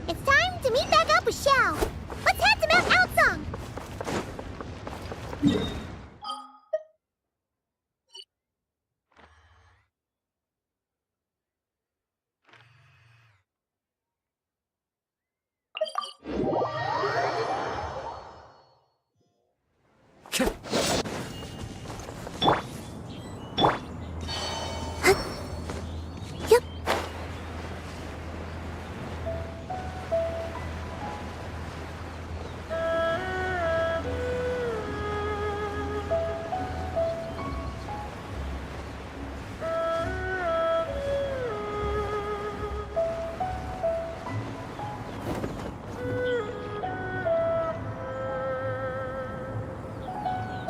It's time to meet back up with Xiao. Let's head to Mount Outsong. Yep.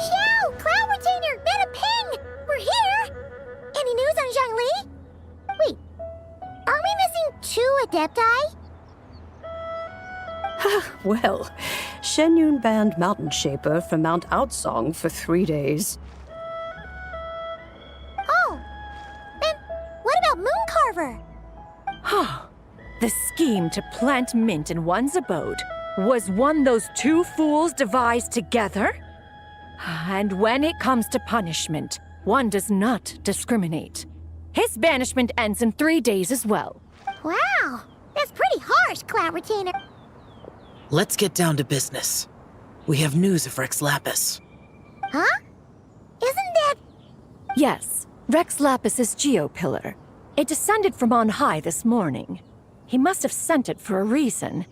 Xiao! Cloud Retainer! Get a ping! We're here! Any news on Zhongli? Wait, are we missing 2 Adepti? Well, Shenyun banned Mountain Shaper from Mount Outsong for 3 days. Oh, then what about Mooncarver? The scheme to plant mint in one's abode was one those 2 fools devised together? And when it comes to punishment, one does not discriminate. His banishment ends in 3 days as well. Wow, that's pretty harsh, Cloud Retainer. Let's get down to business. We have news of Rex Lapis. Huh? Isn't that... Yes, Rex Lapis's geopillar. It descended from on high this morning. He must have sent it for a reason,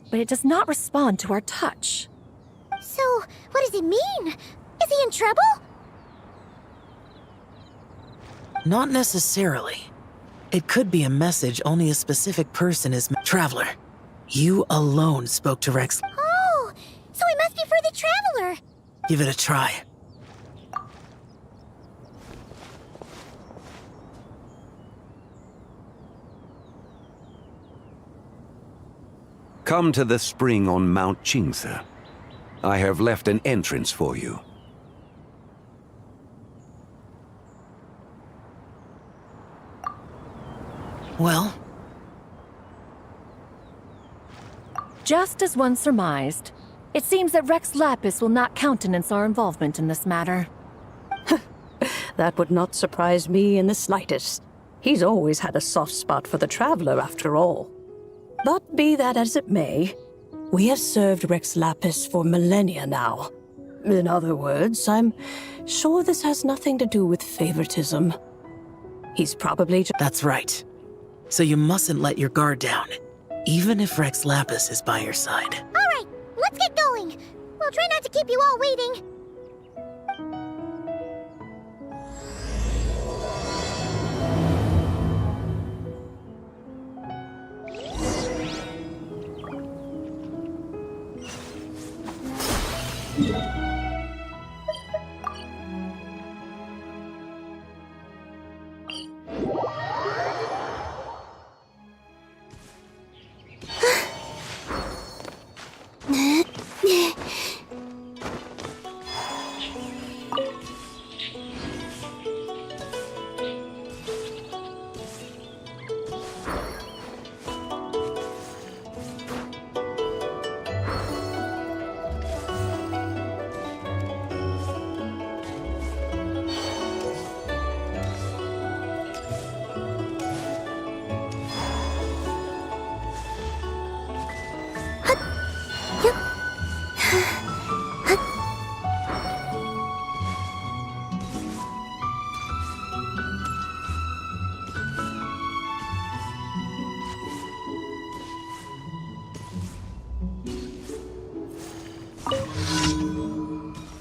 but it does not respond to our touch. So, what does it mean? Is he in trouble? Not necessarily. It could be a message only a specific person is... Traveler, you alone spoke to Rex. Oh, so it must be for the Traveler. Give it a try. Come to the spring on Mount Qingse. I have left an entrance for you. Well, Just as one surmised, it seems that Rex Lapis will not countenance our involvement in this matter. That would not surprise me in the slightest. He's always had a soft spot for the Traveler, after all. But be that as it may, we have served Rex Lapis for millennia now. In other words, I'm sure this has nothing to do with favoritism. He's probably just... that's right. So you mustn't let your guard down, even if Rex Lapis is by your side. All right, let's get going. We'll try not to keep you all waiting.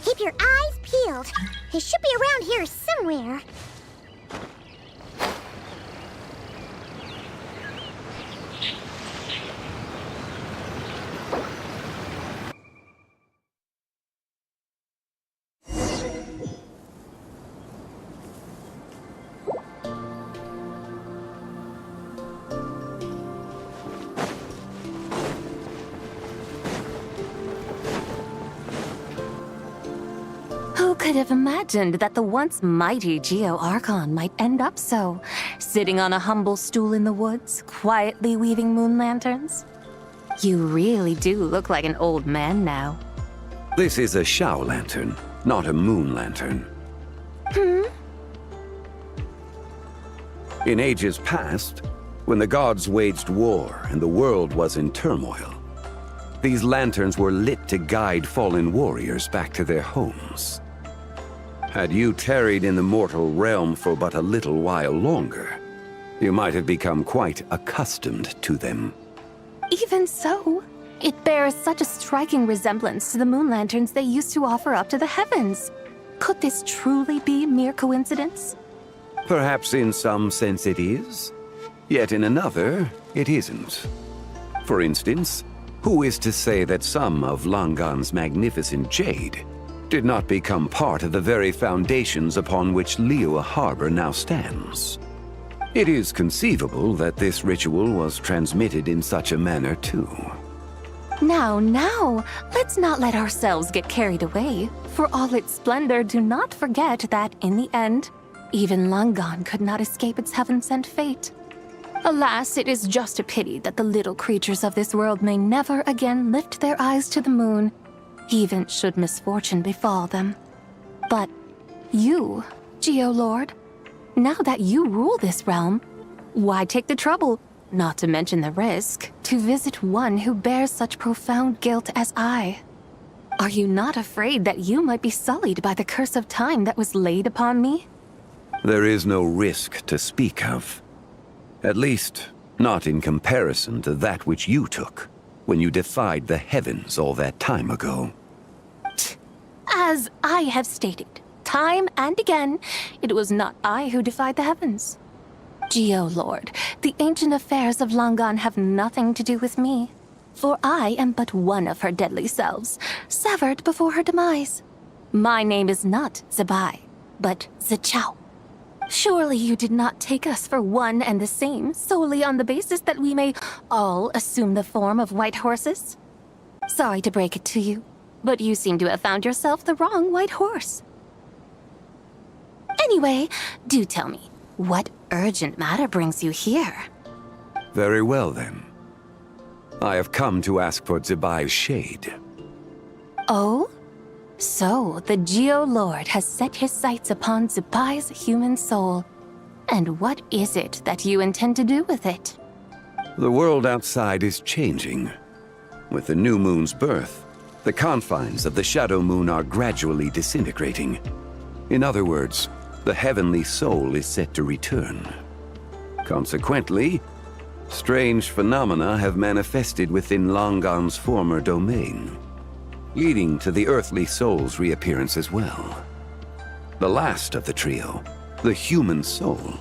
Keep your eyes peeled. He should be around here somewhere. Who could have imagined that the once mighty Geo Archon might end up so, sitting on a humble stool in the woods, quietly weaving moon lanterns? You really do look like an old man now. This is a Shao lantern, not a moon lantern. In ages past, when the gods waged war and the world was in turmoil, these lanterns were lit to guide fallen warriors back to their homes. Had you tarried in the mortal realm for but a little while longer, you might have become quite accustomed to them. Even so, it bears such a striking resemblance to the moon lanterns they used to offer up to the heavens. Could this truly be mere coincidence? Perhaps in some sense it is, yet in another, it isn't. For instance, who is to say that some of Langan's magnificent jade did not become part of the very foundations upon which Liyue Harbor now stands? It is conceivable that this ritual was transmitted in such a manner too. Now, let's not let ourselves get carried away. For all its splendor, do not forget that, in the end, even Langan could not escape its heaven-sent fate. Alas, it is just a pity that the little creatures of this world may never again lift their eyes to the moon, even should misfortune befall them. But you, Geolord, now that you rule this realm, why take the trouble, not to mention the risk, to visit one who bears such profound guilt as I? Are you not afraid that you might be sullied by the curse of time that was laid upon me? There is no risk to speak of. At least, not in comparison to that which you took when you defied the heavens all that time ago. As I have stated, time and again, it was not I who defied the heavens. Geo-Lord, the ancient affairs of Langan have nothing to do with me, for I am but one of her deadly selves, severed before her demise. My name is not Zebai, but Zichao. Surely you did not take us for one and the same solely on the basis that we may all assume the form of white horses? Sorry to break it to you, but you seem to have found yourself the wrong white horse. Anyway, do tell me, what urgent matter brings you here? Very well, then. I have come to ask for Zebai's shade. Oh? So, the Geo-Lord has set his sights upon Zebai's human soul. And what is it that you intend to do with it? The world outside is changing. With the new moon's birth, the confines of the Shadow Moon are gradually disintegrating. In other words, the heavenly soul is set to return. Consequently, strange phenomena have manifested within Langan's former domain, leading to the earthly soul's reappearance as well. The last of the trio, the human soul,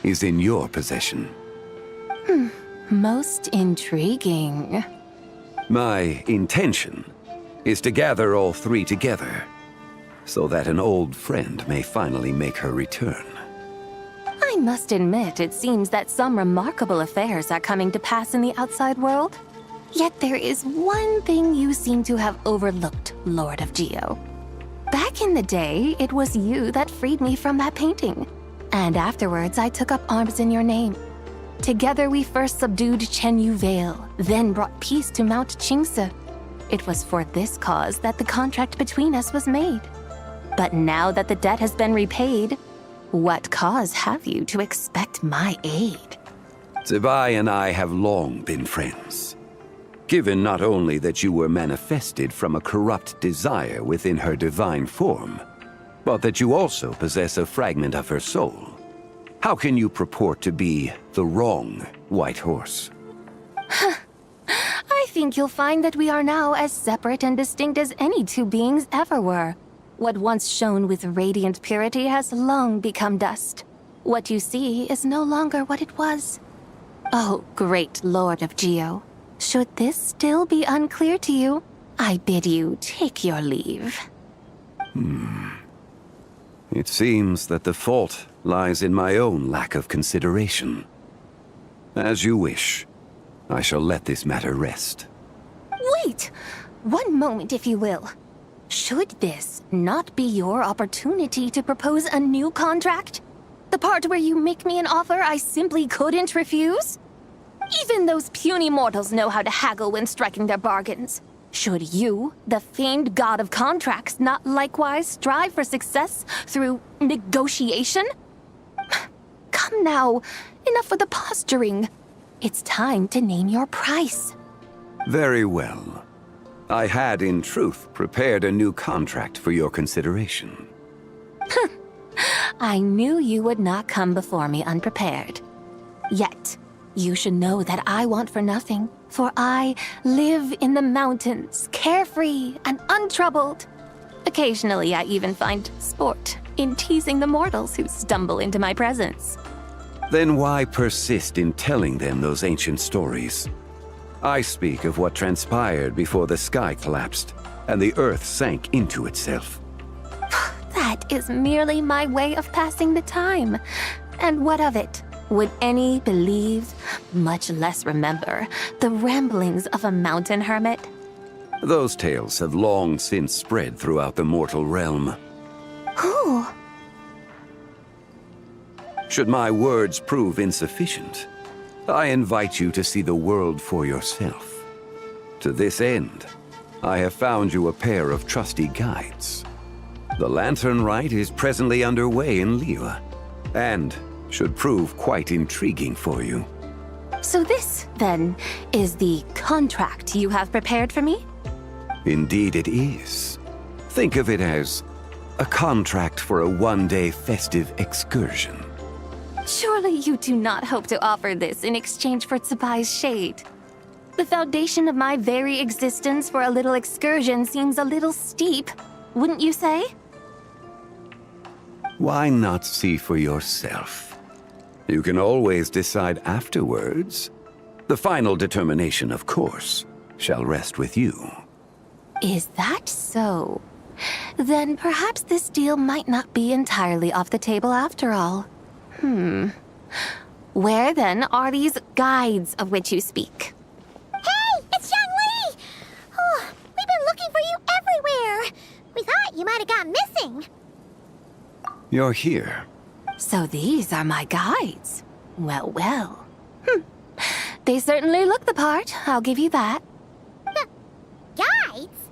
is in your possession. Most intriguing. My intention is to gather all three together, so that an old friend may finally make her return. I must admit, it seems that some remarkable affairs are coming to pass in the outside world. Yet there is one thing you seem to have overlooked, Lord of Geo. Back in the day, it was you that freed me from that painting. And afterwards, I took up arms in your name. Together we first subdued Chenyu Vale, then brought peace to Mount Qingse. It was for this cause that the contract between us was made. But now that the debt has been repaid, what cause have you to expect my aid? Zebai and I have long been friends. Given not only that you were manifested from a corrupt desire within her divine form, but that you also possess a fragment of her soul, how can you purport to be the wrong white horse? I think you'll find that we are now as separate and distinct as any two beings ever were. What once shone with radiant purity has long become dust. What you see is no longer what it was. Oh, great Lord of Geo. Should this still be unclear to you, I bid you take your leave. It seems that the fault lies in my own lack of consideration. As you wish. I shall let this matter rest. Wait! One moment, if you will. Should this not be your opportunity to propose a new contract? The part where you make me an offer I simply couldn't refuse? Even those puny mortals know how to haggle when striking their bargains. Should you, the famed god of contracts, not likewise strive for success through negotiation? Come now, enough with the posturing. It's time to name your price. Very well. I had, in truth, prepared a new contract for your consideration. I knew you would not come before me unprepared. Yet, you should know that I want for nothing, for I live in the mountains, carefree and untroubled. Occasionally, I even find sport in teasing the mortals who stumble into my presence. Then why persist in telling them those ancient stories? I speak of what transpired before the sky collapsed and the earth sank into itself. That is merely my way of passing the time. And what of it? Would any believe, much less remember, the ramblings of a mountain hermit? Those tales have long since spread throughout the mortal realm. Who? Should my words prove insufficient, I invite you to see the world for yourself. To this end, I have found you a pair of trusty guides. The lantern rite is presently underway in Liyue, and should prove quite intriguing for you. So this, then, is the contract you have prepared for me? Indeed it is. Think of it as a contract for a one-day festive excursion. Surely you do not hope to offer this in exchange for Tsubai's shade. The foundation of my very existence for a little excursion seems a little steep, wouldn't you say? Why not see for yourself? You can always decide afterwards. The final determination, of course, shall rest with you. Is that so? Then perhaps this deal might not be entirely off the table after all. Where then are these guides of which you speak? Hey, it's Zhang Li! Oh, we've been looking for you everywhere. We thought you might have gone missing. You're here. So these are my guides. Well, well. They certainly look the part, I'll give you that. Guides?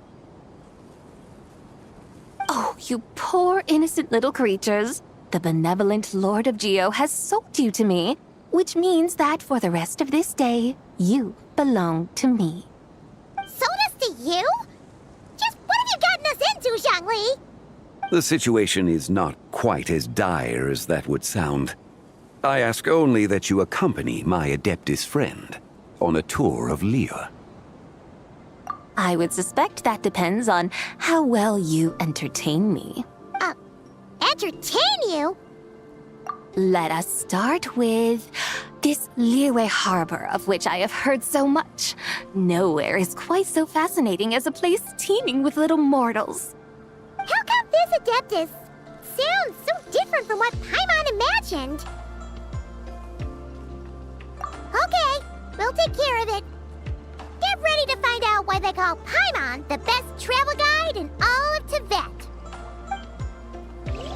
Oh, you poor innocent little creatures. The benevolent Lord of Geo has sold you to me, which means that for the rest of this day, you belong to me. Sold us to you? Just what have you gotten us into, Zhang Li? The situation is not quite as dire as that would sound. I ask only that you accompany my Adeptus friend on a tour of liyue. I would suspect that depends on how well you entertain me. Entertain you? Let us start with this Liyue harbor of which I have heard so much. Nowhere is quite so fascinating as a place teeming with little mortals. How come this Adeptus sounds so different from what Paimon imagined? Okay, we'll take care of it. Get ready to find out why they call Paimon the best travel guide in all of Tibet.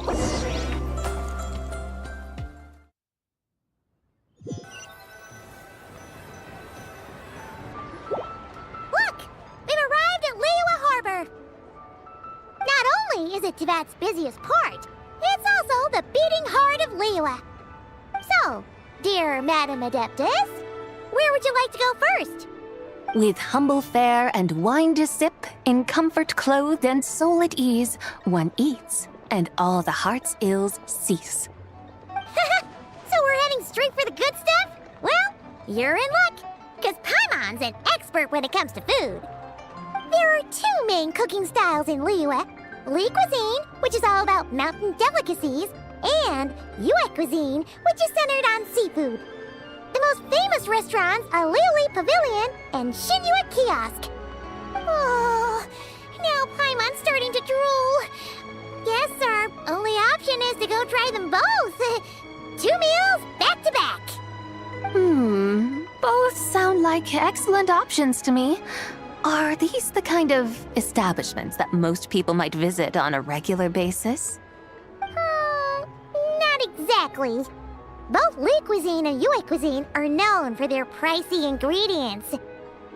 Look! We've arrived at Liyue Harbor. Not only is it Tibet's busiest port, it's also the beating heart of Liyue. So, dear Madam Adeptus, where would you like to go first? With humble fare and wine to sip, in comfort clothed and soul at ease, one eats, and all the heart's ills cease. So we're heading straight for the good stuff? Well, you're in luck, because Paimon's an expert when it comes to food. There are two main cooking styles in Liyue. Li cuisine, which is all about mountain delicacies, and Yue cuisine, which is centered on seafood. The most famous restaurants are Liyue Pavilion and Xinyue Kiosk. Oh, now Paimon's starting to drool. Yes, our only option is to go try them both. 2 meals back to back. Both sound like excellent options to me. Are these the kind of establishments that most people might visit on a regular basis? Not exactly. Both Li cuisine and Yue cuisine are known for their pricey ingredients.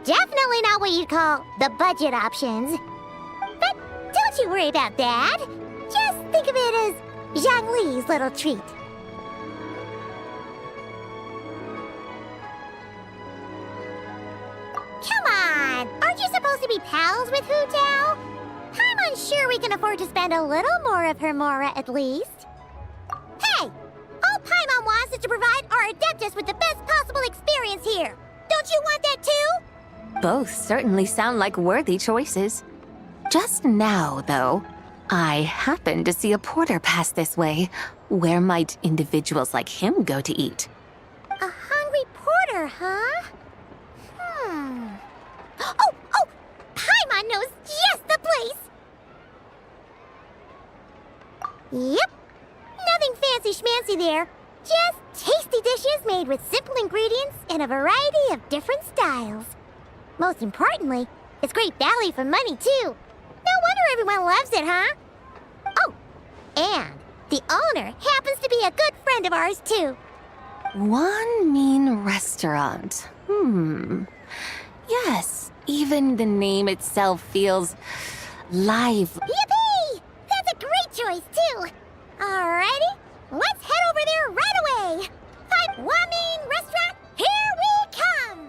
Definitely not what you'd call the budget options. But don't you worry about that. Just think of it as Zhang Li's little treat. Come on! Aren't you supposed to be pals with Hu Tao? I'm unsure we can afford to spend a little more of her mora at least. Hey! All Paimon wants is to provide our Adeptus with the best possible experience here. Don't you want that too? Both certainly sound like worthy choices. Just now, though, I happened to see a porter pass this way. Where might individuals like him go to eat? A hungry porter, huh? Oh! Paimon knows just the place! Yep. Nothing fancy schmancy there. Just tasty dishes made with simple ingredients in a variety of different styles. Most importantly, it's great value for money, too. No wonder everyone loves it, huh? Oh, and the owner happens to be a good friend of ours, too. One mean restaurant. Yes, even the name itself feels lively. Yippee! That's a great choice, too. Alrighty, let's head over there right away. Wamin Restaurant, here we come!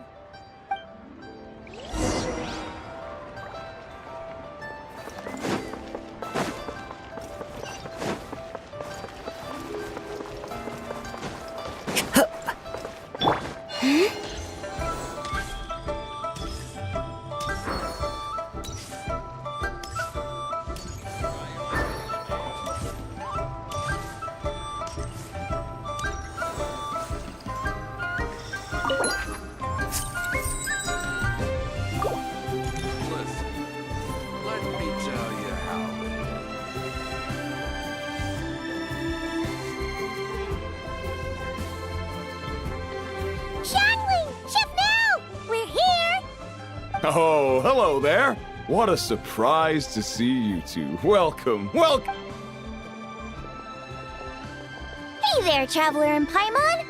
Oh, hello there. What a surprise to see you two. Welcome, welcome. Hey there, Traveler and Paimon.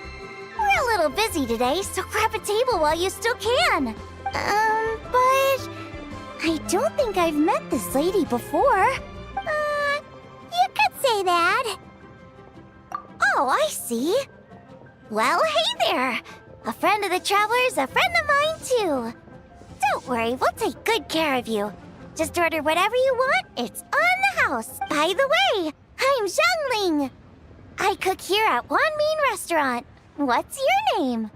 We're a little busy today, so grab a table while you still can. But I don't think I've met this lady before. You could say that. Oh, I see. Well, hey there. A friend of the Traveler's a friend of mine, too. Don't worry, we'll take good care of you. Just order whatever you want, it's on the house. By the way, I'm Zhangling. I cook here at Wanmin Restaurant. What's your name?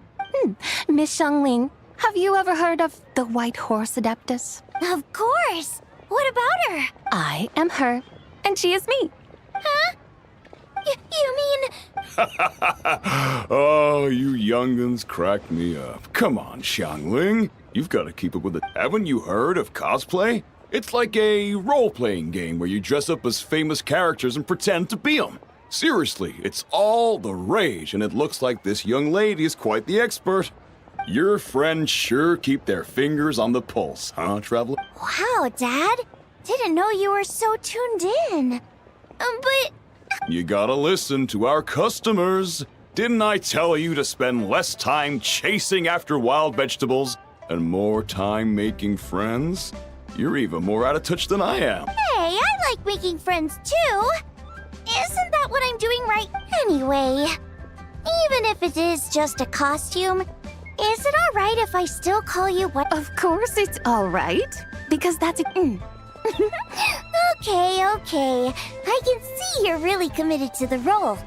Miss Xiangling, have you ever heard of the White Horse Adeptus? Of course. What about her? I am her, and she is me. Huh? You mean... Oh, you young'uns crack me up. Come on, Xiangling. You've got to keep up with it. Haven't you heard of cosplay? It's like a role-playing game where you dress up as famous characters and pretend to be them. Seriously, it's all the rage, and it looks like this young lady is quite the expert. Your friends sure keep their fingers on the pulse, huh, Traveler? Wow, Dad. Didn't know you were so tuned in. But... You gotta listen to our customers. Didn't I tell you to spend less time chasing after wild vegetables and more time making friends? You're even more out of touch than I am. Hey, I like making friends too. Isn't that what I'm doing right anyway? Even if it is just a costume, is it all right if I still call you what? Of course it's all right, because that's a... Okay. I can see you're really committed to the role.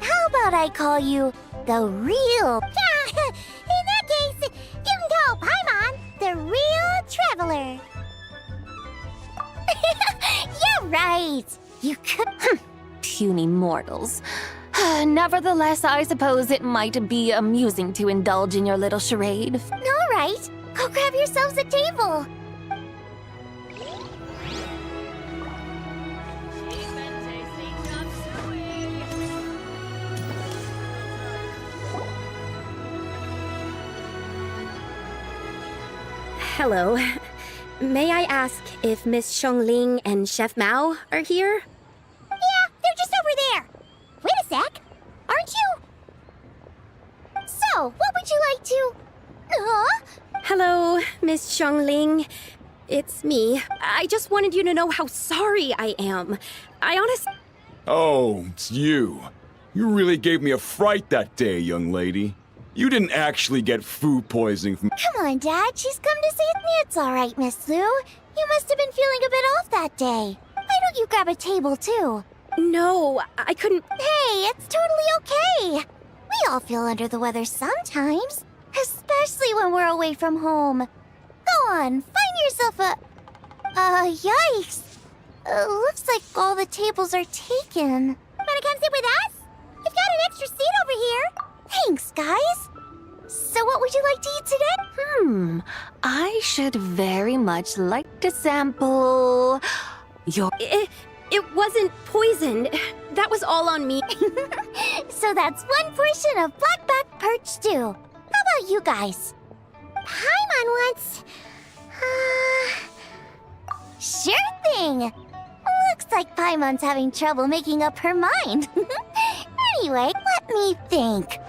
How about I call you the real... In that case, you can call Paimon the real Traveler. Yeah, right. You could... Puny mortals. Nevertheless, I suppose it might be amusing to indulge in your little charade. All right. Go grab yourselves a table. Hello. May I ask if Miss Xiangling and Chef Mao are here? Yeah, they're just over there. Wait a sec. Aren't you? So, what would you like to... Huh? Hello, Miss Xiangling. It's me. I just wanted you to know how sorry I am. I honestly... Oh, it's you. You really gave me a fright that day, young lady. You didn't actually get food poisoning from... Come on, Dad. She's come to say it's all right, Miss Lou. You must have been feeling a bit off that day. Why don't you grab a table, too? No, I couldn't... Hey, it's totally okay. We all feel under the weather sometimes, especially when we're away from home. Go on, find yourself a... yikes. Looks like all the tables are taken. Wanna come sit with us? We've got an extra seat over here. Thanks, guys. So what would you like to eat today? I should very much like to sample your... It wasn't poisoned. That was all on me. So that's one portion of blackback perch stew. How about you guys? Paimon wants... Sure thing. Looks like Paimon's having trouble making up her mind. Anyway, let me think.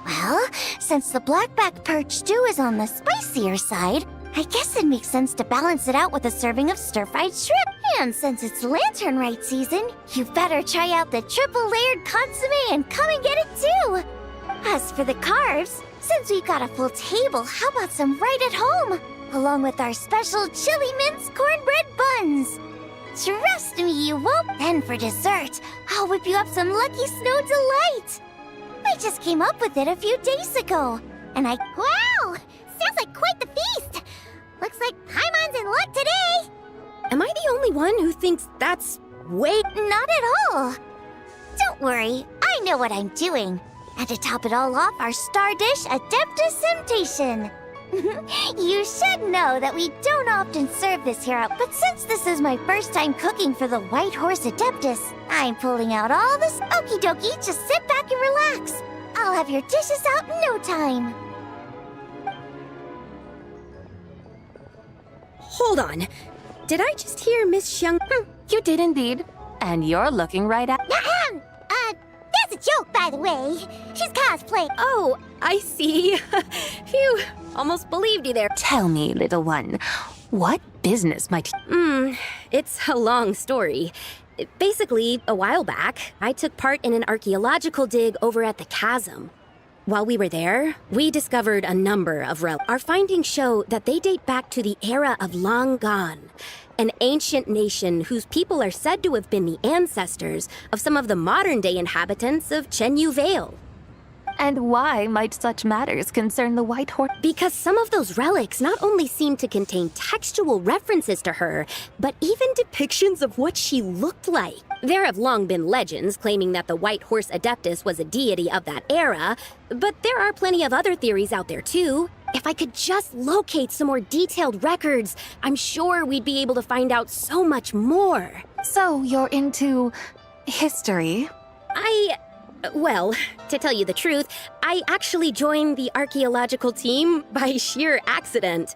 Well, since the blackback perch stew is on the spicier side, I guess it makes sense to balance it out with a serving of stir-fried shrimp. And since it's lantern rite season, you better try out the triple-layered consomme and come and get it too. As for the carbs, since we've got a full table, how about some right at home? Along with our special chili mince cornbread buns. Trust me, you won't. Then for dessert, I'll whip you up some Lucky Snow Delight. I just came up with it a few days ago. And Wow! Sounds like quite the feast! Looks like Paimon's in luck today! Am I the only one who thinks that's way... Not at all! Don't worry, I know what I'm doing. And to top it all off, our star dish, Adeptus Temptation. You should know that we don't often serve this here out, but since this is my first time cooking for the White Horse Adeptus, I'm pulling out all this. Okie dokie, just sit back and relax. I'll have your dishes out in no time. hold on. Did I just hear Miss Xiang? You did indeed. And you're looking right at. That's a joke, by the way. She's cosplaying. Oh, I see. Phew, almost believed you there. Tell me, little one, what business might. It's a long story. Basically, a while back, I took part in an archaeological dig over at the chasm. While we were there, we discovered a number of relics. Our findings show that they date back to the era of Long Gone, an ancient nation whose people are said to have been the ancestors of some of the modern-day inhabitants of Chenyu Vale. And why might such matters concern the White Horse? Because some of those relics not only seem to contain textual references to her, but even depictions of what she looked like. There have long been legends claiming that the White Horse Adeptus was a deity of that era, but there are plenty of other theories out there too. If I could just locate some more detailed records, I'm sure we'd be able to find out so much more. So you're into history? Well, to tell you the truth, I actually joined the archaeological team by sheer accident.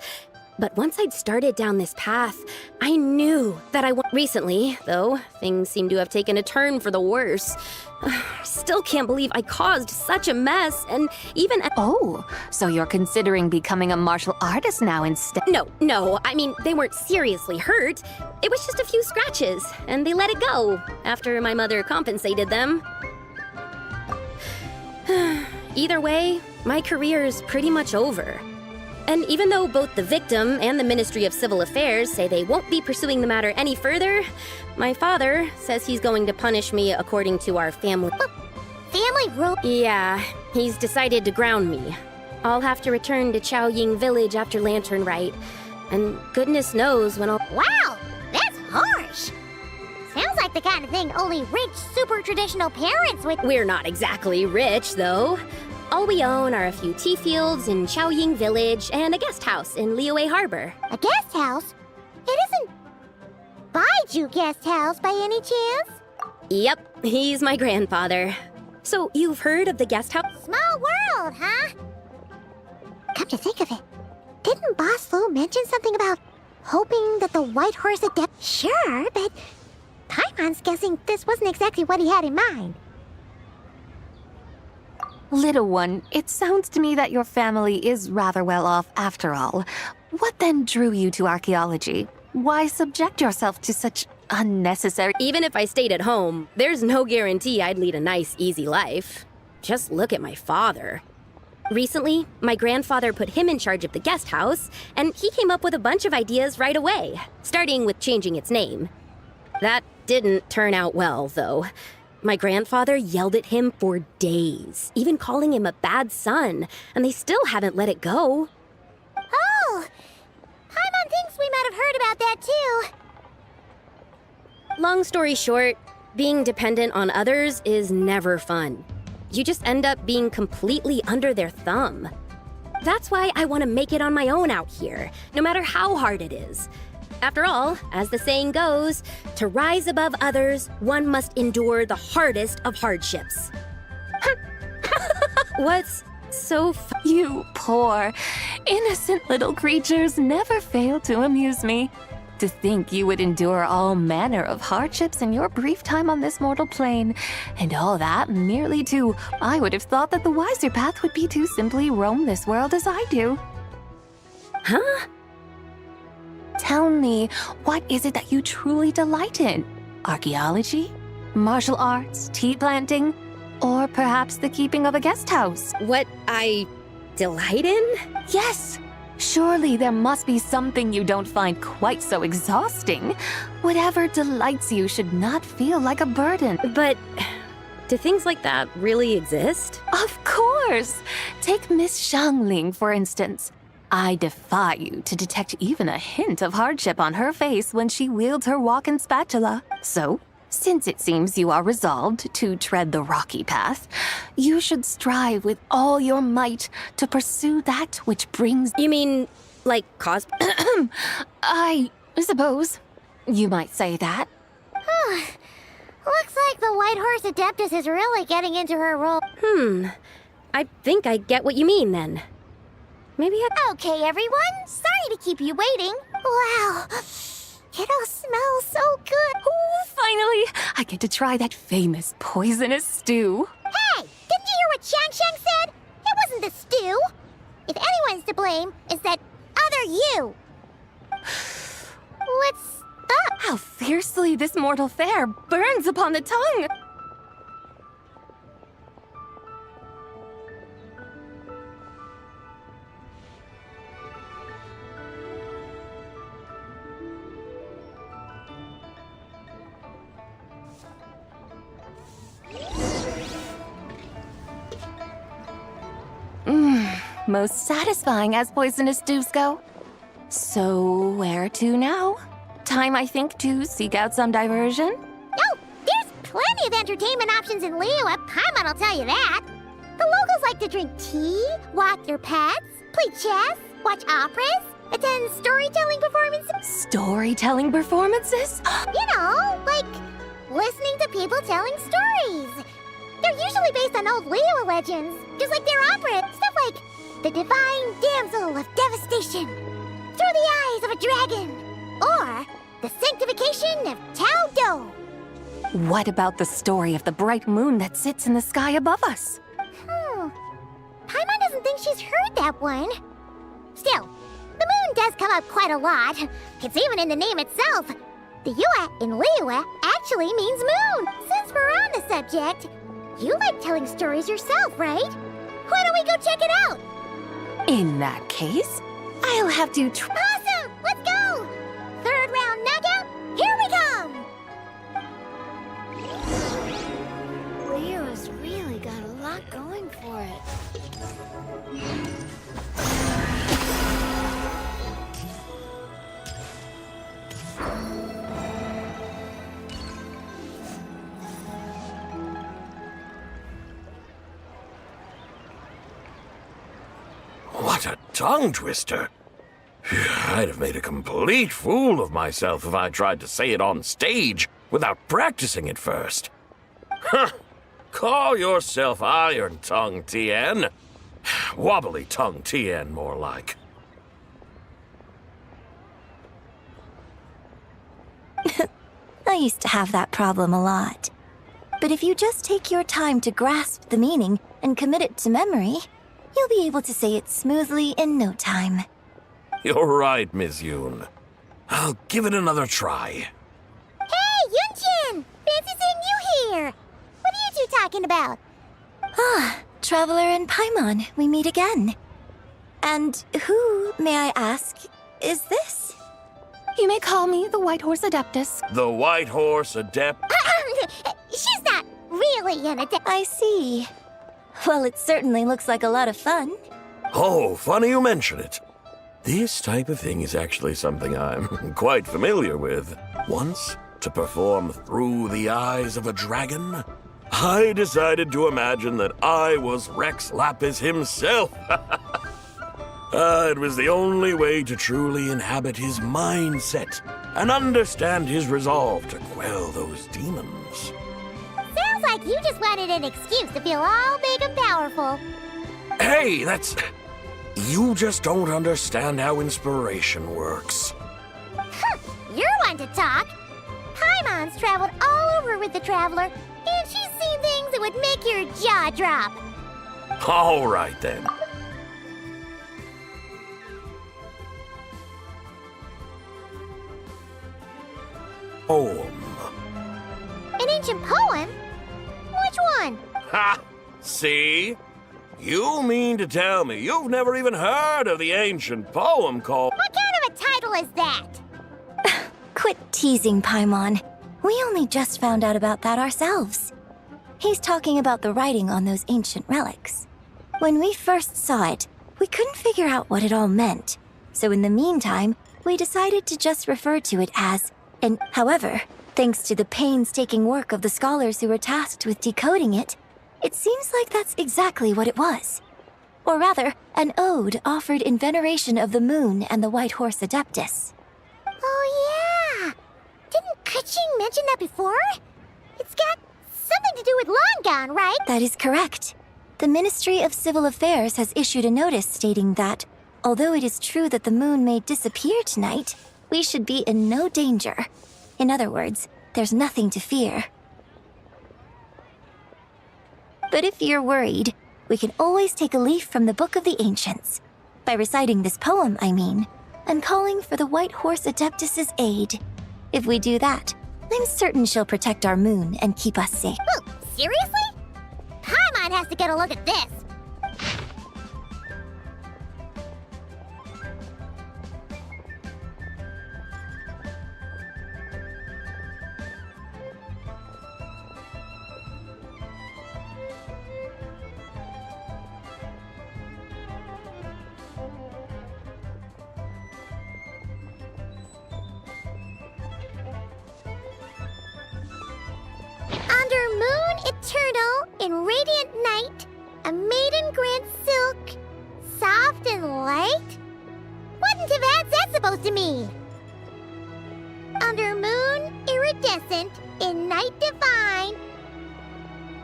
But once I'd started down this path, I knew that Recently, though, things seem to have taken a turn for the worse. Still can't believe I caused such a mess, and even... Oh, so you're considering becoming a martial artist now instead? No, I mean, they weren't seriously hurt. It was just a few scratches, and they let it go after my mother compensated them. Either way, my career's pretty much over. And even though both the victim and the Ministry of Civil Affairs say they won't be pursuing the matter any further, my father says he's going to punish me according to our family... Family rule? Yeah, he's decided to ground me. I'll have to return to Chaoying Village after Lantern Rite, and goodness knows when I'll... Wow, that's harsh. Sounds like the kind of thing only rich, super traditional parents would... We're not exactly rich, though. All we own are a few tea fields in Chaoying Village and a guest house in Liyue Harbor. A guest house? It isn't Baiju Guest House by any chance? Yep, he's my grandfather. So, you've heard of the guest house? Small world, huh? Come to think of it, didn't Boss Lu mention something about hoping that the White Horse Adept... Sure, but Paimon's guessing this wasn't exactly what he had in mind. Little one, it sounds to me that your family is rather well off after all. What then drew you to archaeology? Why subject yourself to such unnecessary... Even if I stayed at home, there's no guarantee I'd lead a nice, easy life. Just look at my father. Recently, my grandfather put him in charge of the guest house, and he came up with a bunch of ideas right away, starting with changing its name. That didn't turn out well, though. My grandfather yelled at him for days, even calling him a bad son, and they still haven't let it go. Oh, Paimon thinks we might have heard about that too. Long story short, being dependent on others is never fun. You just end up being completely under their thumb. That's why I want to make it on my own out here, no matter how hard it is. After all, as the saying goes, to rise above others, one must endure the hardest of hardships. What's so You poor, innocent little creatures never fail to amuse me. To think you would endure all manner of hardships in your brief time on this mortal plane, and all that merely to... I would have thought that the wiser path would be to simply roam this world as I do. Huh? Tell me, what is it that you truly delight in? Archaeology? Martial arts? Tea planting? Or perhaps the keeping of a guest house? What I delight in? Yes! Surely there must be something you don't find quite so exhausting. Whatever delights you should not feel like a burden. But do things like that really exist? Of course! Take Miss Xiangling, for instance. I defy you to detect even a hint of hardship on her face when she wields her walking spatula. So, since it seems you are resolved to tread the rocky path, you should strive with all your might to pursue that which brings... You mean, like I suppose you might say that. Looks like the White Horse Adeptus is really getting into her role. I think I get what you mean then. Maybe Okay, everyone. Sorry to keep you waiting. Wow. It all smells so good. Oh, finally! I get to try that famous poisonous stew. Hey, didn't you hear what Shang said? It wasn't the stew. If anyone's to blame, it's that other you. What's up? How fiercely this mortal fare burns upon the tongue! Most satisfying as poisonous stews go. So, where to now? Time, I think, to seek out some diversion? Oh, there's plenty of entertainment options in liyue. Paimon will tell you that. The locals like to drink tea, walk their pets, play chess, watch operas, attend storytelling performances. Storytelling performances? You know, like listening to people telling stories. They're usually based on old liyue legends, just like their opera. Stuff like The Divine Damsel of Devastation, Through the Eyes of a Dragon, or The Sanctification of Tao Do. What about the story of the bright moon that sits in the sky above us? Paimon doesn't think she's heard that one. Still, the moon does come up quite a lot. It's even in the name itself. The yue in liyue actually means moon. Since we're on the subject, you like telling stories yourself, right? Why don't we go check it out? In that case, I'll have to try. Awesome! Let's go! Third round knockout, here we come! Liyue's really got a lot going for it. What a tongue twister! I'd have made a complete fool of myself if I tried to say it on stage without practicing it first. Huh! Call yourself Iron Tongue, Tien. Wobbly Tongue, Tien, more like. I used to have that problem a lot. But if you just take your time to grasp the meaning and commit it to memory, you'll be able to say it smoothly in no time. You're right, Miss Yoon. I'll give it another try. Hey, Yunchin! Fancy seeing you here! What are you two talking about? Ah, Traveler and Paimon, we meet again. And who, may I ask, is this? You may call me the White Horse Adeptus. The White Horse Adept. She's not really an adept. I see. Well, it certainly looks like a lot of fun. Oh, funny you mention it. This type of thing is actually something I'm quite familiar with. Once, to perform Through the Eyes of a Dragon, I decided to imagine that I was Rex Lapis himself. It was the only way to truly inhabit his mindset and understand his resolve to quell those demons. Sounds like you just wanted an excuse to feel all big and powerful. Hey, that's... You just don't understand how inspiration works. You're one to talk. Paimon's traveled all over with the Traveler, and she's seen things that would make your jaw drop. All right, then. Poem. An ancient poem? Which one? Ha! See? You mean to tell me you've never even heard of the ancient poem called... What kind of a title is that? Quit teasing, Paimon. We only just found out about that ourselves. He's talking about the writing on those ancient relics. When we first saw it, we couldn't figure out what it all meant. So in the meantime, we decided to just refer to it as... And however, thanks to the painstaking work of the scholars who were tasked with decoding it, it seems like that's exactly what it was. Or rather, an ode offered in veneration of the moon and the White Horse Adeptus. Oh, yeah! Didn't Kuching mention that before? It's got something to do with Longan, right? That is correct. The Ministry of Civil Affairs has issued a notice stating that, Although it is true that the moon may disappear tonight, we should be in no danger. In other words, there's nothing to fear. But if you're worried, we can always take a leaf from the Book of the Ancients. By reciting this poem, I mean, and calling for the White Horse Adeptus's aid. If we do that, I'm certain she'll protect our moon and keep us safe. Oh, seriously? Paimon has to get a look at this. Under moon eternal, in radiant night, a maiden grants silk, soft and light? What in Tibet's that supposed to mean? Under moon iridescent, in night divine,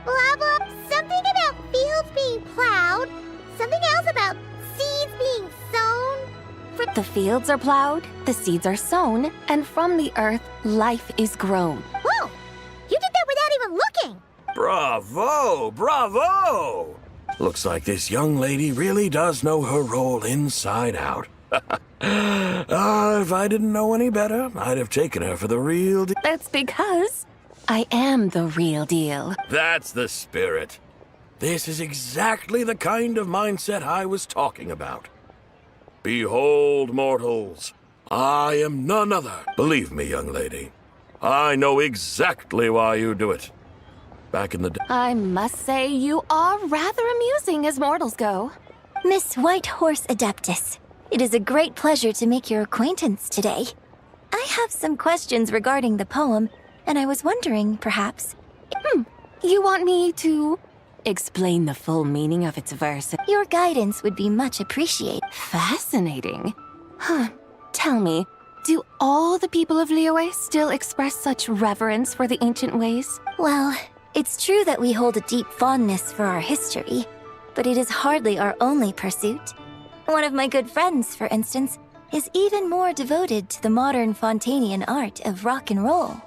blah blah, something about fields being plowed, something else about seeds being sown. The fields are plowed, the seeds are sown, and from the earth, life is grown. Whoa! You did that without even looking! Bravo! Bravo! Looks like this young lady really does know her role inside out. If I didn't know any better, I'd have taken her for the real deal. That's because I am the real deal. That's the spirit. This is exactly the kind of mindset I was talking about. Behold, mortals, I am none other. Believe me, young lady, I know exactly why you do it. Back in the day. I must say you are rather amusing as mortals go. Miss White Horse Adeptus, it is a great pleasure to make your acquaintance today. I have some questions regarding the poem, and I was wondering, perhaps... You want me to explain the full meaning of its verse? Your guidance would be much appreciated. Fascinating. Tell me, do all the people of liyue still express such reverence for the ancient ways? Well, it's true that we hold a deep fondness for our history, but it is hardly our only pursuit. One of my good friends, for instance, is even more devoted to the modern Fontanian art of rock and roll.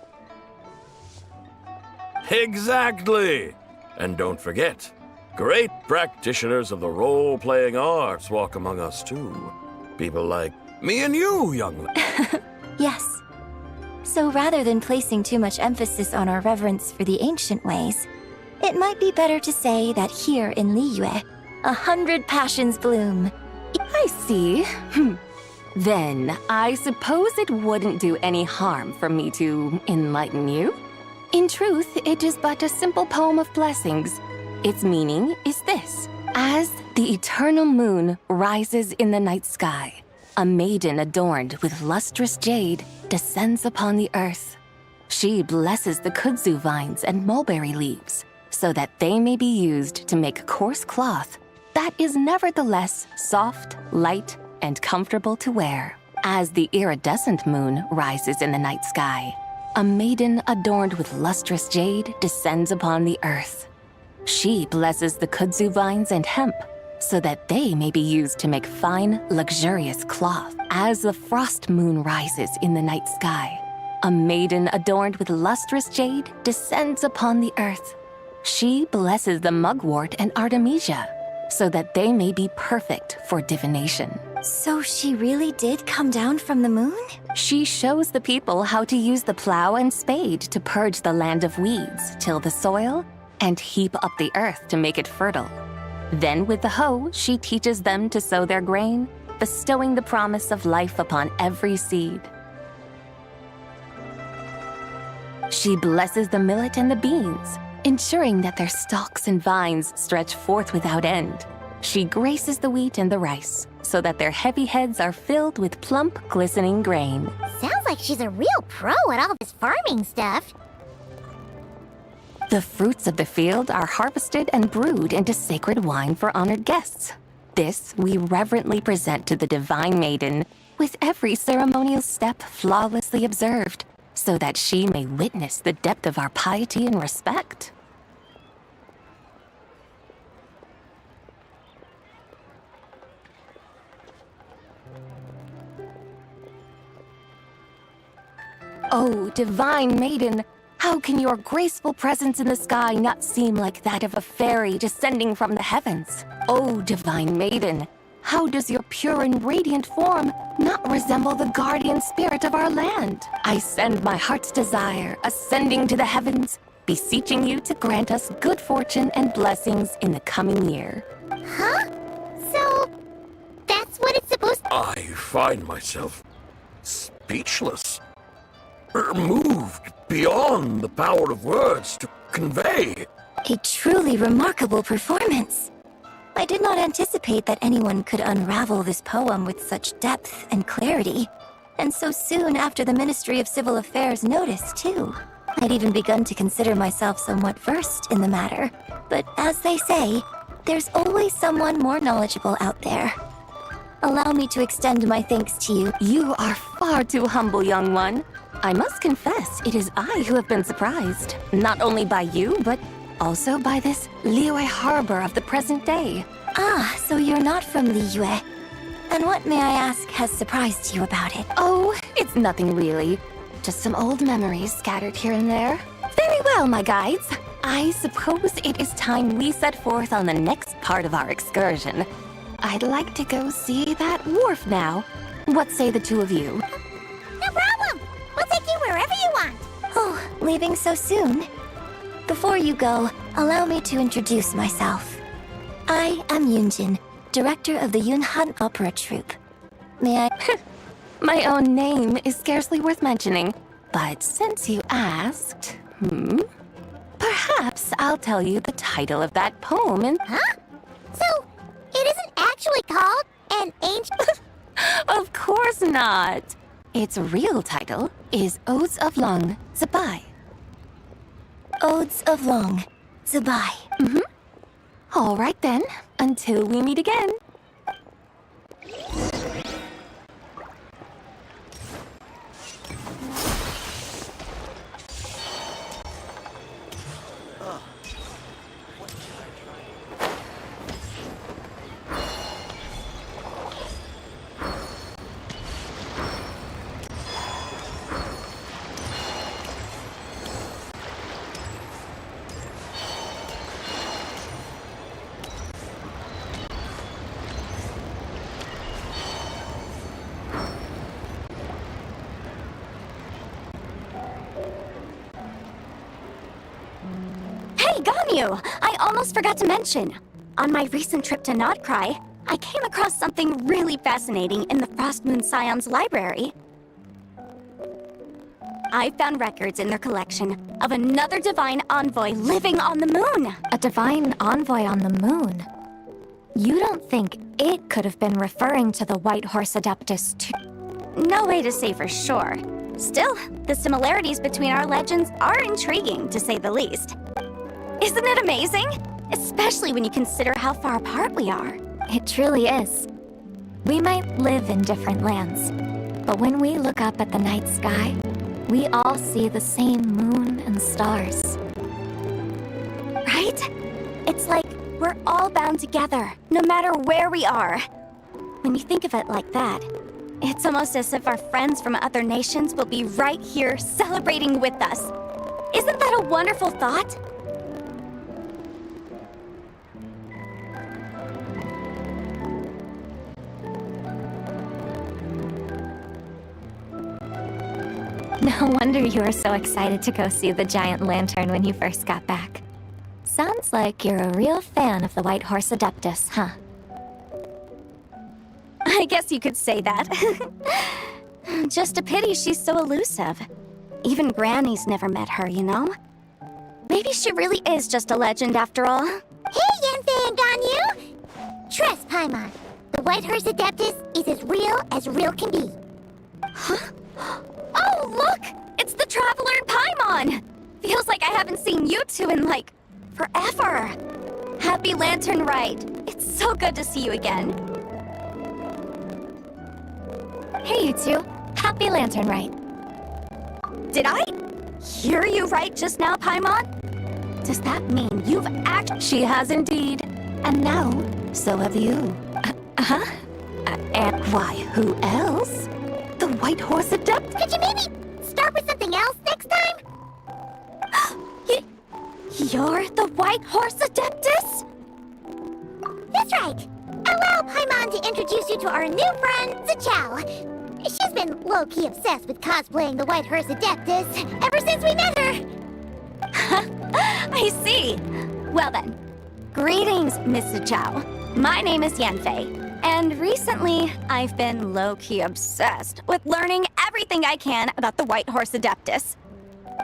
Exactly! And don't forget, great practitioners of the role-playing arts walk among us too. People like me and you, young lady. Yes. So rather than placing too much emphasis on our reverence for the ancient ways, it might be better to say that here in liyue, 100 passions bloom. I see. Then, I suppose it wouldn't do any harm for me to enlighten you. In truth, it is but a simple poem of blessings. Its meaning is this. As the eternal moon rises in the night sky, a maiden adorned with lustrous jade descends upon the earth. She blesses the kudzu vines and mulberry leaves so that they may be used to make coarse cloth that is nevertheless soft, light, and comfortable to wear. As the iridescent moon rises in the night sky, a maiden adorned with lustrous jade descends upon the earth. She blesses the kudzu vines and hemp so that they may be used to make fine, luxurious cloth. As the frost moon rises in the night sky, a maiden adorned with lustrous jade descends upon the earth. She blesses the mugwort and artemisia so that they may be perfect for divination. So she really did come down from the moon? She shows the people how to use the plow and spade to purge the land of weeds, till the soil, and heap up the earth to make it fertile. Then with the hoe, she teaches them to sow their grain, bestowing the promise of life upon every seed. She blesses the millet and the beans, ensuring that their stalks and vines stretch forth without end. She graces the wheat and the rice, so that their heavy heads are filled with plump, glistening grain. Sounds like she's a real pro at all this farming stuff. The fruits of the field are harvested and brewed into sacred wine for honored guests. This we reverently present to the divine maiden, with every ceremonial step flawlessly observed, so that she may witness the depth of our piety and respect. Oh, divine maiden, how can your graceful presence in the sky not seem like that of a fairy descending from the heavens? Oh, divine maiden, how does your pure and radiant form not resemble the guardian spirit of our land? I send my heart's desire, ascending to the heavens, beseeching you to grant us good fortune and blessings in the coming year. Huh? So, that's what it's supposed to... I find myself speechless, moved beyond the power of words to convey. A truly remarkable performance. I did not anticipate that anyone could unravel this poem with such depth and clarity, and so soon after the Ministry of Civil Affairs noticed, too. I'd even begun to consider myself somewhat versed in the matter, but as they say, there's always someone more knowledgeable out there. Allow me to extend my thanks to you. You are far too humble, young one. I must confess, it is I who have been surprised, not only by you, but also by this Liyue harbor of the present day. Ah, so you're not from Liyue. And what, may I ask, has surprised you about it? Oh, it's nothing really. Just some old memories scattered here and there. Very well, my guides. I suppose it is time we set forth on the next part of our excursion. I'd like to go see that wharf now. What say the two of you? No problem! We'll take you wherever you want! Oh, leaving so soon? Before you go, allow me to introduce myself. I am Yunjin, director of the Yunhan Opera Troupe. May I... My own name is scarcely worth mentioning, but since you asked, perhaps I'll tell you the title of that poem and... Huh? So, it isn't actually called an ancient... Of course not! Its real title is Odes of Long Zabai. Odes of Long Zabai. All right then, until we meet again. I almost forgot to mention. On my recent trip to Notcry, I came across something really fascinating in the Frost Moon Scion's library. I found records in their collection of another divine envoy living on the moon. A divine envoy on the moon? You don't think it could have been referring to the White Horse Adeptus too? No way to say for sure. Still, the similarities between our legends are intriguing, to say the least. Isn't it amazing? Especially when you consider how far apart we are. It truly is. We might live in different lands, but when we look up at the night sky, we all see the same moon and stars. Right? It's like we're all bound together, no matter where we are. When you think of it like that, it's almost as if our friends from other nations will be right here celebrating with us. Isn't that a wonderful thought? No wonder you were so excited to go see the giant lantern when you first got back. Sounds like you're a real fan of the White Horse Adeptus, huh? I guess you could say that. Just a pity she's so elusive. Even Granny's never met her, you know? Maybe she really is just a legend after all. Hey, Yensei and Ganyu! Trust Paimon. The White Horse Adeptus is as real can be. Huh? Oh, look! It's the Traveler and Paimon! Feels like I haven't seen you two in, like, forever. Happy Lantern Rite. It's so good to see you again. Hey, you two. Happy Lantern Rite. Did I hear you right just now, Paimon? Does that mean you've actually... She has indeed. And now, so have you. And why, who else? The White Horse Adept? Could you maybe stop start with something else next time? You're the White Horse Adeptus? That's right. Allow Paimon to introduce you to our new friend, Zachao. She's been low-key obsessed with cosplaying the White Horse Adeptus ever since we met her. I see. Well then, greetings, Miss Zachao. My name is Yanfei, and recently I've been low-key obsessed with learning everything I can about the White Horse Adeptus.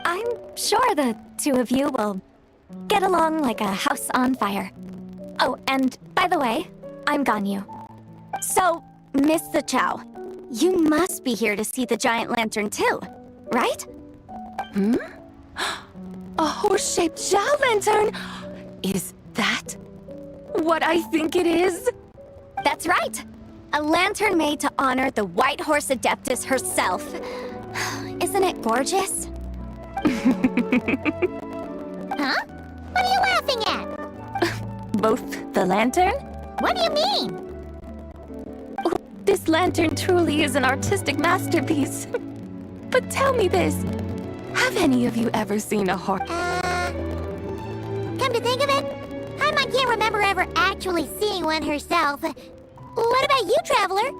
I'm sure the two of you will get along like a house on fire. Oh, and by the way, I'm Ganyu. So, Miss Zachao, you must be here to see the giant lantern too, right? A horse-shaped Zhao lantern? Is that what I think it is? That's right! A lantern made to honor the White Horse Adeptus herself. Isn't it gorgeous? Huh? What are you laughing at? Both the lantern? What do you mean? This lantern truly is an artistic masterpiece. But tell me this, have any of you ever seen a horse? Come to think of it, Paimon can't remember ever actually seeing one herself. What about you, Traveler?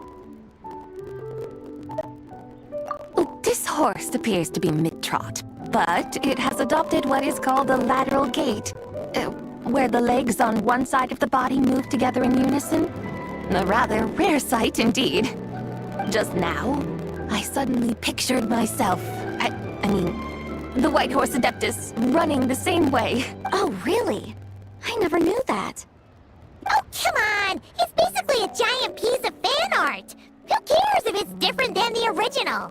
This horse appears to be mid-trot, but it has adopted what is called a lateral gait, where the legs on one side of the body move together in unison. A rather rare sight indeed. Just now, I suddenly pictured myself, I mean, the White Horse Adeptus running the same way. Oh, really? I never knew that. Oh, come on! It's basically a giant piece of fan art! Who cares if it's different than the original?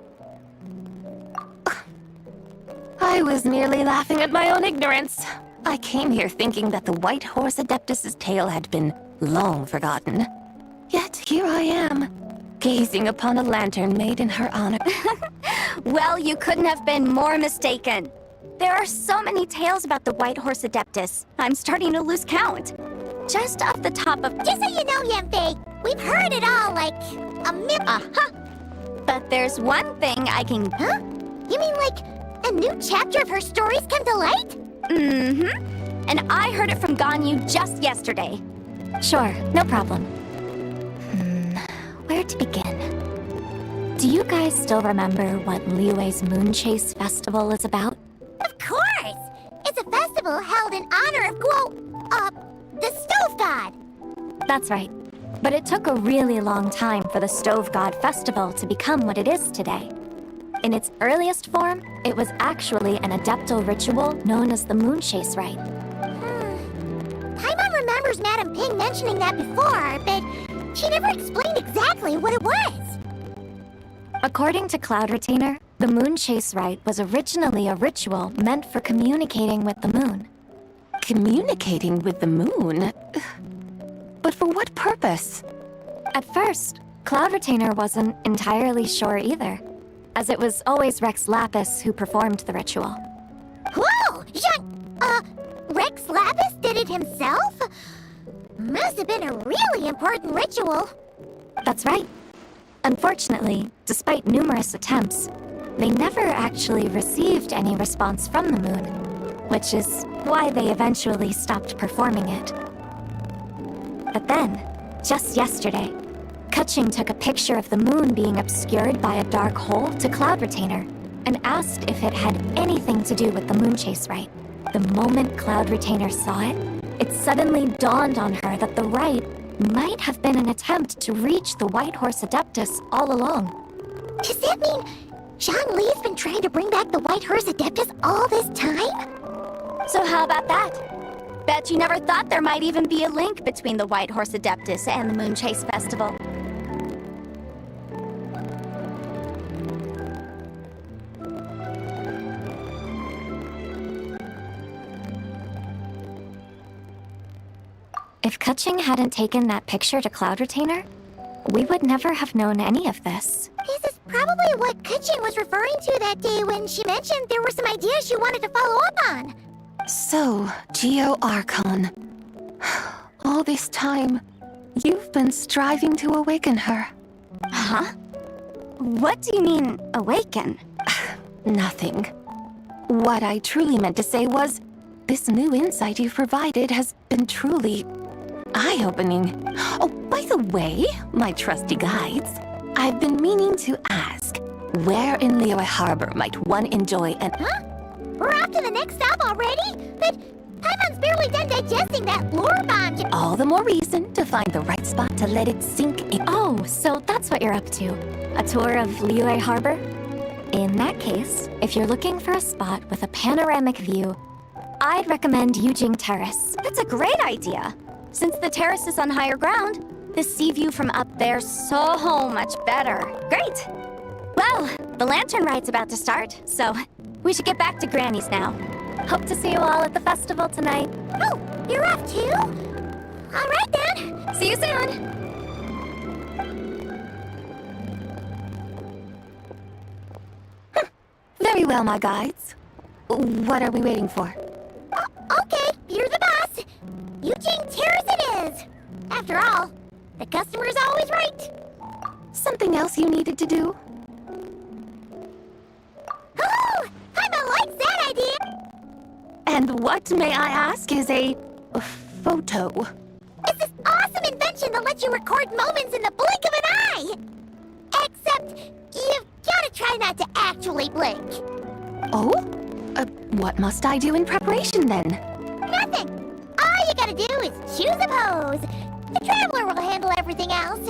I was merely laughing at my own ignorance. I came here thinking that the White Horse Adeptus's tale had been long forgotten. Yet here I am, gazing upon a lantern made in her honor. Well, you couldn't have been more mistaken. There are so many tales about the White Horse Adeptus, I'm starting to lose count. Just off the top of... Just so you know, Yanfei, we've heard it all like a million. But there's one thing I can... Huh? You mean like a new chapter of her stories come to light? Mm-hmm. And I heard it from Ganyu just yesterday. Sure, no problem. Where to begin? Do you guys still remember what liyue's Moon Chase Festival is about? Of course! It's a festival held in honor of, the Stove God! That's right. But it took a really long time for the Stove God Festival to become what it is today. In its earliest form, it was actually an adeptal ritual known as the Moon Chase Rite. Paimon remembers Madame Ping mentioning that before, but she never explained exactly what it was. According to Cloud Retainer, the Moon Chase Rite was originally a ritual meant for communicating with the moon. Communicating with the moon? But for what purpose? At first, Cloud Retainer wasn't entirely sure either, as it was always Rex Lapis who performed the ritual. Whoa! Rex Lapis did it himself? Must have been a really important ritual. That's right. Unfortunately, despite numerous attempts, they never actually received any response from the moon, which is why they eventually stopped performing it. But then, just yesterday, Kutching took a picture of the moon being obscured by a dark hole to Cloud Retainer and asked if it had anything to do with the Moon Chase Rite. The moment Cloud Retainer saw it, it suddenly dawned on her that the rite might have been an attempt to reach the White Horse Adeptus all along. Does that mean Zhongli's been trying to bring back the White Horse Adeptus all this time? So how about that? Bet you never thought there might even be a link between the White Horse Adeptus and the Moon Chase Festival. If Kutching hadn't taken that picture to Cloud Retainer, we would never have known any of this. This is probably what Kutching was referring to that day when she mentioned there were some ideas she wanted to follow up on. So, Geo Archon. All this time, you've been striving to awaken her. Huh? What do you mean, awaken? Nothing. What I truly meant to say was, this new insight you've provided has been truly eye-opening. Oh, by the way, my trusty guides, I've been meaning to ask, where in liyue Harbor might one enjoy an... Huh? We're off to the next stop already? But Paimon's barely done digesting that lore bomb. All the more reason to find the right spot to let it sink in. Oh, so that's what you're up to. A tour of liyue Harbor? In that case, if you're looking for a spot with a panoramic view, I'd recommend Yujing Terrace. That's a great idea! Since the terrace is on higher ground, the sea view from up there's so much better. Great! Well, the lantern ride's about to start, so we should get back to Granny's now. Hope to see you all at the festival tonight. Oh, you're off too? All right then. See you soon! Very well, my guides. What are we waiting for? Okay, you're the boss. Eugene Terrace it is. After all, the customer's always right. Something else you needed to do? Oh, Paimon likes that idea. And what, may I ask, is a photo? It's this awesome invention that lets you record moments in the blink of an eye. Except, you've gotta try not to actually blink. Oh? What must I do in preparation then? Nothing. All you gotta do is choose a pose. The Traveler will handle everything else.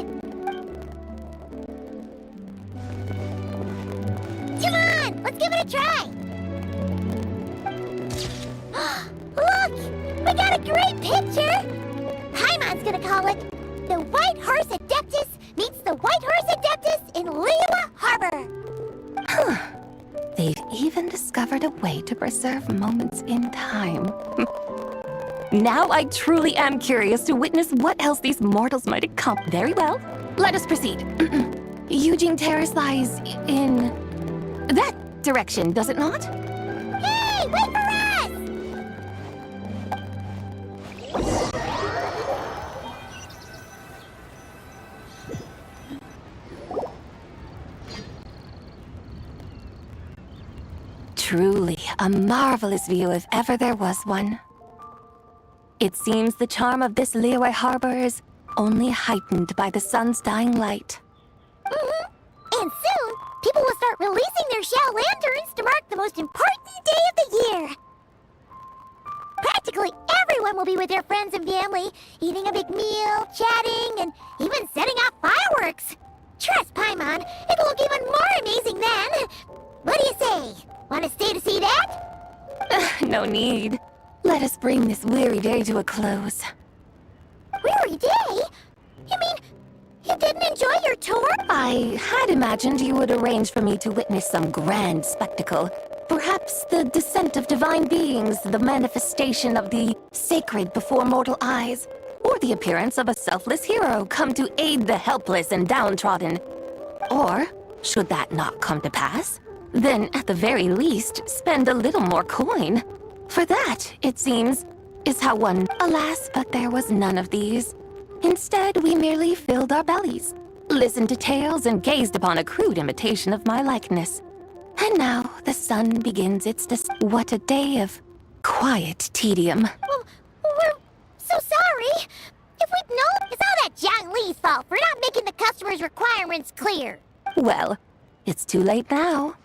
Come on, let's give it a try. Look, we got a great picture. Paimon's gonna call it The White Horse Adeptus Meets the White Horse Adeptus in liyue Harbor. Huh. They've even discovered a way to preserve moments in time. Now I truly am curious to witness what else these mortals might accomplish. Very well, let us proceed. Eugene Terrace lies in that direction, does it not? Hey, wait for us! Truly a marvelous view if ever there was one. It seems the charm of this liyue Harbor is only heightened by the sun's dying light. And soon, people will start releasing their shell lanterns to mark the most important day of the year. Practically everyone will be with their friends and family, eating a big meal, chatting, and even setting off fireworks. Trust Paimon, it'll look even more amazing then. What do you say? Want to stay to see that? No need. Let us bring this weary day to a close. Weary day? You mean you didn't enjoy your tour? I had imagined you would arrange for me to witness some grand spectacle. Perhaps the descent of divine beings, the manifestation of the sacred before mortal eyes, or the appearance of a selfless hero come to aid the helpless and downtrodden. Or, should that not come to pass, then at the very least spend a little more coin. For that, it seems, is how one... Alas, but there was none of these. Instead, we merely filled our bellies, listened to tales, and gazed upon a crude imitation of my likeness. And now the sun begins its What a day of quiet tedium. Well, we're so sorry. If we'd known, it's all that Jiang Li's fault for not making the customer's requirements clear. Well, it's too late now.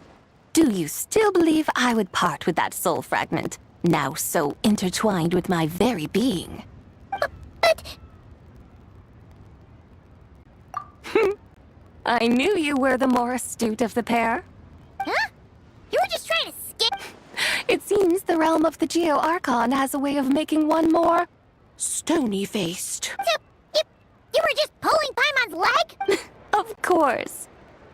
Do you still believe I would part with that soul fragment, now so intertwined with my very being? But... I knew you were the more astute of the pair. Huh? You were just trying to skip... It seems the realm of the Geo-Archon has a way of making one more stony-faced. So, you were just pulling Paimon's leg? Of course.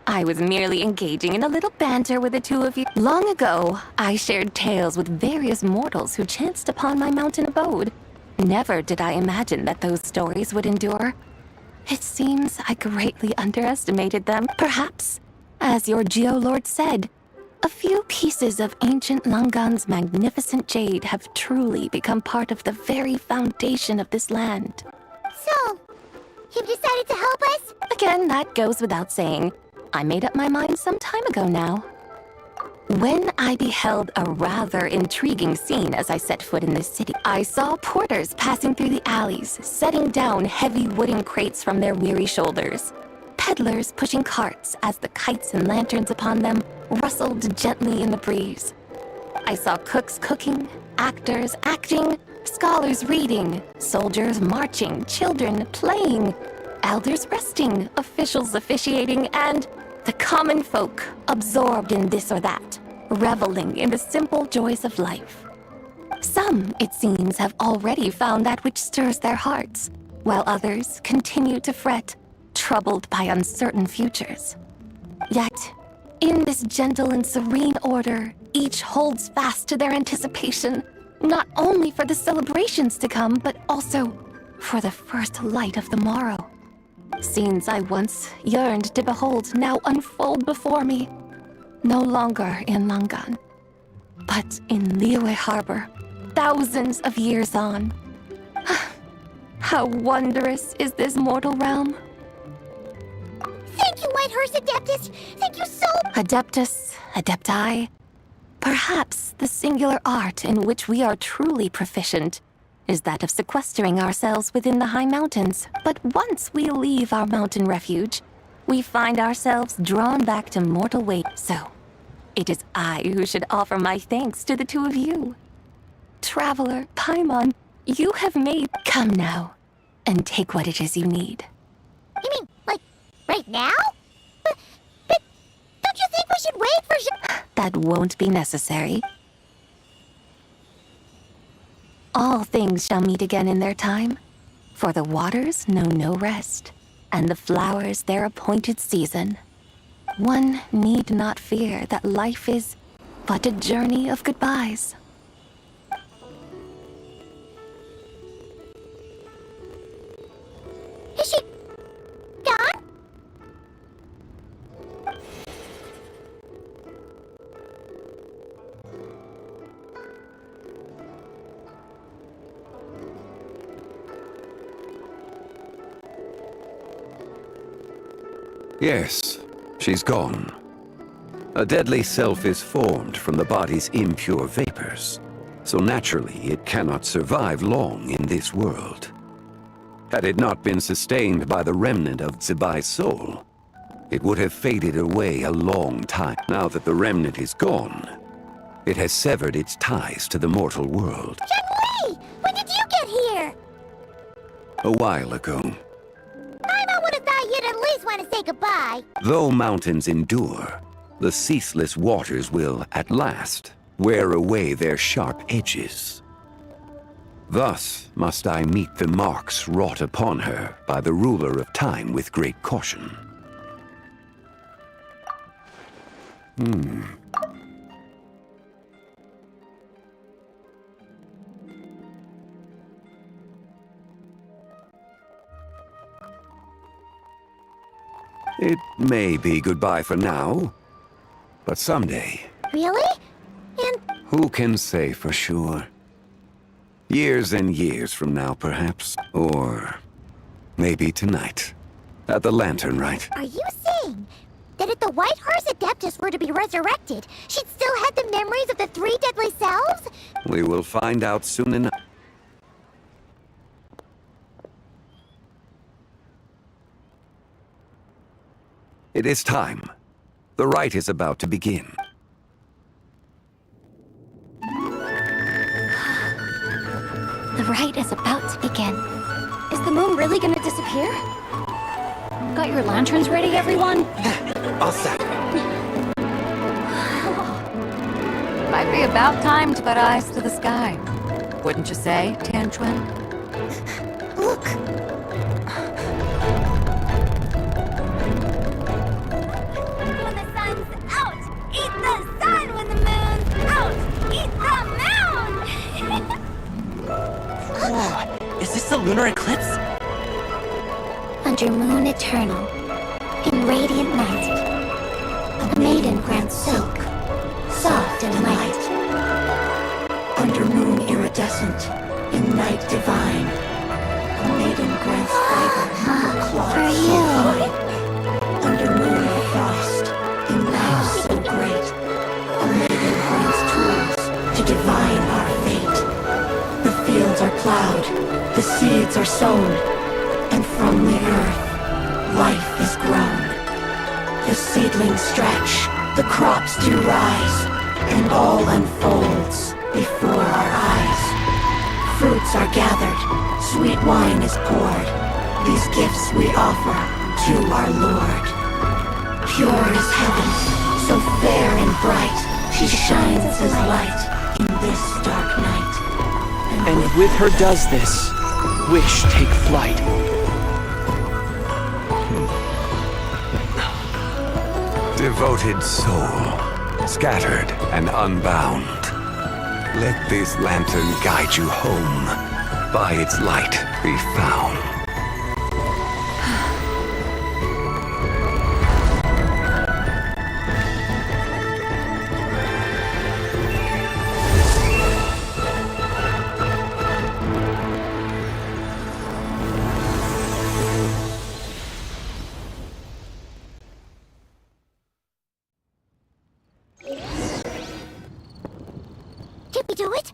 I was merely engaging in a little banter with the two of you. Long ago, I shared tales with various mortals who chanced upon my mountain abode. Never did I imagine that those stories would endure. It seems I greatly underestimated them. Perhaps, as your Geolord said, a few pieces of ancient Langan's magnificent jade have truly become part of the very foundation of this land. So, you've decided to help us? Again, that goes without saying. I made up my mind some time ago now. When I beheld a rather intriguing scene as I set foot in this city, I saw porters passing through the alleys, setting down heavy wooden crates from their weary shoulders. Peddlers pushing carts as the kites and lanterns upon them rustled gently in the breeze. I saw cooks cooking, actors acting, scholars reading, soldiers marching, children playing, elders resting, officials officiating, and the common folk absorbed in this or that, reveling in the simple joys of life. Some, it seems, have already found that which stirs their hearts, while others continue to fret, troubled by uncertain futures. Yet, in this gentle and serene order, each holds fast to their anticipation, not only for the celebrations to come, but also for the first light of the morrow. Scenes I once yearned to behold now unfold before me, no longer in Langan, but in Liyue Harbor, thousands of years on. How wondrous is this mortal realm! Thank you, Whitehorse Adeptus! Thank you so... Adeptus, Adepti, perhaps the singular art in which we are truly proficient is that of sequestering ourselves within the high mountains. But once we leave our mountain refuge, we find ourselves drawn back to mortal weight. So, it is I who should offer my thanks to the two of you. Traveler, Paimon, you have made... Come now, and take what it is you need. You mean, like, right now? But don't you think we should wait for... That won't be necessary. All things shall meet again in their time, for the waters know no rest, and the flowers their appointed season. One need not fear that life is but a journey of goodbyes. Is she... gone? Yes, she's gone. A deadly self is formed from the body's impure vapors, so naturally it cannot survive long in this world. Had it not been sustained by the remnant of Zibai's soul, it would have faded away a long time. Now that the remnant is gone, it has severed its ties to the mortal world. Chun-Li! When did you get here? A while ago. I would have thought you'd at least want to say goodbye. Though mountains endure, the ceaseless waters will, at last, wear away their sharp edges. Thus must I meet the marks wrought upon her by the ruler of time with great caution. It may be goodbye for now, but someday... Really? And... Who can say for sure? Years and years from now, perhaps. Or maybe tonight. At the Lantern Rite. Are you saying that if the Whitehorse Adeptus were to be resurrected, she'd still have the memories of the three deadly selves? We will find out soon enough. It is time. The rite is about to begin. The rite is about to begin. Is the moon really gonna disappear? Got your lanterns ready, everyone? All set. Might be about time to put eyes to the sky. Wouldn't you say, Tianchuan? Look! When the sun's out, eat the sun. When the moon's out, eat the moon. Whoa, is this the lunar eclipse? Under moon eternal, in radiant night, a maiden grants silk, soft and light. Under moon iridescent, in night divine, a maiden grants fiber, cloth so fine. Under moon of frost, in night so great, a cloud, the seeds are sown, and from the earth, life is grown. The seedlings stretch, the crops do rise, and all unfolds before our eyes. Fruits are gathered, sweet wine is poured. These gifts we offer to our Lord. Pure is heaven, so fair and bright, she shines as light in this dark night. And with her does this, wish take flight. Devoted soul, scattered and unbound. Let this lantern guide you home, by its light be found. Did we do it?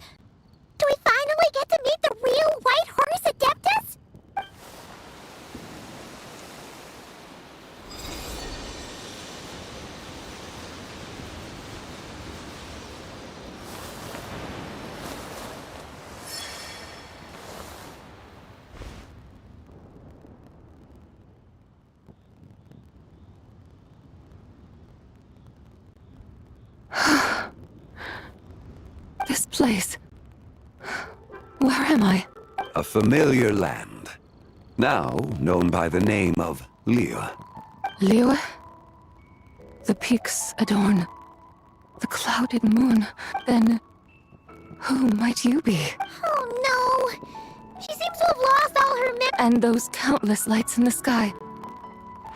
Do we finally get to meet the real White Horse Adeptus? This place. Where am I? A familiar land, now known by the name of liyue. Liyue? The peaks adorn the clouded moon. Then, who might you be? Oh no! She seems to have lost all her And those countless lights in the sky.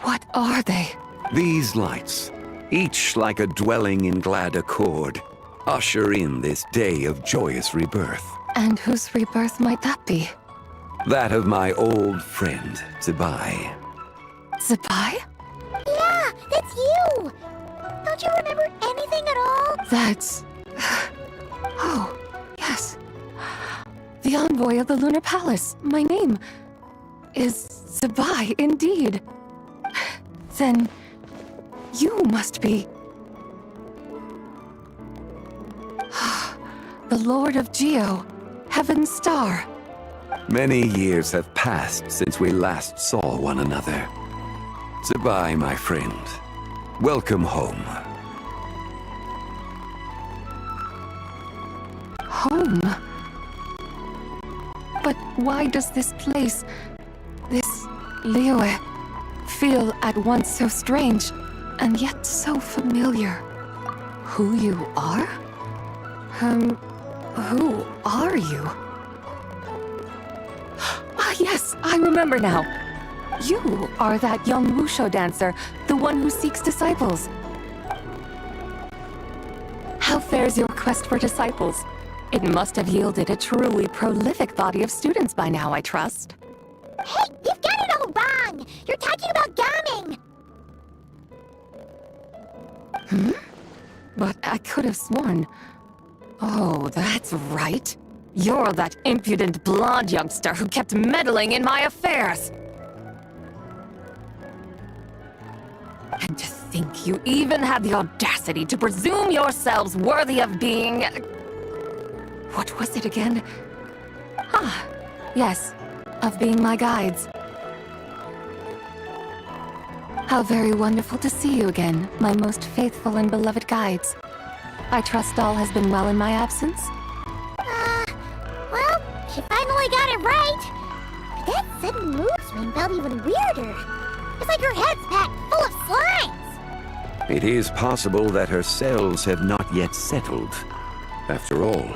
What are they? These lights, each like a dwelling in glad accord, usher in this day of joyous rebirth. And whose rebirth might that be? That of my old friend, Zibai. Zibai? Yeah, that's you! Don't you remember anything at all? That's... Oh, yes. The envoy of the Lunar Palace. My name is Zibai, indeed. Then you must be... the Lord of Geo, Heaven's Star. Many years have passed since we last saw one another. Zibai, my friend. Welcome home. Home? But why does this place, this liyue, feel at once so strange and yet so familiar? Who you are? Who are you? Ah, yes, I remember now. You are that young wushu dancer, the one who seeks disciples. How fares your quest for disciples? It must have yielded a truly prolific body of students by now, I trust. Hey, you've got it all wrong! You're talking about gaming! But I could have sworn... Oh, that's right. You're that impudent blonde youngster who kept meddling in my affairs. And to think you even had the audacity to presume yourselves worthy of being... What was it again? Ah, yes, of being my guides. How very wonderful to see you again, my most faithful and beloved guides. I trust all has been well in my absence? Well, she finally got it right. But that sudden mood swing felt even weirder. It's like her head's packed full of slimes. It is possible that her cells have not yet settled. After all,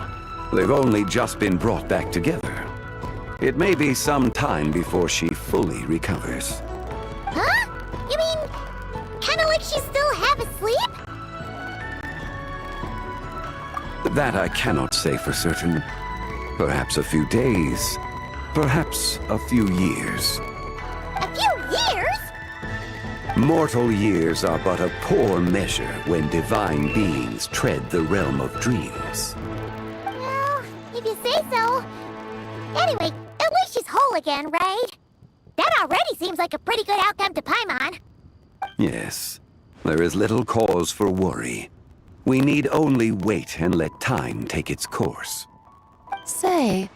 they've only just been brought back together. It may be some time before she fully recovers. Huh? You mean, kinda like she's still half asleep? That I cannot say for certain. Perhaps a few days, perhaps a few years. A few years? Mortal years are but a poor measure when divine beings tread the realm of dreams. Well, if you say so. Anyway, at least she's whole again, right? That already seems like a pretty good outcome to Paimon. Yes, there is little cause for worry. We need only wait and let time take its course. Say,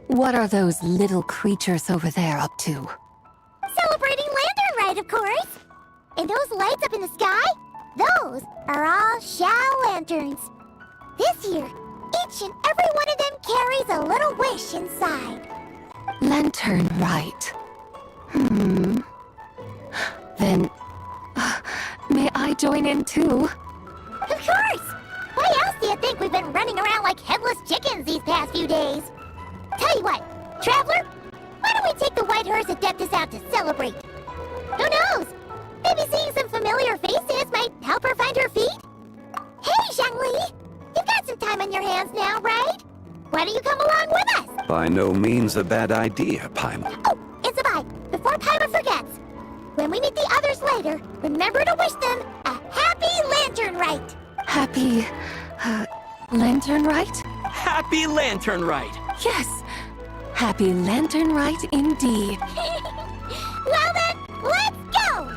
what are those little creatures over there up to? Celebrating Lantern Rite, of course! And those lights up in the sky? Those are all Xiao lanterns. This year, each and every one of them carries a little wish inside. Lantern Rite. Then, may I join in too? Of course! Why else do you think we've been running around like headless chickens these past few days? Tell you what, Traveler, why don't we take the White Horse Adeptus out to celebrate? Who knows? Maybe seeing some familiar faces might help her find her feet? Hey, Zhangli! You've got some time on your hands now, right? Why don't you come along with us? By no means a bad idea, Paimon. Oh, and Sabai, before Paimon forgets, when we meet the others later, remember to wish them a happy Lantern Rite! Happy, Lantern Rite? Happy Lantern Rite! Yes! Happy Lantern Rite indeed. Well then, let's go!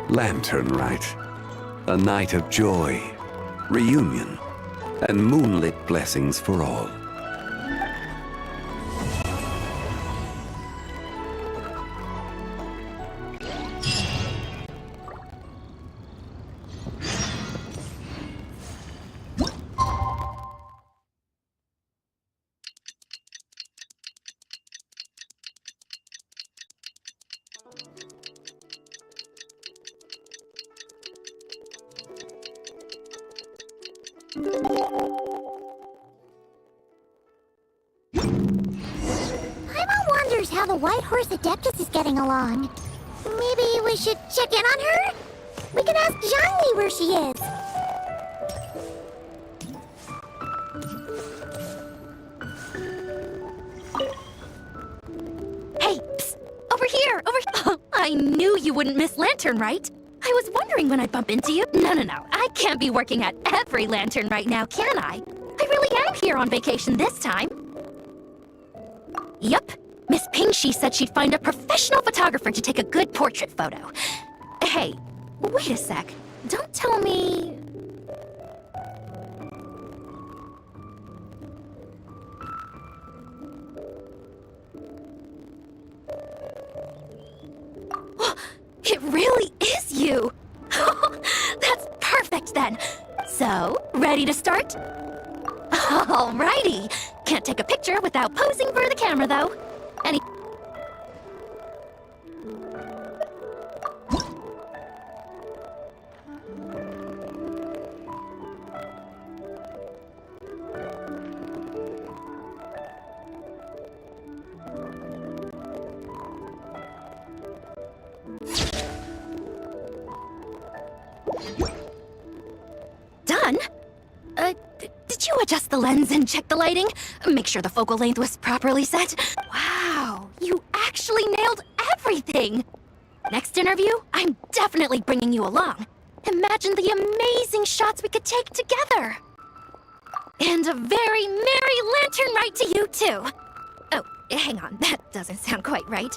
Lantern Rite. A night of joy, reunion, and moonlit blessings for all. Paimon wonders how the White Horse Adeptus is getting along. Maybe we should check in on her? We can ask Zhangli where she is. Hey, psst, over here, over here. I knew you wouldn't miss Lantern Rite. I was wondering when I'd bump into you. No, I can't be working at every Lantern right now, can I? I really am here on vacation this time. Yup. Miss Pingshi said she'd find a professional photographer to take a good portrait photo. Hey, wait a sec. Don't tell me... It really is you! That's perfect then! So, ready to start? Alrighty! Can't take a picture without posing for the camera though. Done? Did you adjust the lens and check the lighting? Make sure the focal length was properly set? Wow, you actually nailed everything! Next interview, I'm definitely bringing you along. Imagine the amazing shots we could take together! And a very merry Lantern Rite to you, too! Oh, hang on, that doesn't sound quite right.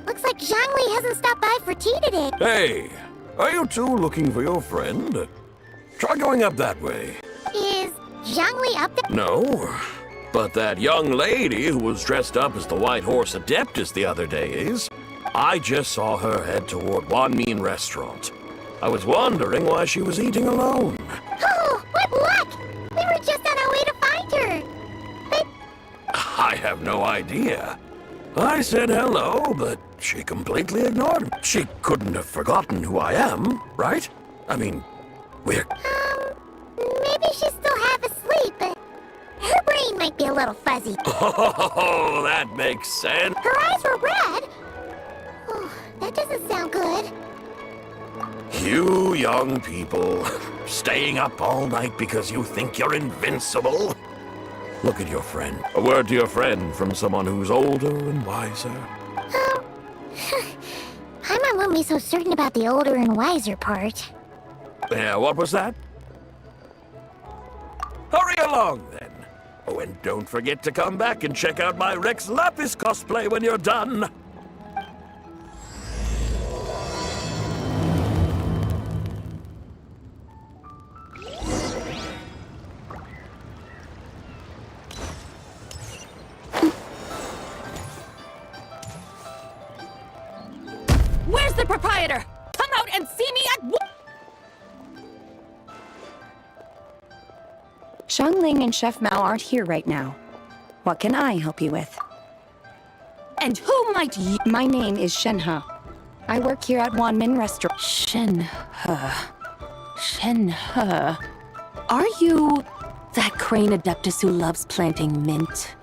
Looks like Zhangli hasn't stopped by for tea today. Hey, are you two looking for your friend? Try going up that way. Is Zhangli up there? No, but that young lady who was dressed up as the White Horse Adeptus the other day is. I just saw her head toward Wanmin Restaurant. I was wondering why she was eating alone. Oh, what luck! We were just on our way to find her. But I have no idea. I said hello, but she completely ignored me. She couldn't have forgotten who I am, right? I mean, we're... Maybe she's still half asleep, but her brain might be a little fuzzy. Oh, that makes sense. Her eyes were red. Oh, that doesn't sound good. You young people, staying up all night because you think you're invincible? Look at your friend. A word to your friend from someone who's older and wiser. Paimon won't be so certain about the older and wiser part. Yeah, what was that? Hurry along, then. Oh, and don't forget to come back and check out my Rex Lapis cosplay when you're done. Where's the proprietor? Come out and see me at once! Xiangling and Chef Mao aren't here right now. What can I help you with? And who might you— My name is Shenhe. I work here at Wanmin Restaurant. Shenhe. Shenhe. Are you that crane adeptus who loves planting mint?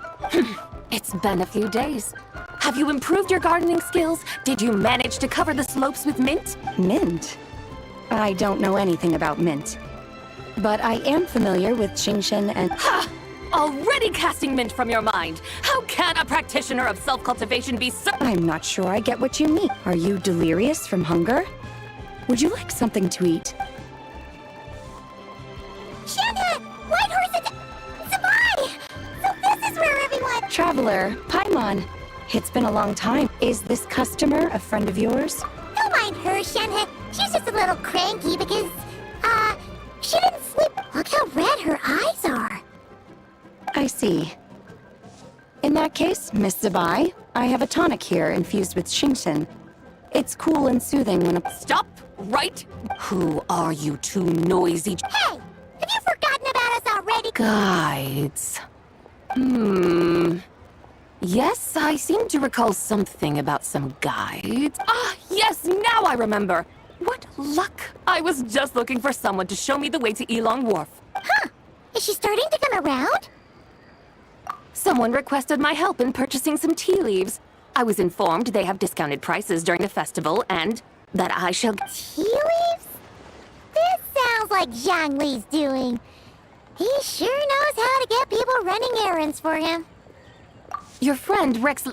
It's been a few days. Have you improved your gardening skills? Did you manage to cover the slopes with mint? Mint? I don't know anything about mint. But I am familiar with Genshin and— Ha! Already casting mint from your mind. How can a practitioner of self-cultivation be so— I'm not sure I get what you mean. Are you delirious from hunger? Would you like something to eat? Shenhe! Whitehorse and Sabai! So this is where everyone— Traveler, Paimon. It's been a long time. Is this customer a friend of yours? Don't mind her, Shenhe. She's just a little cranky because, she didn't sleep. Look how red her eyes are. I see. In that case, Miss Zabai, I have a tonic here infused with Shinshin. It's cool and soothing when a— Stop right— Who are you two noisy— Hey! Have you forgotten about us already? Guides. Yes, I seem to recall something about some guides. Ah, yes, now I remember. What luck! I was just looking for someone to show me the way to Elong Wharf. Huh. Is she starting to come around? Someone requested my help in purchasing some tea leaves. I was informed they have discounted prices during the festival and that I shall— Tea leaves? This sounds like Zhang Li's doing. He sure knows how to get people running errands for him. Your friend Rex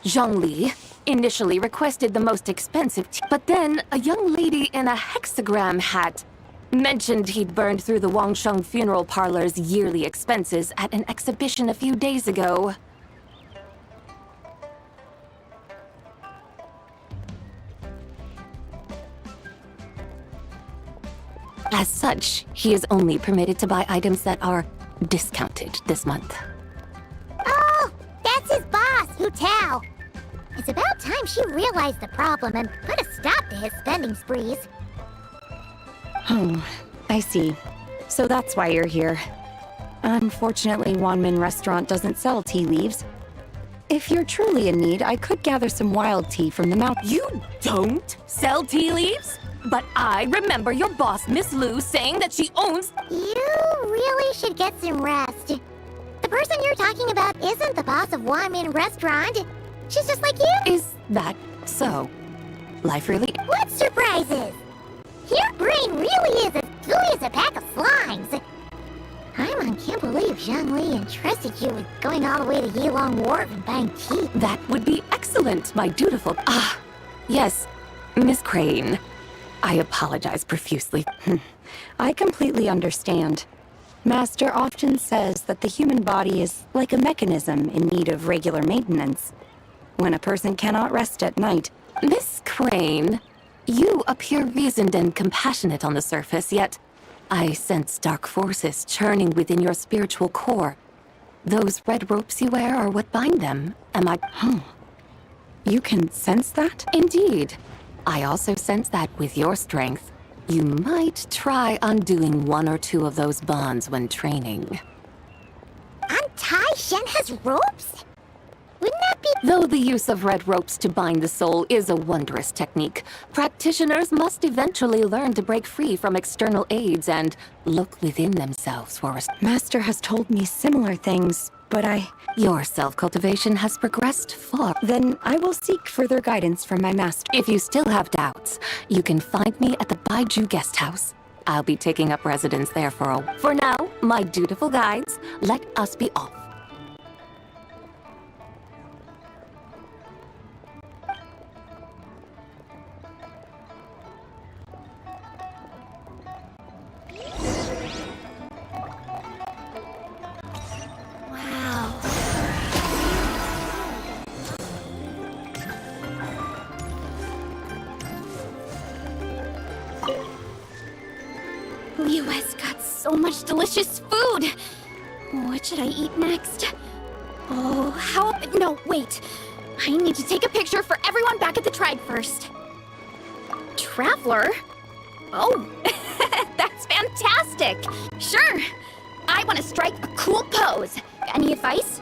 Zhongli initially requested the most expensive tea, but then a young lady in a hexagram hat mentioned he'd burned through the Wangsheng funeral parlor's yearly expenses at an exhibition a few days ago. As such, he is only permitted to buy items that are discounted this month. Oh, that's his boss, Hu Tao. It's about time she realized the problem and put a stop to his spending sprees. Oh, I see. So that's why you're here. Unfortunately, Wanmin Restaurant doesn't sell tea leaves. If you're truly in need, I could gather some wild tea from the mountain. You don't sell tea leaves? But I remember your boss, Miss Lu, saying that she owns— You really should get some rest. The person you're talking about isn't the boss of Wanmin Restaurant. She's just like you. Is that so? Life really— What surprises? Your brain really is as gooey as a pack of slimes. Paimon can't believe Zhang Li entrusted you with going all the way to Yilong Wharf and buying tea. That would be excellent, my dutiful— yes, Miss Crane. I apologize profusely. I completely understand. Master often says that the human body is like a mechanism in need of regular maintenance. When a person cannot rest at night— Miss Crane, you appear reasoned and compassionate on the surface, yet I sense dark forces churning within your spiritual core. Those red ropes you wear are what bind them. Am I— You can sense that? Indeed. I also sense that with your strength, you might try undoing one or two of those bonds when training. Untie Shenhe's ropes? Wouldn't that be Though the use of red ropes to bind the soul is a wondrous technique, practitioners must eventually learn to break free from external aids and look within themselves for a... Master has told me similar things, but Your self-cultivation has progressed far. Then I will seek further guidance from my master. If you still have doubts, you can find me at the Baiju Guest House. I'll be taking up residence there for a... For now, my dutiful guides, let us be off. Liyue's got so much delicious food! What should I eat next? Oh, no, wait. I need to take a picture for everyone back at the tribe first. Traveler? Oh, that's fantastic! Sure! I want to strike a cool pose. Any advice?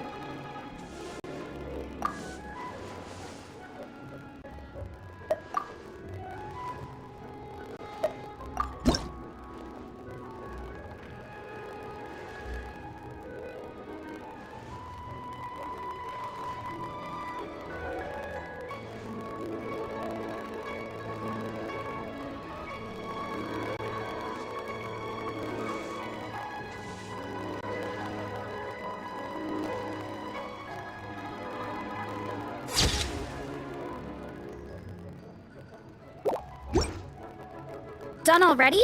Done already?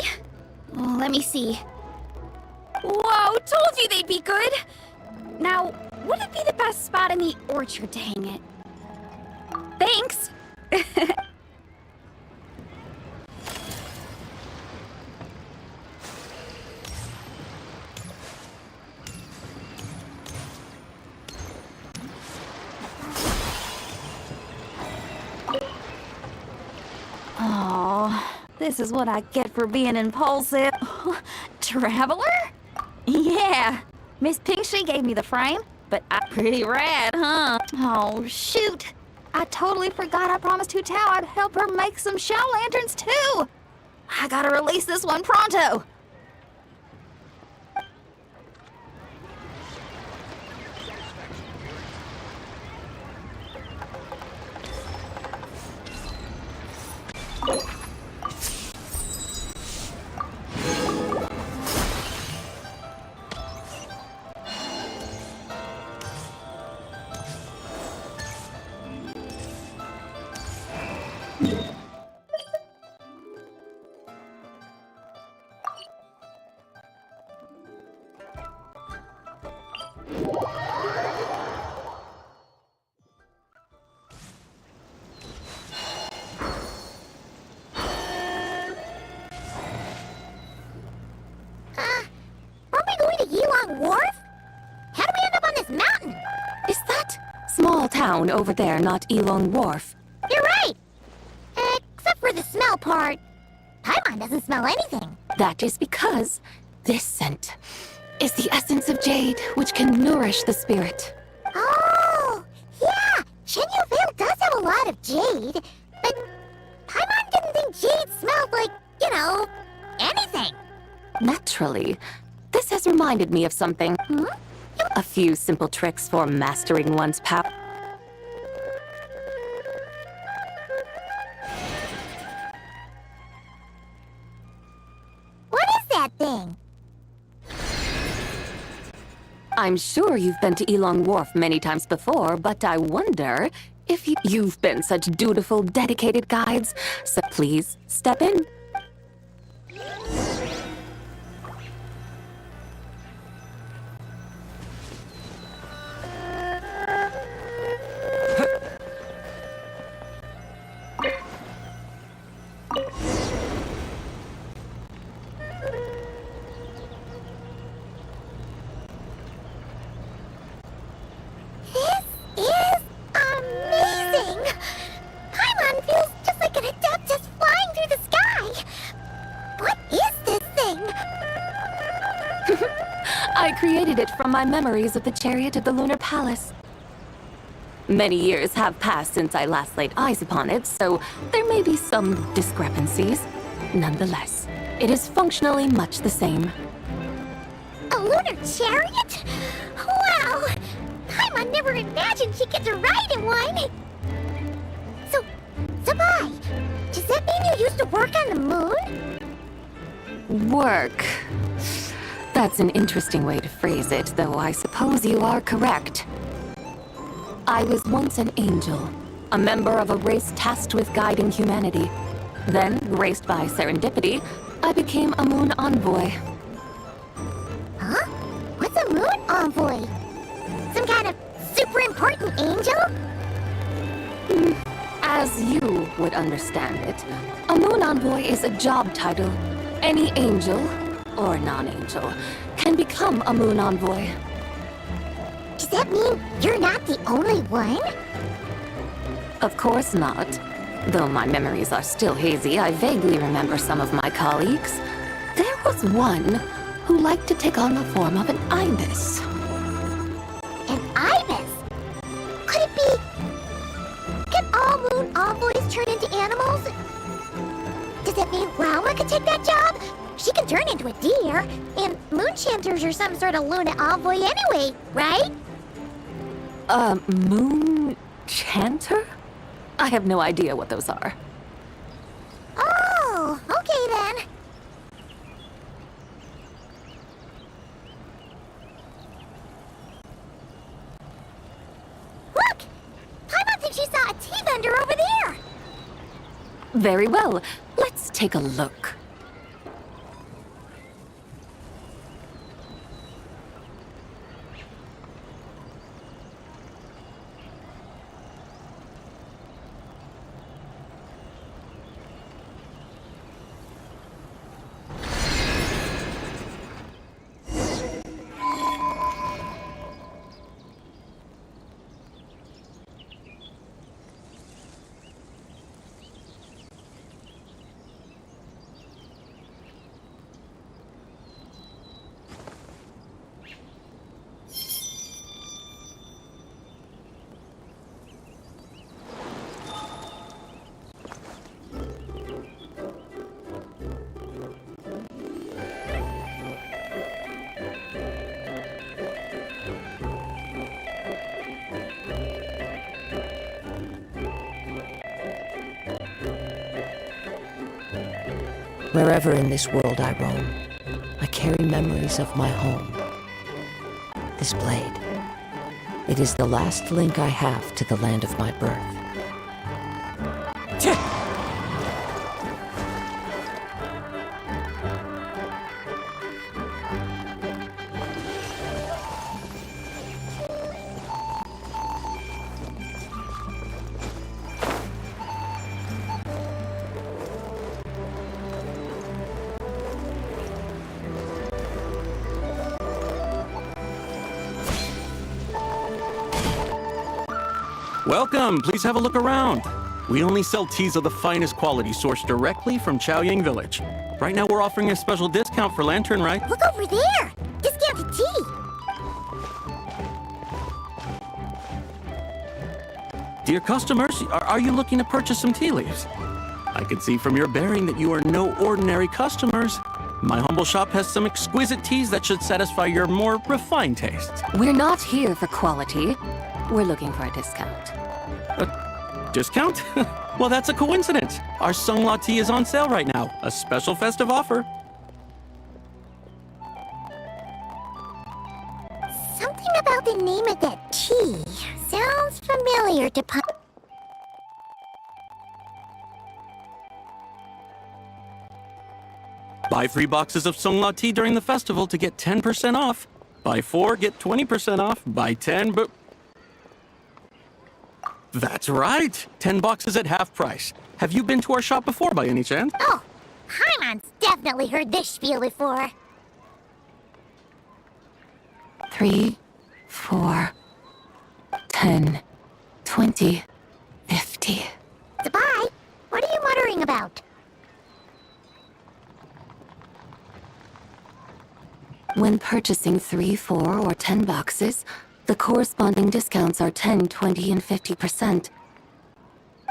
Oh, let me see. Whoa, told you they'd be good! Now, would it be the best spot in the orchard to hang it? Thanks! Oh, this is what I get for being impulsive. Traveler? Yeah, Miss Pinkshi gave me the frame, but pretty rad, huh? Oh, shoot. I totally forgot I promised Hu Tao I'd help her make some shell lanterns, too. I gotta release this one pronto. Wharf? How do we end up on this mountain? Is that small town over there not Elong Wharf? You're right! Except for the smell part. Paimon doesn't smell anything. That is because this scent is the essence of jade, which can nourish the spirit. Oh, yeah! Shenyu Vale does have a lot of jade, but Paimon didn't think jade smelled like, anything. Naturally. This has reminded me of something. A few simple tricks for mastering one's power. What is that thing? I'm sure you've been to Elong Wharf many times before, but I wonder if you've been such dutiful, dedicated guides. So please, step in. I created it from my memories of the chariot at the Lunar Palace. Many years have passed since I last laid eyes upon it, so there may be some discrepancies. Nonetheless, it is functionally much the same. A lunar chariot? Wow! Paimon never imagined she'd get to ride in one! So, Bai, does that mean you used to work on the moon? Work. That's an interesting way to phrase it, though I suppose you are correct. I was once an angel, a member of a race tasked with guiding humanity. Then, graced by serendipity, I became a moon envoy. Huh? What's a moon envoy? Some kind of super important angel? As you would understand it, a moon envoy is a job title. Any angel, or non-angel, can become a moon envoy. Does that mean you're not the only one? Of course not. Though my memories are still hazy, I vaguely remember some of my colleagues. There was one who liked to take on the form of an ibis. An ibis? Could it be... Can all moon envoys turn into animals? Does that mean Lama could take that job? She can turn into a deer, and moon chanters are some sort of Luna envoy anyway, right? Moon chanter? I have no idea what those are. Oh, okay then. Look! Paimon thinks she saw a tea vendor over there! Very well. Let's take a look. Wherever in this world I roam, I carry memories of my home. This blade, it is the last link I have to the land of my birth. Welcome, please have a look around. We only sell teas of the finest quality sourced directly from Chaoying Village. Right now we're offering a special discount for Lantern Rite. Look over there! Discounted tea! Dear customers, are you looking to purchase some tea leaves? I can see from your bearing that you are no ordinary customers. My humble shop has some exquisite teas that should satisfy your more refined tastes. We're not here for quality. We're looking for a discount. A discount? Well, that's a coincidence. Our Sungla tea is on sale right now. A special festive offer. Something about the name of that tea sounds familiar to Buy 3 boxes of Sungla tea during the festival to get 10% off. Buy 4, get 20% off. Buy 10, but... That's right! 10 boxes at half price. Have you been to our shop before by any chance? Oh, Paimon's definitely heard this spiel before. 3, 4, 10, 20, 50. Bai, what are you muttering about? When purchasing 3, 4, or 10 boxes, The corresponding discounts are 10, 20, and 50%.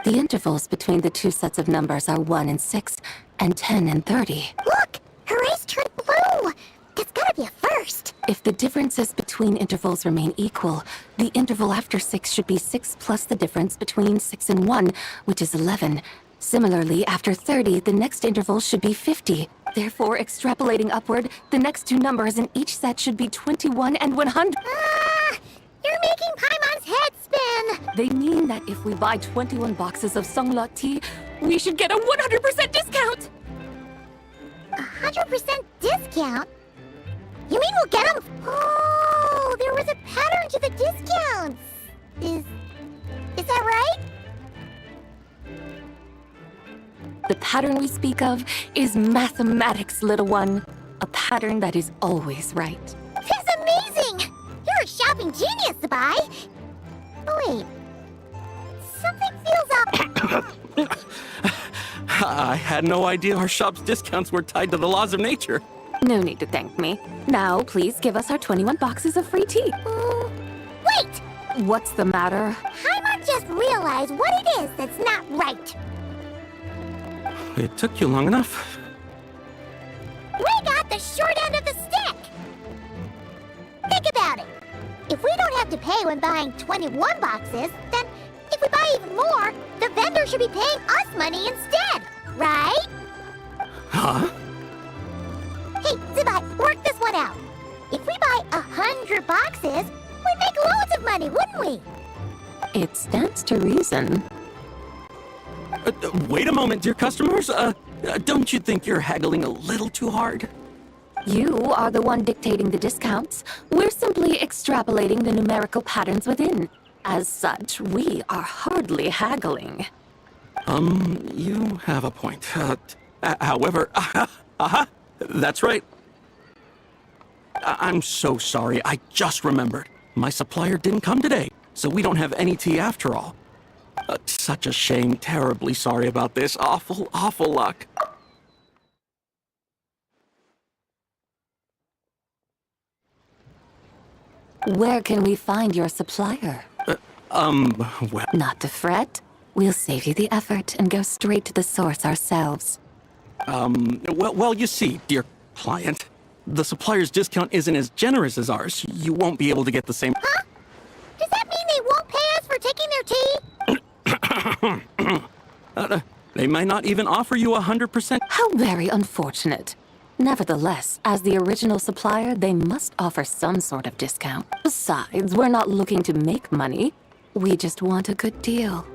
The intervals between the two sets of numbers are 1 and 6, and 10 and 30. Look! Her eyes turned blue! That's gotta be a first! If the differences between intervals remain equal, the interval after 6 should be 6 plus the difference between 6 and 1, which is 11. Similarly, after 30, the next interval should be 50. Therefore, extrapolating upward, the next two numbers in each set should be 21 and 100. Ah! You're making Paimon's head spin! They mean that if we buy 21 boxes of Songla tea, we should get a 100% discount! 100% discount? You mean we'll get them? Oh, there was a pattern to the discounts! Is that right? The pattern we speak of is mathematics, little one. A pattern that is always right. That's amazing! You're a shopping genius, Sabai! Oh, wait. Something feels up. I had no idea our shop's discounts were tied to the laws of nature. No need to thank me. Now, please give us our 21 boxes of free tea. Wait! What's the matter? Paimon just realized what it is that's not right. It took you long enough. We got the short end of the stick! Think about it. If we don't have to pay when buying 21 boxes, then if we buy even more, the vendor should be paying us money instead, right? Huh? Hey, Zibai, work this one out. If we buy 100 boxes, we'd make loads of money, wouldn't we? It stands to reason. Wait a moment, dear customers. Don't you think you're haggling a little too hard? You are the one dictating the discounts. We're simply extrapolating the numerical patterns within. As such, we are hardly haggling. You have a point. However, that's right. I'm so sorry. I just remembered. My supplier didn't come today, so we don't have any tea after all. Such a shame. Terribly sorry about this. Awful, awful luck. Where can we find your supplier? Well... Not to fret. We'll save you the effort and go straight to the source ourselves. Well, you see, dear client, the supplier's discount isn't as generous as ours. You won't be able to get the same... Huh? Does that mean they won't pay us for taking their tea? They might not even offer you 100%. How very unfortunate. Nevertheless, as the original supplier, they must offer some sort of discount. Besides, we're not looking to make money. We just want a good deal.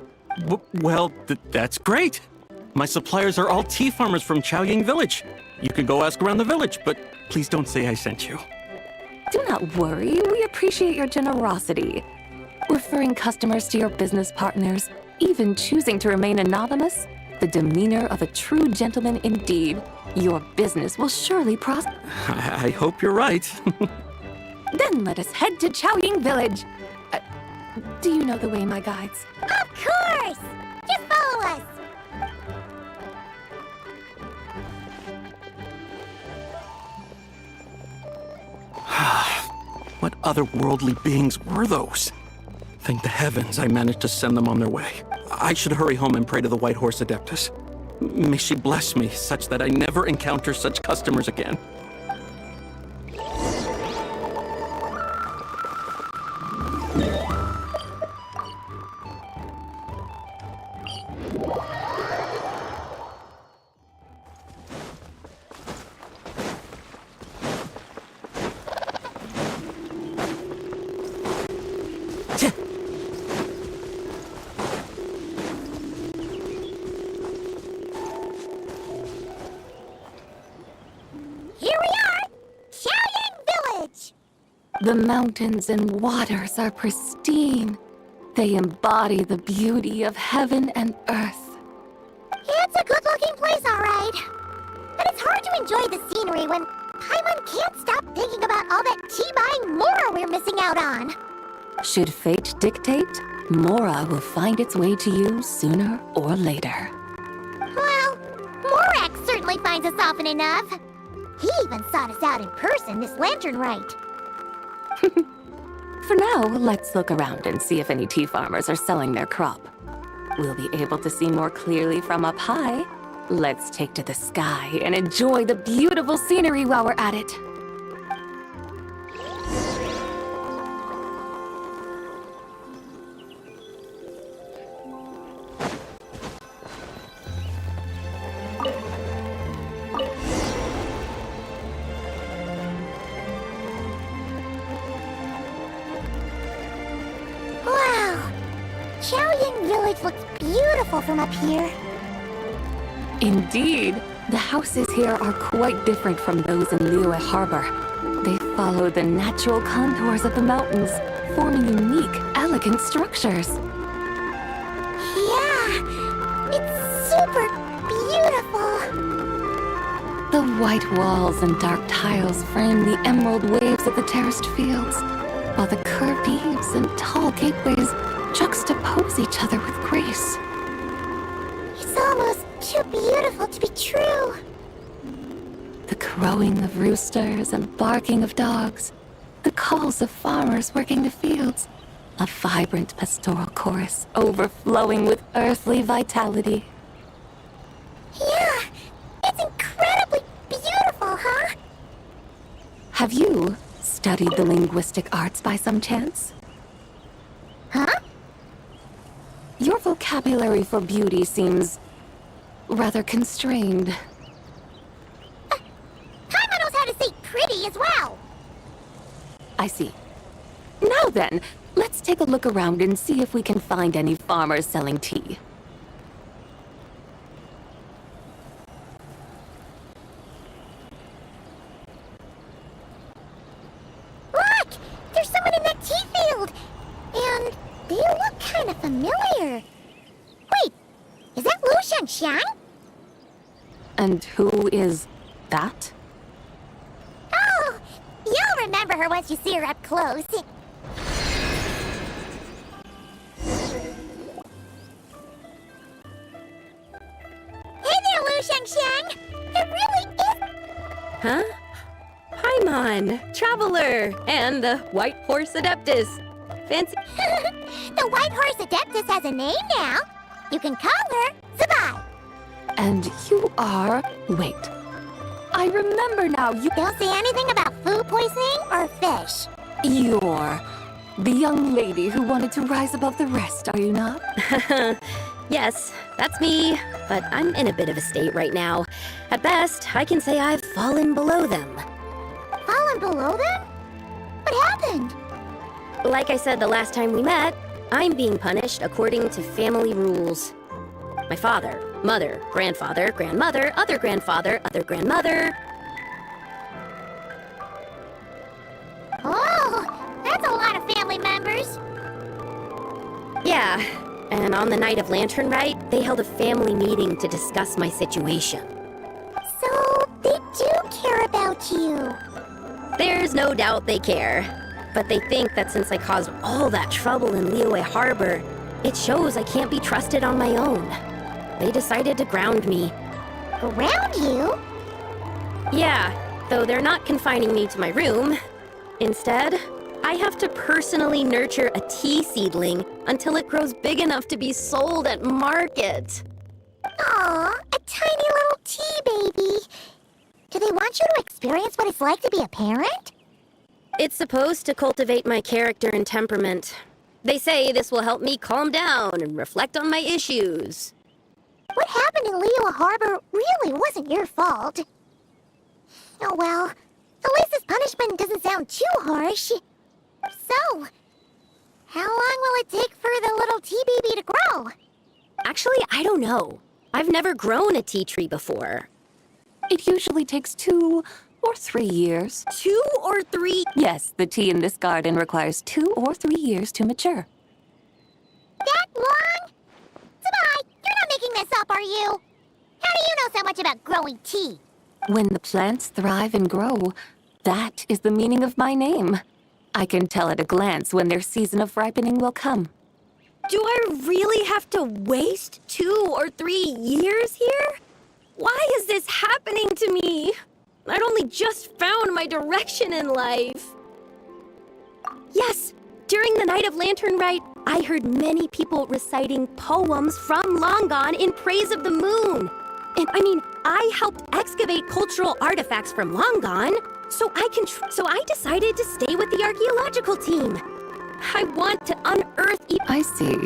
Well, that's great. My suppliers are all tea farmers from Chaoying Village. You can go ask around the village, but please don't say I sent you. Do not worry. We appreciate your generosity. Referring customers to your business partners, even choosing to remain anonymous, the demeanor of a true gentleman indeed. Your business will surely prosper. I hope you're right. Then let us head to Chaoying Village. Do you know the way, my guides? Of course! Just follow us! What otherworldly beings were those? Thank the heavens I managed to send them on their way. I should hurry home and pray to the White Horse Adeptus. May she bless me such that I never encounter such customers again. The mountains and waters are pristine. They embody the beauty of heaven and earth. It's a good-looking place, all right. But it's hard to enjoy the scenery when Paimon can't stop thinking about all that tea-buying Mora we're missing out on. Should fate dictate, Mora will find its way to you sooner or later. Well, Morak certainly finds us often enough. He even sought us out in person this lantern rite. For now, let's look around and see if any tea farmers are selling their crop. We'll be able to see more clearly from up high. Let's take to the sky and enjoy the beautiful scenery while we're at it. Wow! Chaoying Village looks beautiful from up here. Indeed, the houses here are quite different from those in Liyue Harbor. They follow the natural contours of the mountains, forming unique, elegant structures. Yeah, it's super beautiful. The white walls and dark tiles frame the emerald waves of the terraced fields, while the curved eaves and tall gateways juxtapose each other with grace. It's almost too beautiful to be true. The crowing of roosters and barking of dogs, the calls of farmers working the fields, a vibrant pastoral chorus overflowing with earthly vitality. Yeah, it's incredibly beautiful, huh? Have you studied the linguistic arts by some chance? Huh? Your vocabulary for beauty seems rather constrained. Paimon knows how to say pretty as well. I see. Now then, let's take a look around and see if we can find any farmers selling tea. Look! There's someone in that tea field! And they look kind of familiar. Wait, is that Lu Shanxiang? And who is that? Oh, you'll remember her once you see her up close. Hey there, Lu Shanxiang! It really is... Huh? Paimon, Traveler, and the White Horse Adeptus. Fancy... The White Horse Adeptus has a name now. You can call her Zabai. And you are... Wait. I remember now, you... Don't say anything about food poisoning or fish. You're the young lady who wanted to rise above the rest, are you not? Yes, that's me, but I'm in a bit of a state right now. At best, I can say I've fallen below them. Fallen below them? What happened? Like I said the last time we met, I'm being punished according to family rules. My father, mother, grandfather, grandmother, other grandfather, other grandmother. Oh, that's a lot of family members. Yeah, and on the night of Lantern Rite, they held a family meeting to discuss my situation. So, they do care about you. There's no doubt they care. But they think that since I caused all that trouble in Liyue Harbor, it shows I can't be trusted on my own. They decided to ground me. Ground you? Yeah, though they're not confining me to my room. Instead, I have to personally nurture a tea seedling until it grows big enough to be sold at market. Aw, a tiny little tea baby. Do they want you to experience what it's like to be a parent? It's supposed to cultivate my character and temperament. They say this will help me calm down and reflect on my issues. What happened in Liyue Harbor really wasn't your fault. Oh well, at least this punishment doesn't sound too harsh. So, how long will it take for the little tea baby to grow? Actually, I don't know. I've never grown a tea tree before. It usually takes 2 or 3 years. 2 or 3? Yes, the tea in this garden requires 2 or 3 years to mature. That long? Zabai, you're not making this up, are you? How do you know so much about growing tea? When the plants thrive and grow, that is the meaning of my name. I can tell at a glance when their season of ripening will come. Do I really have to waste 2 or 3 years here? Why is this happening to me? I'd only just found my direction in life. Yes, During the Night of Lantern Rite, I heard many people reciting poems from Long Gone in praise of the moon. And I helped excavate cultural artifacts from Long Gone, so I decided to stay with the archaeological team. I want to unearth. I see.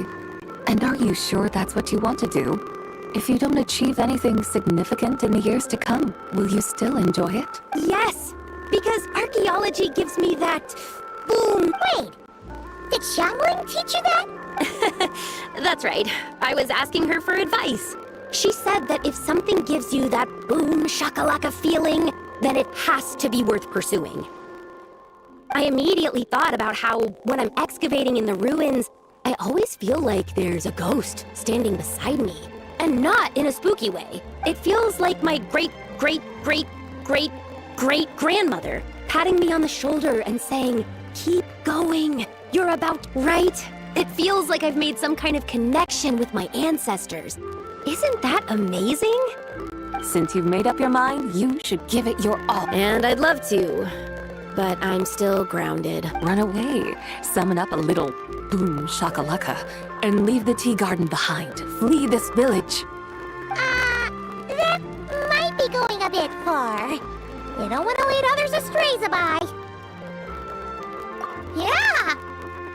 And are you sure that's what you want to do? If you don't achieve anything significant in the years to come, will you still enjoy it? Yes, because archaeology gives me that boom. Wait, did Xiangling teach you that? That's right. I was asking her for advice. She said that if something gives you that boom shakalaka feeling, then it has to be worth pursuing. I immediately thought about how, when I'm excavating in the ruins, I always feel like there's a ghost standing beside me. And not in a spooky way. It feels like my great-great-great-great-great-grandmother patting me on the shoulder and saying, "Keep going, you're about right." It feels like I've made some kind of connection with my ancestors. Isn't that amazing? Since you've made up your mind, you should give it your all. And I'd love to, but I'm still grounded. Run away, summon up a little boom shakalaka, and leave the tea garden behind. Flee this village. That might be going a bit far. You don't want to lead others astray, Zabai. Yeah!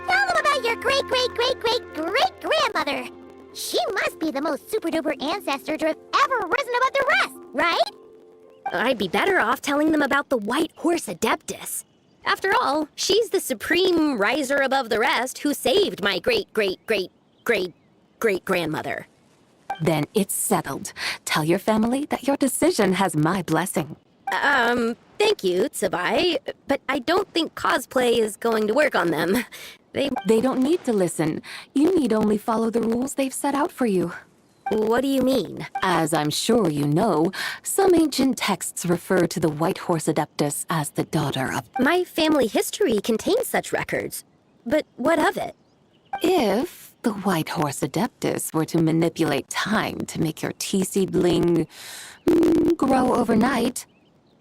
Tell them about your great-great-great-great-great-grandmother. She must be the most super-duper ancestor to have ever risen above the rest, right? I'd be better off telling them about the White Horse Adeptus. After all, she's the supreme riser above the rest who saved my great-great-great-great-great-grandmother. Then it's settled. Tell your family that your decision has my blessing. Thank you, Tsubai, but I don't think cosplay is going to work on them. They don't need to listen. You need only follow the rules they've set out for you. What do you mean? As I'm sure you know, some ancient texts refer to the White Horse Adeptus as the daughter of... My family history contains such records. But what of it? If the White Horse Adeptus were to manipulate time to make your tea seedling grow overnight,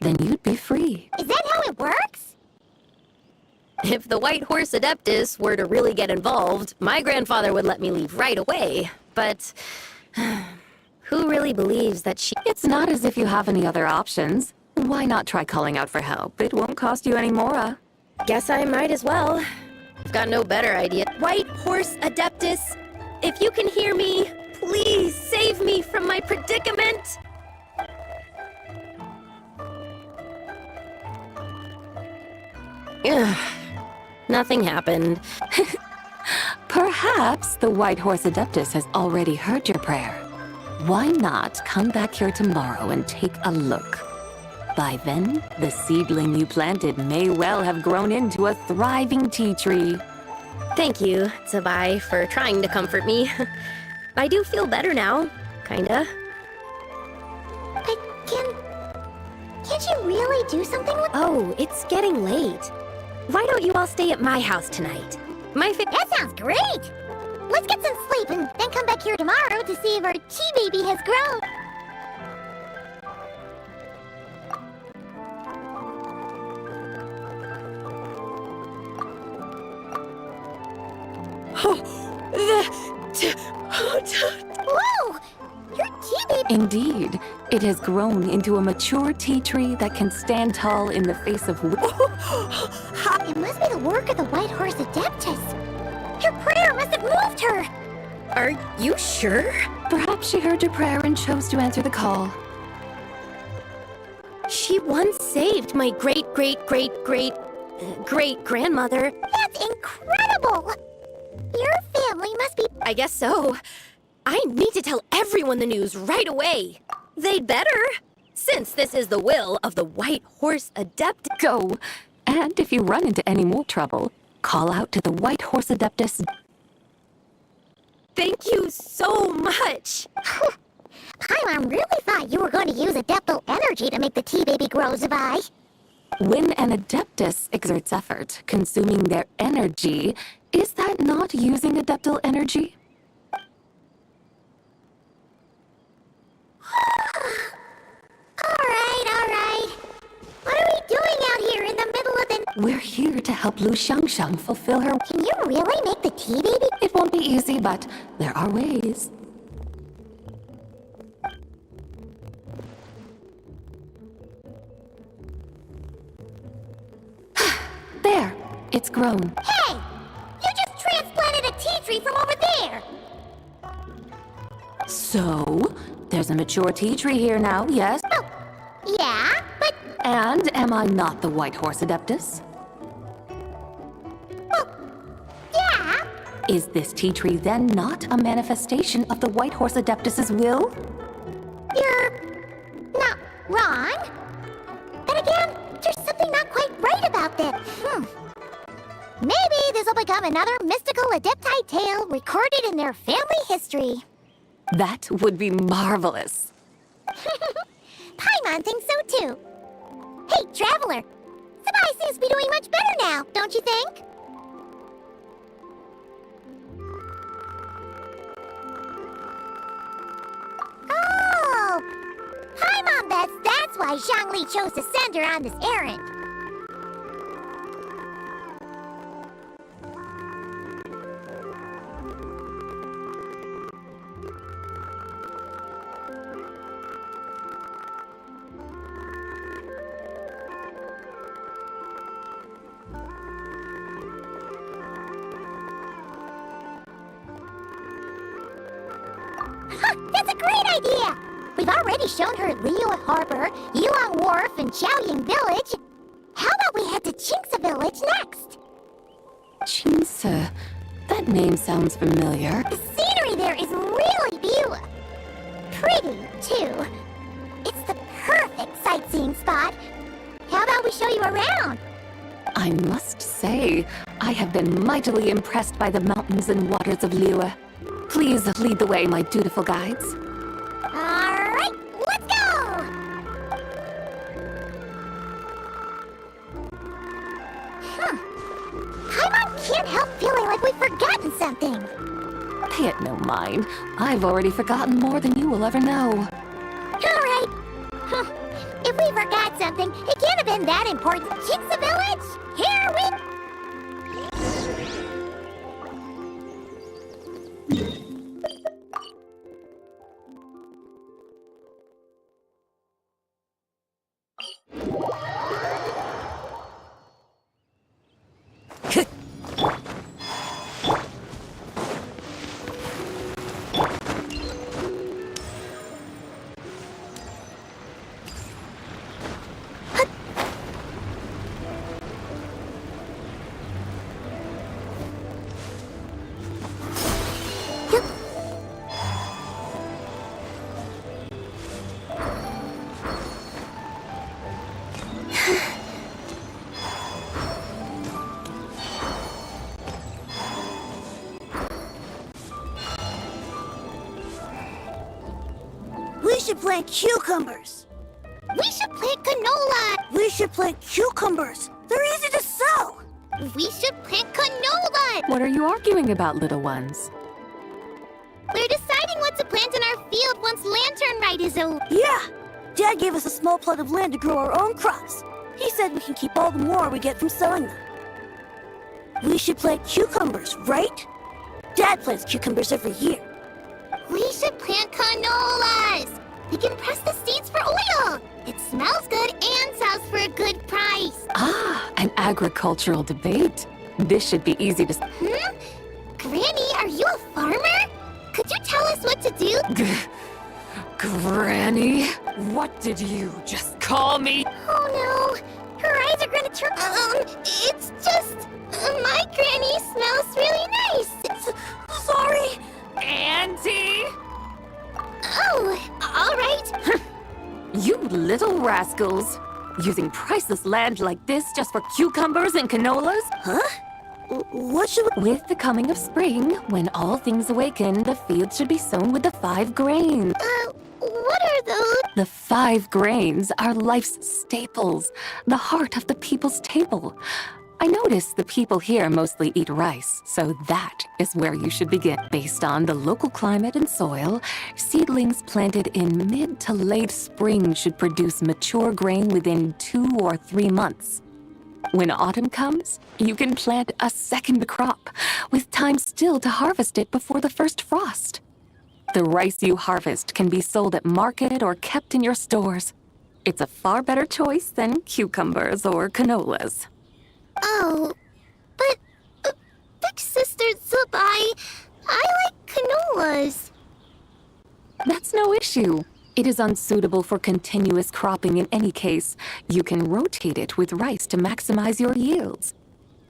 then you'd be free. Is that how it works? If the White Horse Adeptus were to really get involved, my grandfather would let me leave right away. But who really believes that she... It's not as if you have any other options. Why not try calling out for help? It won't cost you any more. Guess I might as well. I've got no better idea. White Horse Adeptus, if you can hear me, please save me from my predicament. Ugh. Nothing happened. Perhaps the White Horse Adeptus has already heard your prayer. Why not come back here tomorrow and take a look? By then, the seedling you planted may well have grown into a thriving tea tree. Thank you, Tsubai, for trying to comfort me. I do feel better now, kinda. Can't you really do something with... Oh, it's getting late. Why don't you all stay at my house tonight? That sounds great! Let's get some sleep and then come back here tomorrow to see if our tea baby has grown. Whoa! Your tea baby... Indeed, it has grown into a mature tea tree that can stand tall in the face of... It must be the work of the White Horse Adeptus. Your prayer must have moved her. Are you sure? Perhaps she heard your prayer and chose to answer the call. She once saved my great-great-great-great-great-grandmother. That's incredible! Your family must be... I guess so. I need to tell everyone the news right away. They'd better, since this is the will of the White Horse Adeptus. Go, and if you run into any more trouble, call out to the White Horse Adeptus. Thank you so much. Paimon really thought you were going to use Adeptal energy to make the tea baby grow, Zabai. When an Adeptus exerts effort, consuming their energy, is that not using Adeptal energy? Alright. What are we doing out here in the middle of the... We're here to help Lu Xiangxiang fulfill her... Can you really make the tea, baby? It won't be easy, but there are ways. There, it's grown. Hey! You just transplanted a tea tree from over there! So, there's a mature tea tree here now, yes? Oh, yeah, but... And am I not the White Horse Adeptus? Well, yeah. Is this tea tree then not a manifestation of the White Horse Adeptus's will? You're not wrong. But again, there's something not quite right about this. Maybe this will become another mystical Adepti tale recorded in their family history. That would be marvelous. Paimon thinks so too. Hey, Traveler! Sabai seems to be doing much better now, don't you think? Oh! Paimon bets that's why Zhongli chose to send her on this errand. That's a great idea! We've already shown her Liyue Harbor, Yulong Wharf, and Chaoying Village. How about we head to Qingce Village next? Qingce. That name sounds familiar. The scenery there is really beautiful. Pretty, too. It's the perfect sightseeing spot. How about we show you around? I must say, I have been mightily impressed by the mountains and waters of Liyue. Please lead the way, my dutiful guides. Alright, let's go! Paimon can't help feeling like we've forgotten something. Pay it no mind. I've already forgotten more than you will ever know. Alright. If we forgot something, it can't have been that important. Qingce Village? Here we... We should plant cucumbers. We should plant canola. We should plant cucumbers. They're easy to sow. We should plant canola. What are you arguing about, little ones? We're deciding what to plant in our field once Lantern Rite is over. Yeah. Dad gave us a small plot of land to grow our own crops. He said we can keep all the more we get from selling them. We should plant cucumbers, right? Dad plants cucumbers every year. We should plant canolas. We can press the seeds for oil. It smells good and sells for a good price. Ah, an agricultural debate. This should be easy to... Granny, are you a farmer? Could you tell us what to do? Granny? What did you just call me? Oh no, her eyes are gonna turn... it's just... my granny smells really nice. Sorry. Auntie! Oh, all right. You little rascals. Using priceless land like this just for cucumbers and canolas? Huh? What should we... With the coming of spring, when all things awaken, the fields should be sown with the 5 grains. What are those? The 5 grains are life's staples, the heart of the people's table. I notice the people here mostly eat rice, so that is where you should begin. Based on the local climate and soil, seedlings planted in mid to late spring should produce mature grain within 2 or 3 months. When autumn comes, you can plant a second crop, with time still to harvest it before the first frost. The rice you harvest can be sold at market or kept in your stores. It's a far better choice than cucumbers or canolas. Oh, but Big Sister Zubai, I like canolas. That's no issue. It is unsuitable for continuous cropping in any case. You can rotate it with rice to maximize your yields.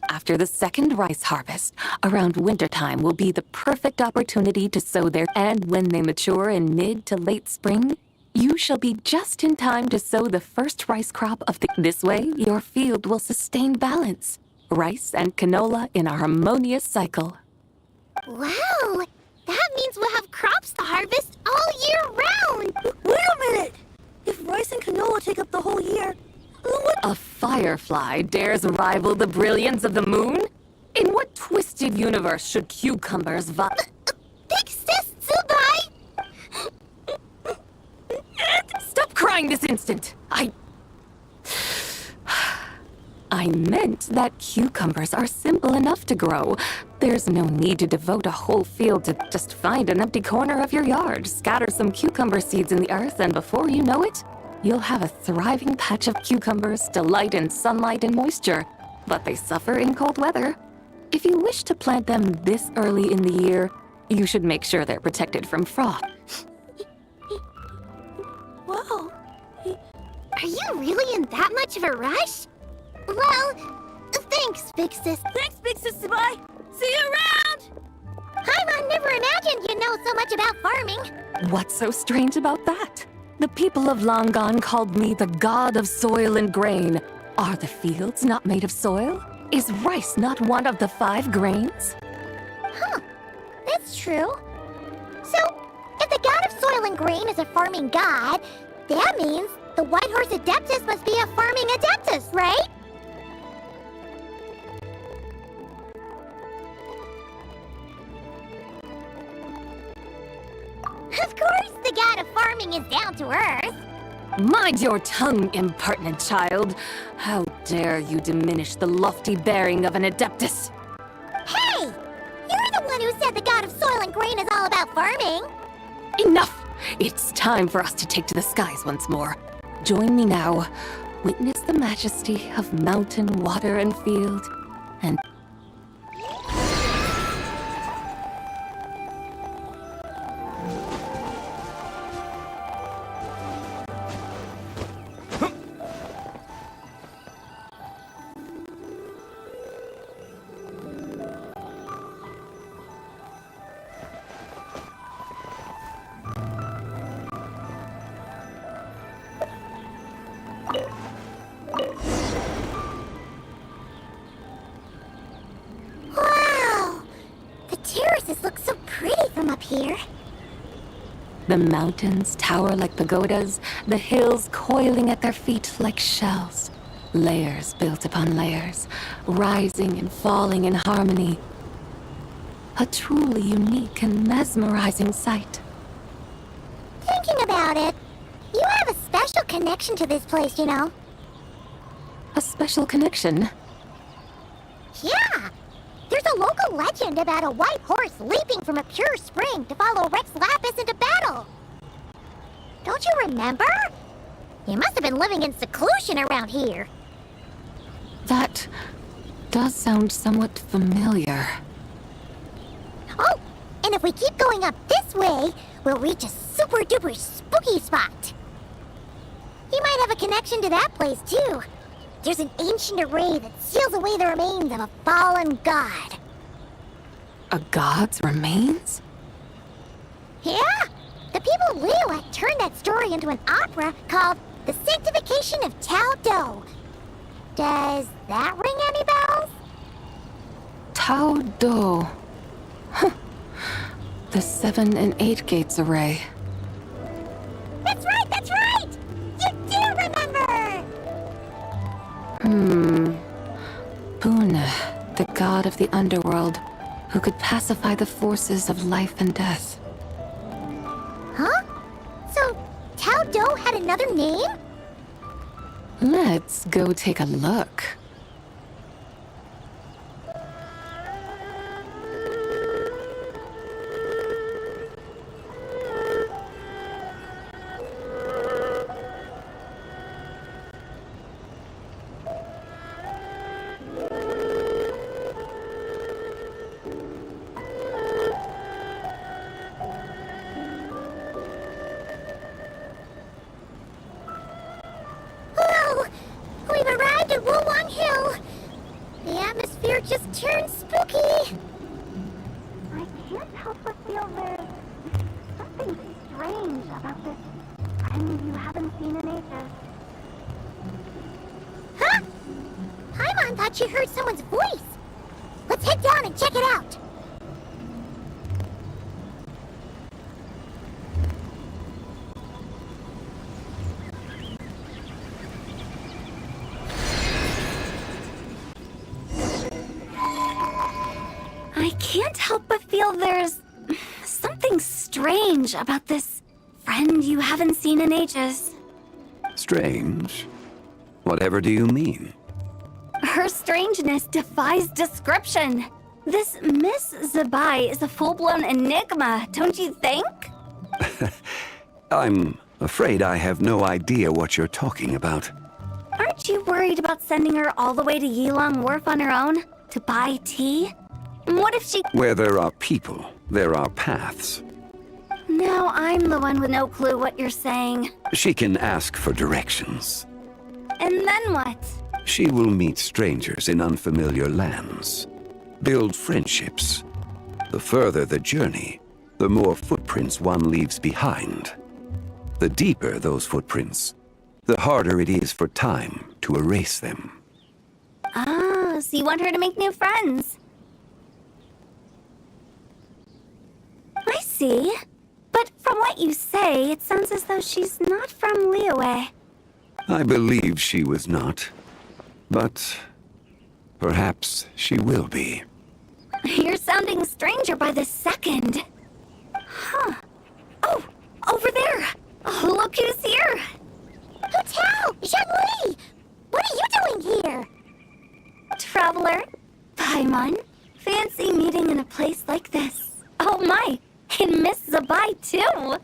After the second rice harvest, around wintertime will be the perfect opportunity to sow their, and when they mature in mid to late spring, you shall be just in time to sow the first rice crop of the... This way, your field will sustain balance. Rice and canola in a harmonious cycle. Wow, that means we'll have crops to harvest all year round. Wait a minute! If rice and canola take up the whole year, what? A firefly dares rival the brilliance of the moon? In what twisted universe should cucumbers Big Sis Zubai! Stop crying this instant! I meant that cucumbers are simple enough to grow. There's no need to devote a whole field to just find an empty corner of your yard, scatter some cucumber seeds in the earth, and before you know it, you'll have a thriving patch of cucumbers, delight in sunlight and moisture, but they suffer in cold weather. If you wish to plant them this early in the year, you should make sure they're protected from frost. Whoa. Are you really in that much of a rush? Well, thanks, Big Sis. Thanks, Big Sis Zubai. See you around! Paimon never imagined you'd know so much about farming. What's so strange about that? The people of Langan called me the god of soil and grain. Are the fields not made of soil? Is rice not one of the 5 grains? Huh, that's true. So, if the god of soil and grain is a farming god, that means the White Horse Adeptus must be a farming adeptus, right? Of course, the god of farming is down to earth. Mind your tongue, impertinent child. How dare you diminish the lofty bearing of an adeptus? Hey! You're the one who said the god of soil and grain is all about farming. Enough! It's time for us to take to the skies once more. Join me now. Witness the majesty of mountain, water, and field, and... Wow! The terraces look so pretty from up here. The mountains tower like pagodas, the hills coiling at their feet like shells. Layers built upon layers, rising and falling in harmony. A truly unique and mesmerizing sight. Thinking about it, you have a special connection to this place, you know. A special connection? Yeah! There's a local legend about a white horse leaping from a pure spring to follow Rex Lapis into battle. Don't you remember? You must have been living in seclusion around here. That does sound somewhat familiar. Oh, and if we keep going up this way, we'll reach a super duper spooky spot. You might have a connection to that place too. There's an ancient array that seals away the remains of a fallen god. A god's remains? Yeah! The people of liyue turned that story into an opera called The Sanctification of Tao Do. Does that ring any bells? Tao Do. Huh. The 7 and 8 gates array. That's right, that's right! You do remember! Puna, the god of the underworld, who could pacify the forces of life and death. Huh? So, Tao Do had another name? Let's go take a look. time to Wulong Hill. The atmosphere just turned spooky. I can't help but feel there's something strange about this friend you haven't seen in ages. Huh? Paimon thought she heard someone's voice. Let's head down and check it out. I can't help but feel there's something strange about this friend you haven't seen in ages. Strange? Whatever do you mean? Her strangeness defies description. This Miss Zabai is a full-blown enigma, don't you think? I'm afraid I have no idea what you're talking about. Aren't you worried about sending her all the way to Yilong Wharf on her own to buy tea? What if she... Where there are people, there are paths. Now I'm the one with no clue what you're saying. She can ask for directions. And then what? She will meet strangers in unfamiliar lands, build friendships. The further the journey, the more footprints one leaves behind. The deeper those footprints, the harder it is for time to erase them. Ah, so you want her to make new friends. I see. But from what you say, it sounds as though she's not from liyue. I believe she was not, but perhaps she will be. You're sounding stranger by the second. Huh. Oh, over there. Oh, look who's here. Hu Tao! Zhengli! What are you doing here? Traveler, Paimon, fancy meeting in a place like this. Oh my, and Miss Zabai too.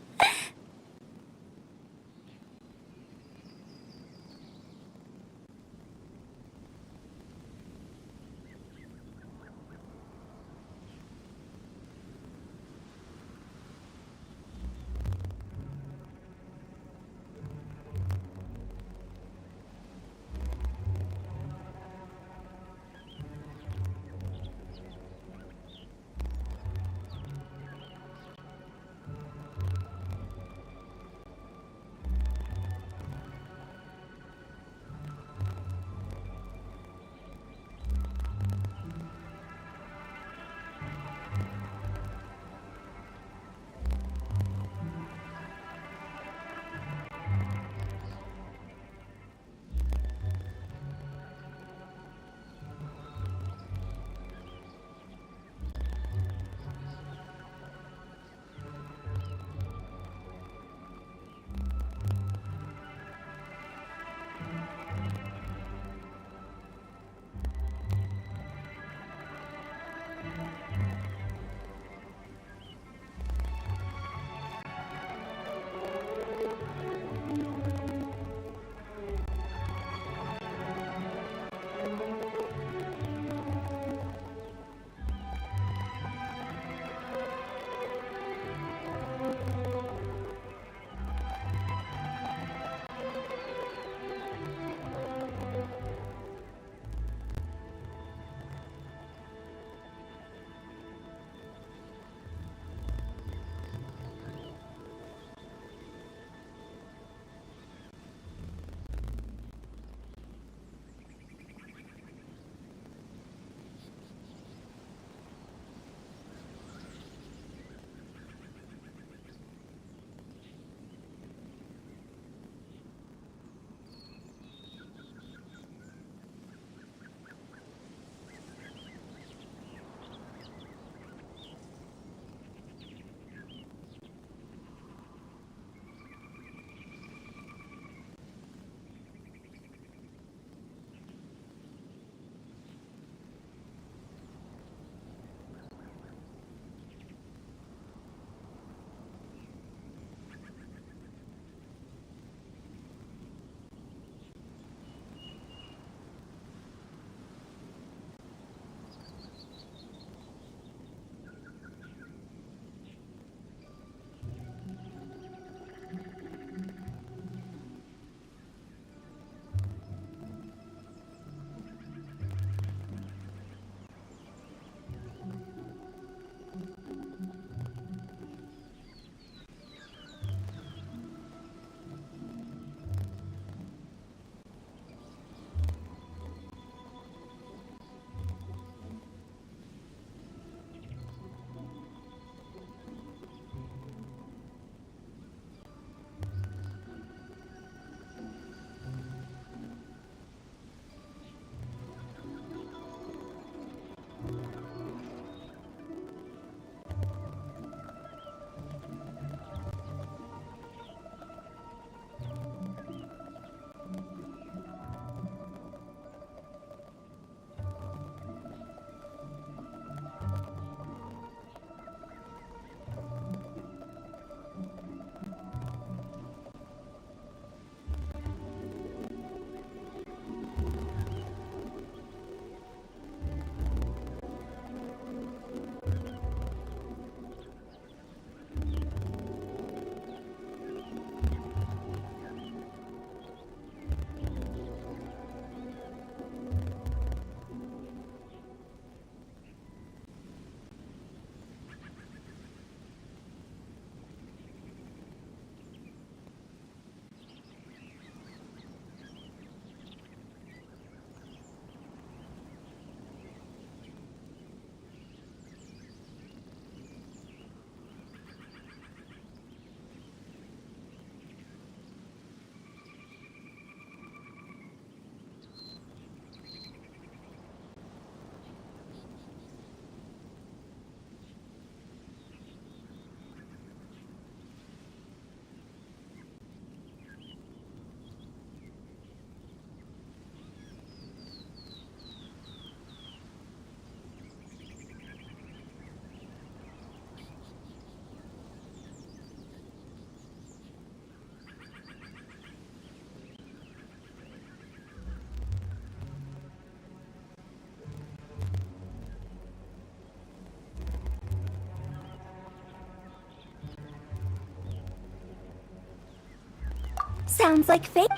Sounds like fate.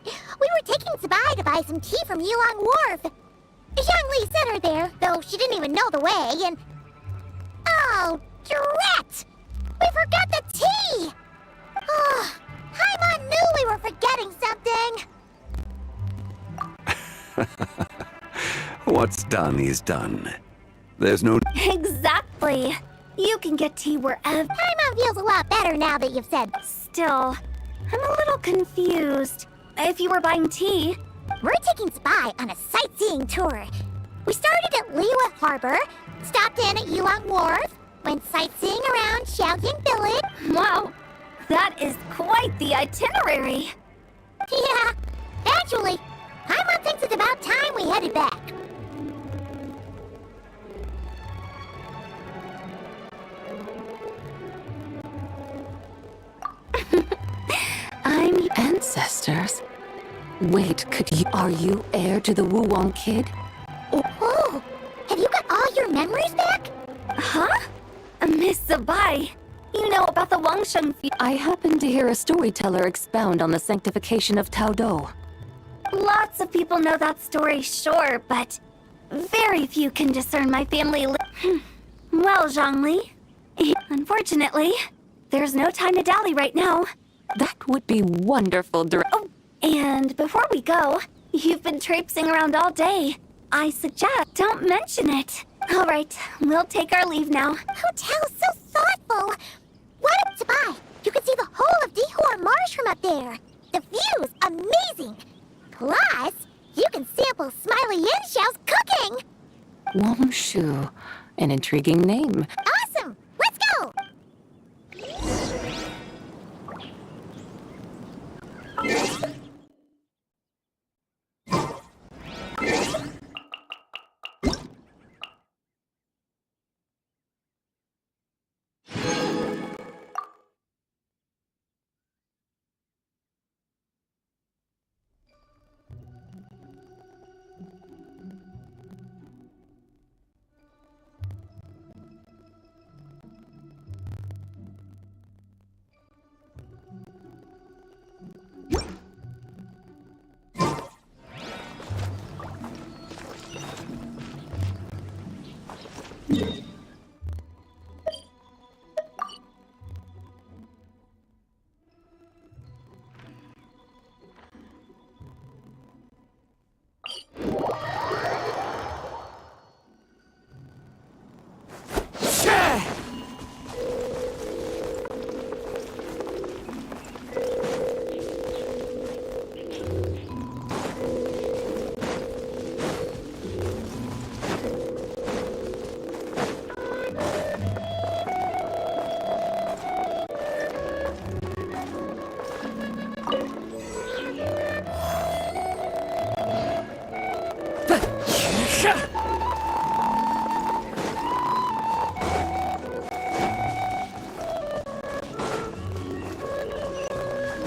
We were taking Sabai to buy some tea from Yulong Wharf. Xiangli sent her there, though she didn't even know the way, and... Oh, drat! We forgot the tea! Oh, Paimon knew we were forgetting something! What's done is done. There's no... Exactly. You can get tea wherever. Paimon feels a lot better now that you've said... Still, I'm a little confused. If you were buying tea... We're taking Spy on a sightseeing tour. We started at liyue Harbor, stopped in at Yulong Wharf, went sightseeing around Xiaojing Village. Wow, that is quite the itinerary. Yeah, actually, Paimon thinks it's about time we headed back. I'm ancestors. Wait, are you heir to the Wuwang kid? Oh, have you got all your memories back? Huh? Miss Sabai, you know about the Wangsheng feud. I happened to hear a storyteller expound on the sanctification of Taodo. Lots of people know that story, sure, but very few can discern my family. Well, Zhongli, unfortunately, there's no time to dally right now. That would be wonderful, Oh, and before we go, you've been traipsing around all day. I suggest don't mention it. All right, we'll take our leave now. Hotel's so thoughtful. What up, Sabai? You can see the whole of Dihor Marsh from up there. The view's amazing. Plus, you can sample Smiley Yin-Xiao's cooking. Wangshu, an intriguing name. Awesome! Let's go!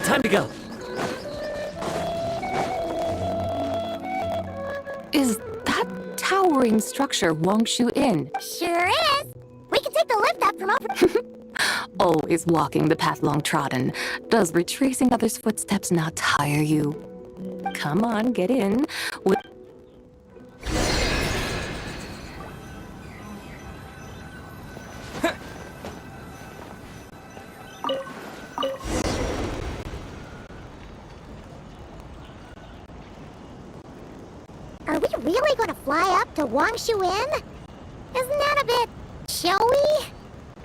Time to go. Is that towering structure Wangshu Inn? Sure is. We can take the lift up from over... Always walking the path long trodden. Does retracing others' footsteps not tire you? Come on, get in. Are we really going to fly up to Wangshu Inn? Isn't that a bit showy?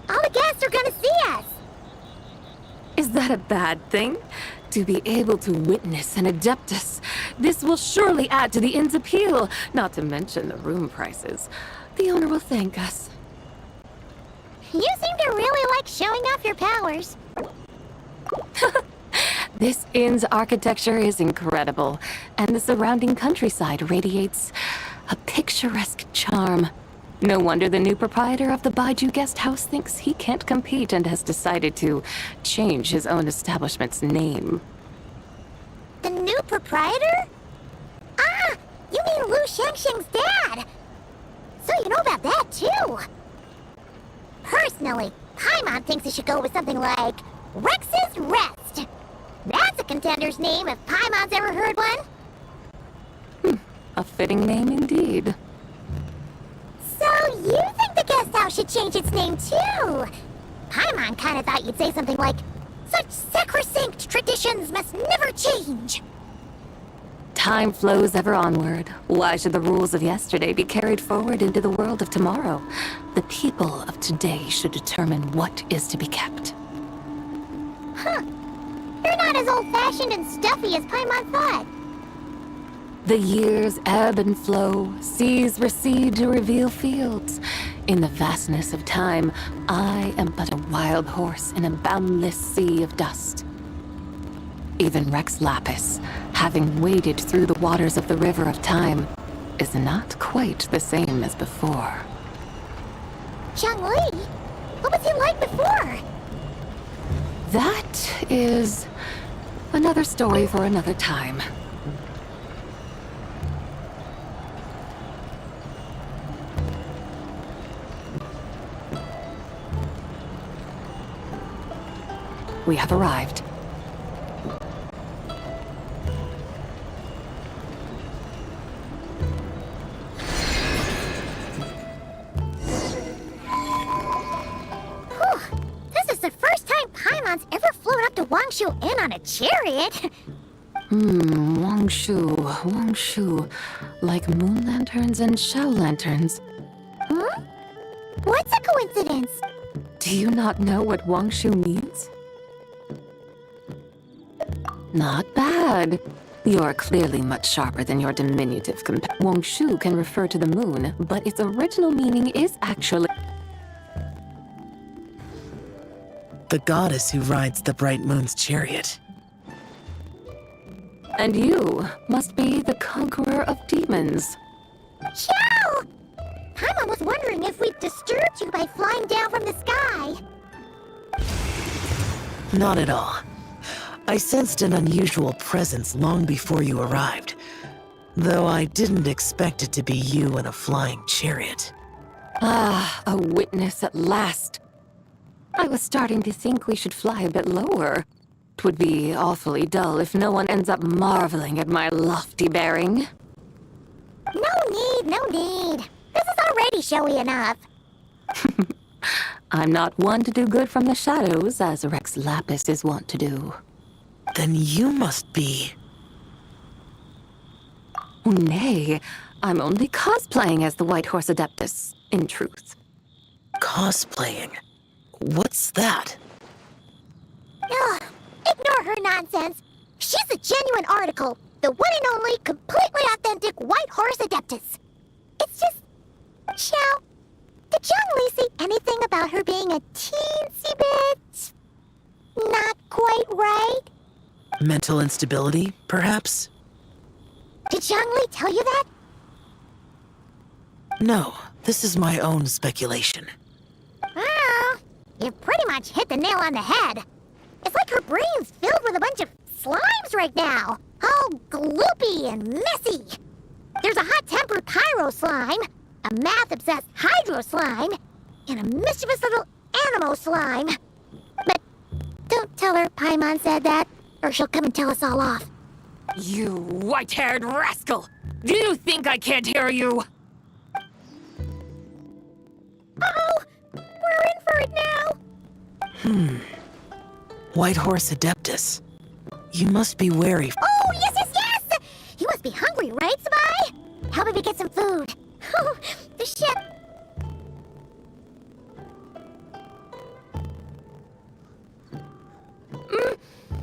All the guests are going to see us. Is that a bad thing? To be able to witness an Adeptus. This will surely add to the inn's appeal, not to mention the room prices. The owner will thank us. You seem to really like showing off your powers. This inn's architecture is incredible, and the surrounding countryside radiates a picturesque charm. No wonder the new proprietor of the Baiju guest house thinks he can't compete and has decided to change his own establishment's name. The new proprietor? Ah, you mean Lu Shengsheng's dad. So you know about that, too. Personally, Paimon thinks it should go with something like Rex's Rest. That's a a contender's name if Paimon's ever heard one. A fitting name indeed. So you think the guest house should change its name too? Paimon kinda thought you'd say something like, "Such sacrosanct traditions must never change." Time flows ever onward. Why should the rules of yesterday be carried forward into the world of tomorrow? The people of today should determine what is to be kept. Huh. You're not as old-fashioned and stuffy as Paimon thought. The years ebb and flow, seas recede to reveal fields. In the vastness of time, I am but a wild horse in a boundless sea of dust. Even Rex Lapis, having waded through the waters of the river of time, is not quite the same as before. Xiangli? What was he like before? That is another story for another time. We have arrived. This is the first time Paimon's ever flown up to Wangshu Inn on a chariot. Wangshu. Like moon lanterns and shell lanterns. Huh? What's a coincidence? Do you not know what Wangshu means? Not bad. You're clearly much sharper than your diminutive companion. Wangshu can refer to the moon, but its original meaning is actually... The goddess who rides the bright moon's chariot. And you must be the conqueror of demons. Chow! Paimon was wondering if we'd disturbed you by flying down from the sky. Not at all. I sensed an unusual presence long before you arrived, though I didn't expect it to be you in a flying chariot. Ah, a witness at last. I was starting to think we should fly a bit lower. 'Twould be awfully dull if no one ends up marveling at my lofty bearing. No need. This is already showy enough. I'm not one to do good from the shadows, as Rex Lapis is wont to do. Then you must be... Nay, I'm only cosplaying as the White Horse Adeptus, in truth. Cosplaying? What's that? Ugh, ignore her nonsense. She's a genuine article. The one and only, completely authentic White Horse Adeptus. It's just... Xiao, did Xiangli say anything about her being a teensy bit... not quite right? Mental instability, perhaps? Did Xiangli tell you that? No, this is my own speculation. Well, you've pretty much hit the nail on the head. It's like her brain's filled with a bunch of slimes right now. All gloopy and messy. There's a hot-tempered pyro slime, a math-obsessed hydro slime, and a mischievous little animo slime. But don't tell her Paimon said that, or she'll come and tell us all off. You white-haired rascal! Do you think I can't hear you? Uh-oh! We're in for it now! White Horse Adeptus. You must be wary. Oh, yes! You must be hungry, right, Sabai? Help me get some food. Oh, the ship.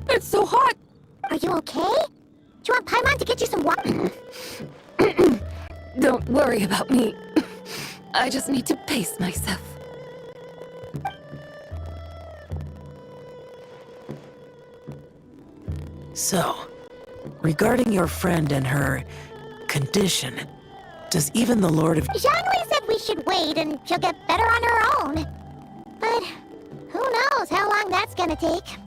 It's so hot! Are you okay? Do you want Paimon to get you some water? Don't worry about me. I just need to pace myself. So, regarding your friend and her condition, does even the Lord of... Xiangli said we should wait and she'll get better on her own. But who knows how long that's gonna take.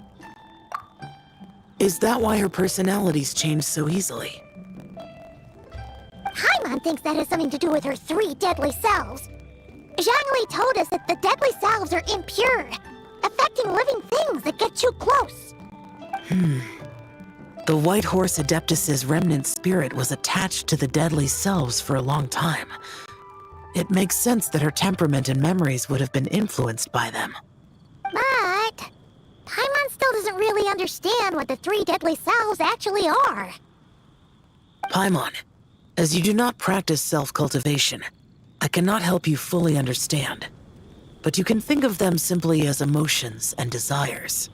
Is that why her personalities change so easily? Paimon thinks that has something to do with her 3 deadly selves. Xiangli told us that the deadly selves are impure, affecting living things that get too close. The White Horse Adeptus's remnant spirit was attached to the deadly selves for a long time. It makes sense that her temperament and memories would have been influenced by them. But Paimon still doesn't really understand what the three deadly selves actually are. Paimon, as you do not practice self-cultivation, I cannot help you fully understand. But you can think of them simply as emotions and desires.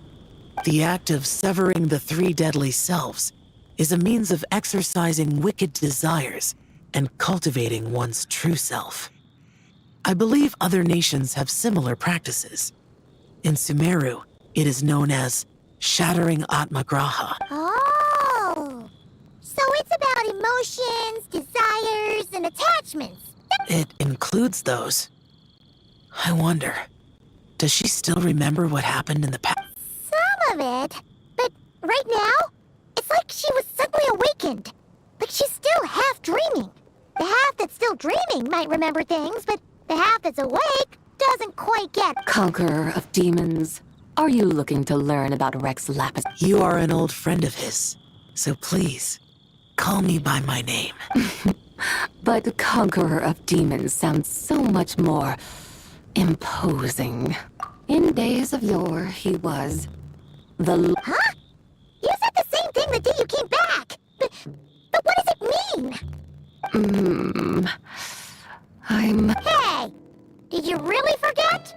The act of severing the three deadly selves is a means of exercising wicked desires and cultivating one's true self. I believe other nations have similar practices. In Sumeru, it is known as shattering Atmagraha. Oh! So it's about emotions, desires, and attachments. It includes those. I wonder, does she still remember what happened in the past? Some of it. But right now, it's like she was suddenly awakened. Like she's still half dreaming. The half that's still dreaming might remember things, but the half that's awake doesn't quite get. Conqueror of demons, are you looking to learn about Rex Lapis? You are an old friend of his, so please, call me by my name. But Conqueror of Demons sounds so much more imposing. In days of yore, he was the... Huh? You said the same thing the day you came back! But what does it mean? Hey! Did you really forget?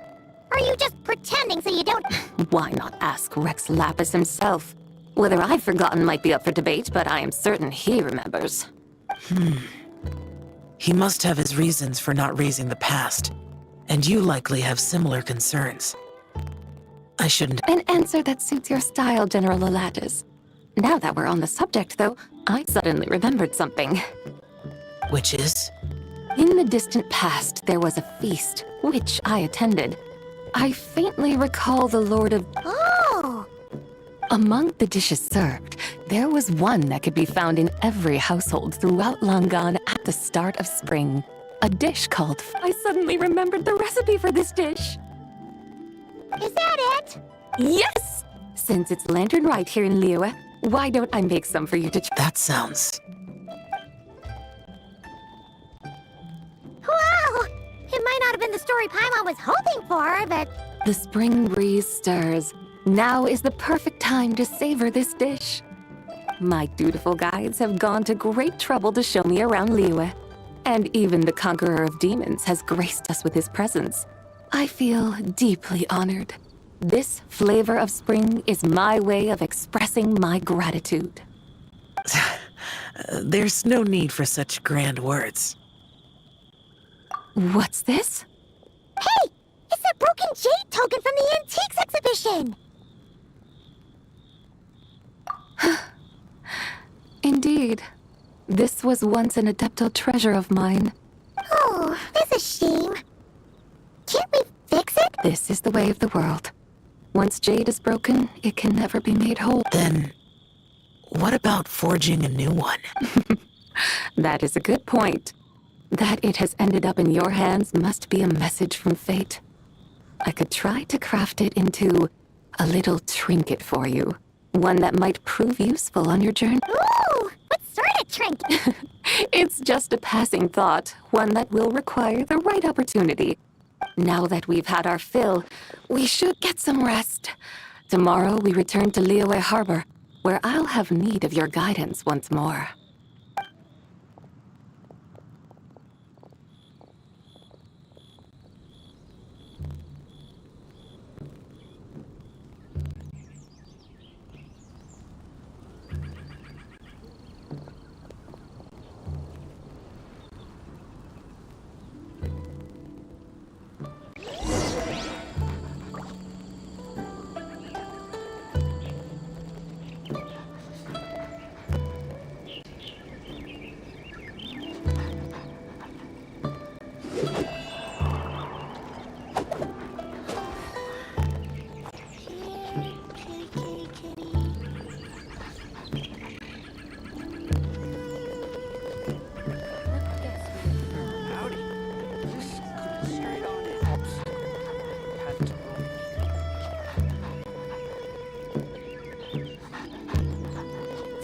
Or are you just pretending so you don't... Why not ask Rex Lapis himself? Whether I've forgotten might be up for debate, but I am certain he remembers. He must have his reasons for not raising the past, and you likely have similar concerns. I shouldn't... An answer that suits your style, General Elatis. Now that we're on the subject, though, I suddenly remembered something. Which is? In the distant past, there was a feast, which I attended. I faintly recall the Lord of... Oh! Among the dishes served, there was one that could be found in every household throughout Langan at the start of spring. A dish called... I suddenly remembered the recipe for this dish. Is that it? Yes! Since it's Lantern Rite here in liyue, why don't I make some for you to try? That sounds... Wow! It might not have been the story Paimon was hoping for, but... The spring breeze stirs. Now is the perfect time to savor this dish. My dutiful guides have gone to great trouble to show me around liyue, and even the Conqueror of Demons has graced us with his presence. I feel deeply honored. This flavor of spring is my way of expressing my gratitude. There's no need for such grand words. What's this? Hey! It's that broken jade token from the antiques exhibition! Indeed. This was once an adeptal treasure of mine. Oh, that's a shame. Can't we fix it? This is the way of the world. Once jade is broken, it can never be made whole. Then, what about forging a new one? That is a good point. That it has ended up in your hands must be a message from fate. I could try to craft it into a little trinket for you. One that might prove useful on your journey. Ooh! What sort of trinket? It's just a passing thought, one that will require the right opportunity. Now that we've had our fill, we should get some rest. Tomorrow we return to liyue Harbor, where I'll have need of your guidance once more.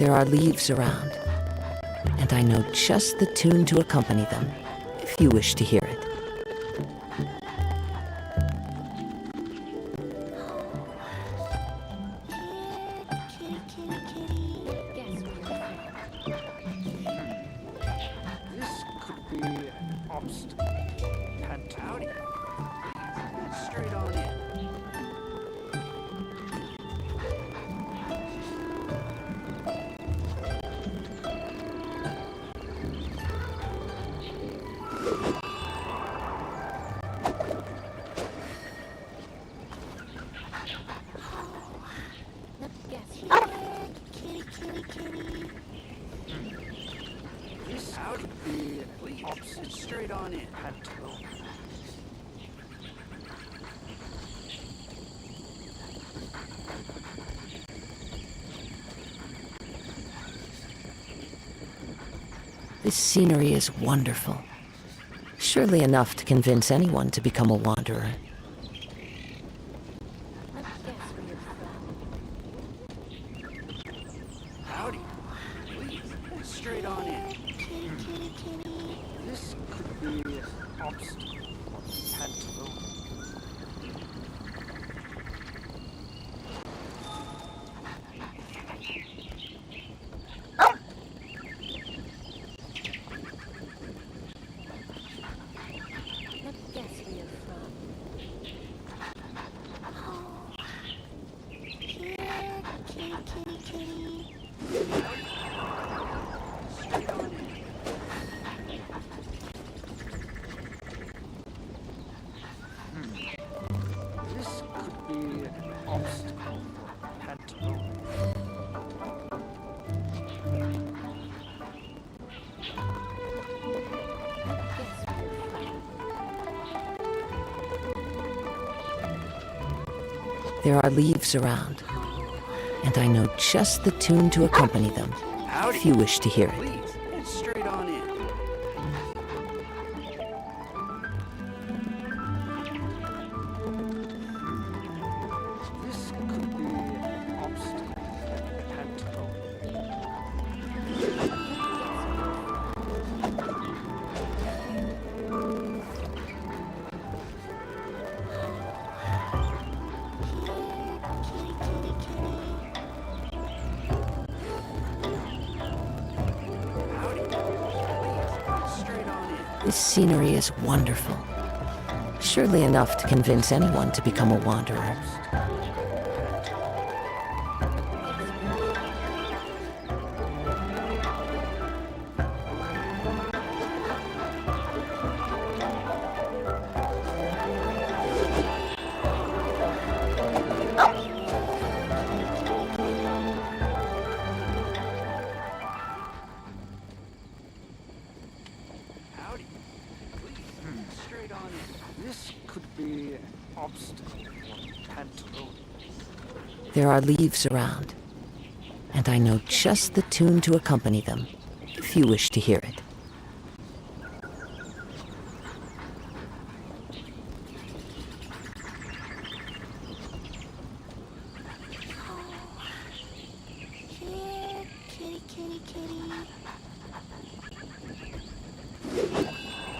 There are leaves around, and I know just the tune to accompany them, if you wish to hear it. This could be an obstacle. Howdy. Straight on in. This could be an obstacle. Straight on in. This scenery is wonderful. Surely enough to convince anyone to become a wanderer. Howdy. Please, straight on in. This could be an obstacle. This could be an obstacle for Pantaloon. There are leaves around, and I know just the tune to accompany them, if you wish to hear it. Please, straight on in. This could be an obstacle for Pantaloon. This scenery is wonderful. Surely enough to convince anyone to become a wanderer. Howdy. Please, straight on in. This could be an obstacle for Pantaloon. There are leaves around, and I know just the tune to accompany them, if you wish to hear it.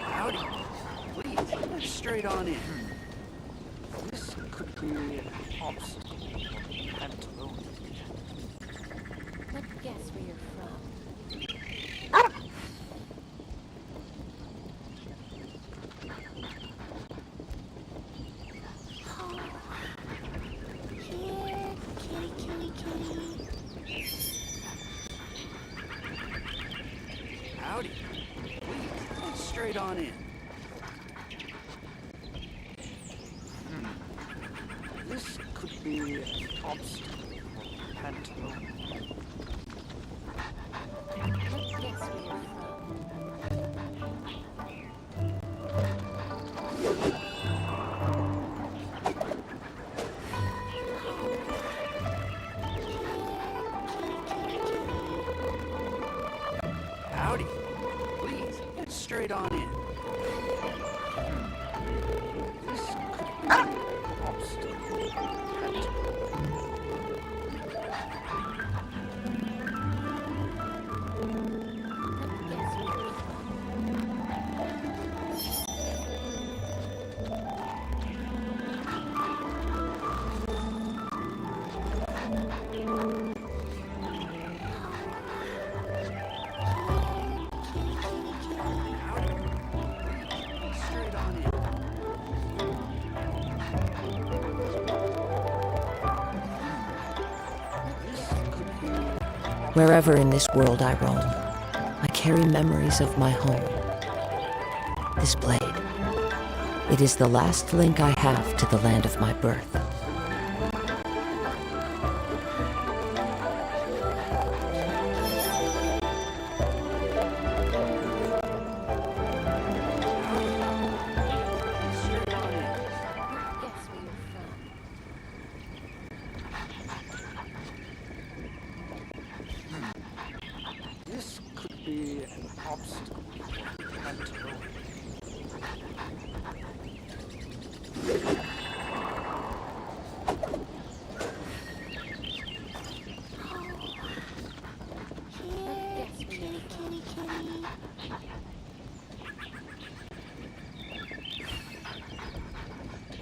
Howdy. Please, straight on in. This could be an obstacle for Pantaloon. Let's guess where you're from. Howdy. Please, straight on in. This could be an obstacle for Pantaloon. Let's guess where you're from. Howdy. Please, straight on in. This could be an obstacle for Pantaloon. Wherever in this world I roam, I carry memories of my home. This blade, it is the last link I have to the land of my birth. This could be an obstacle.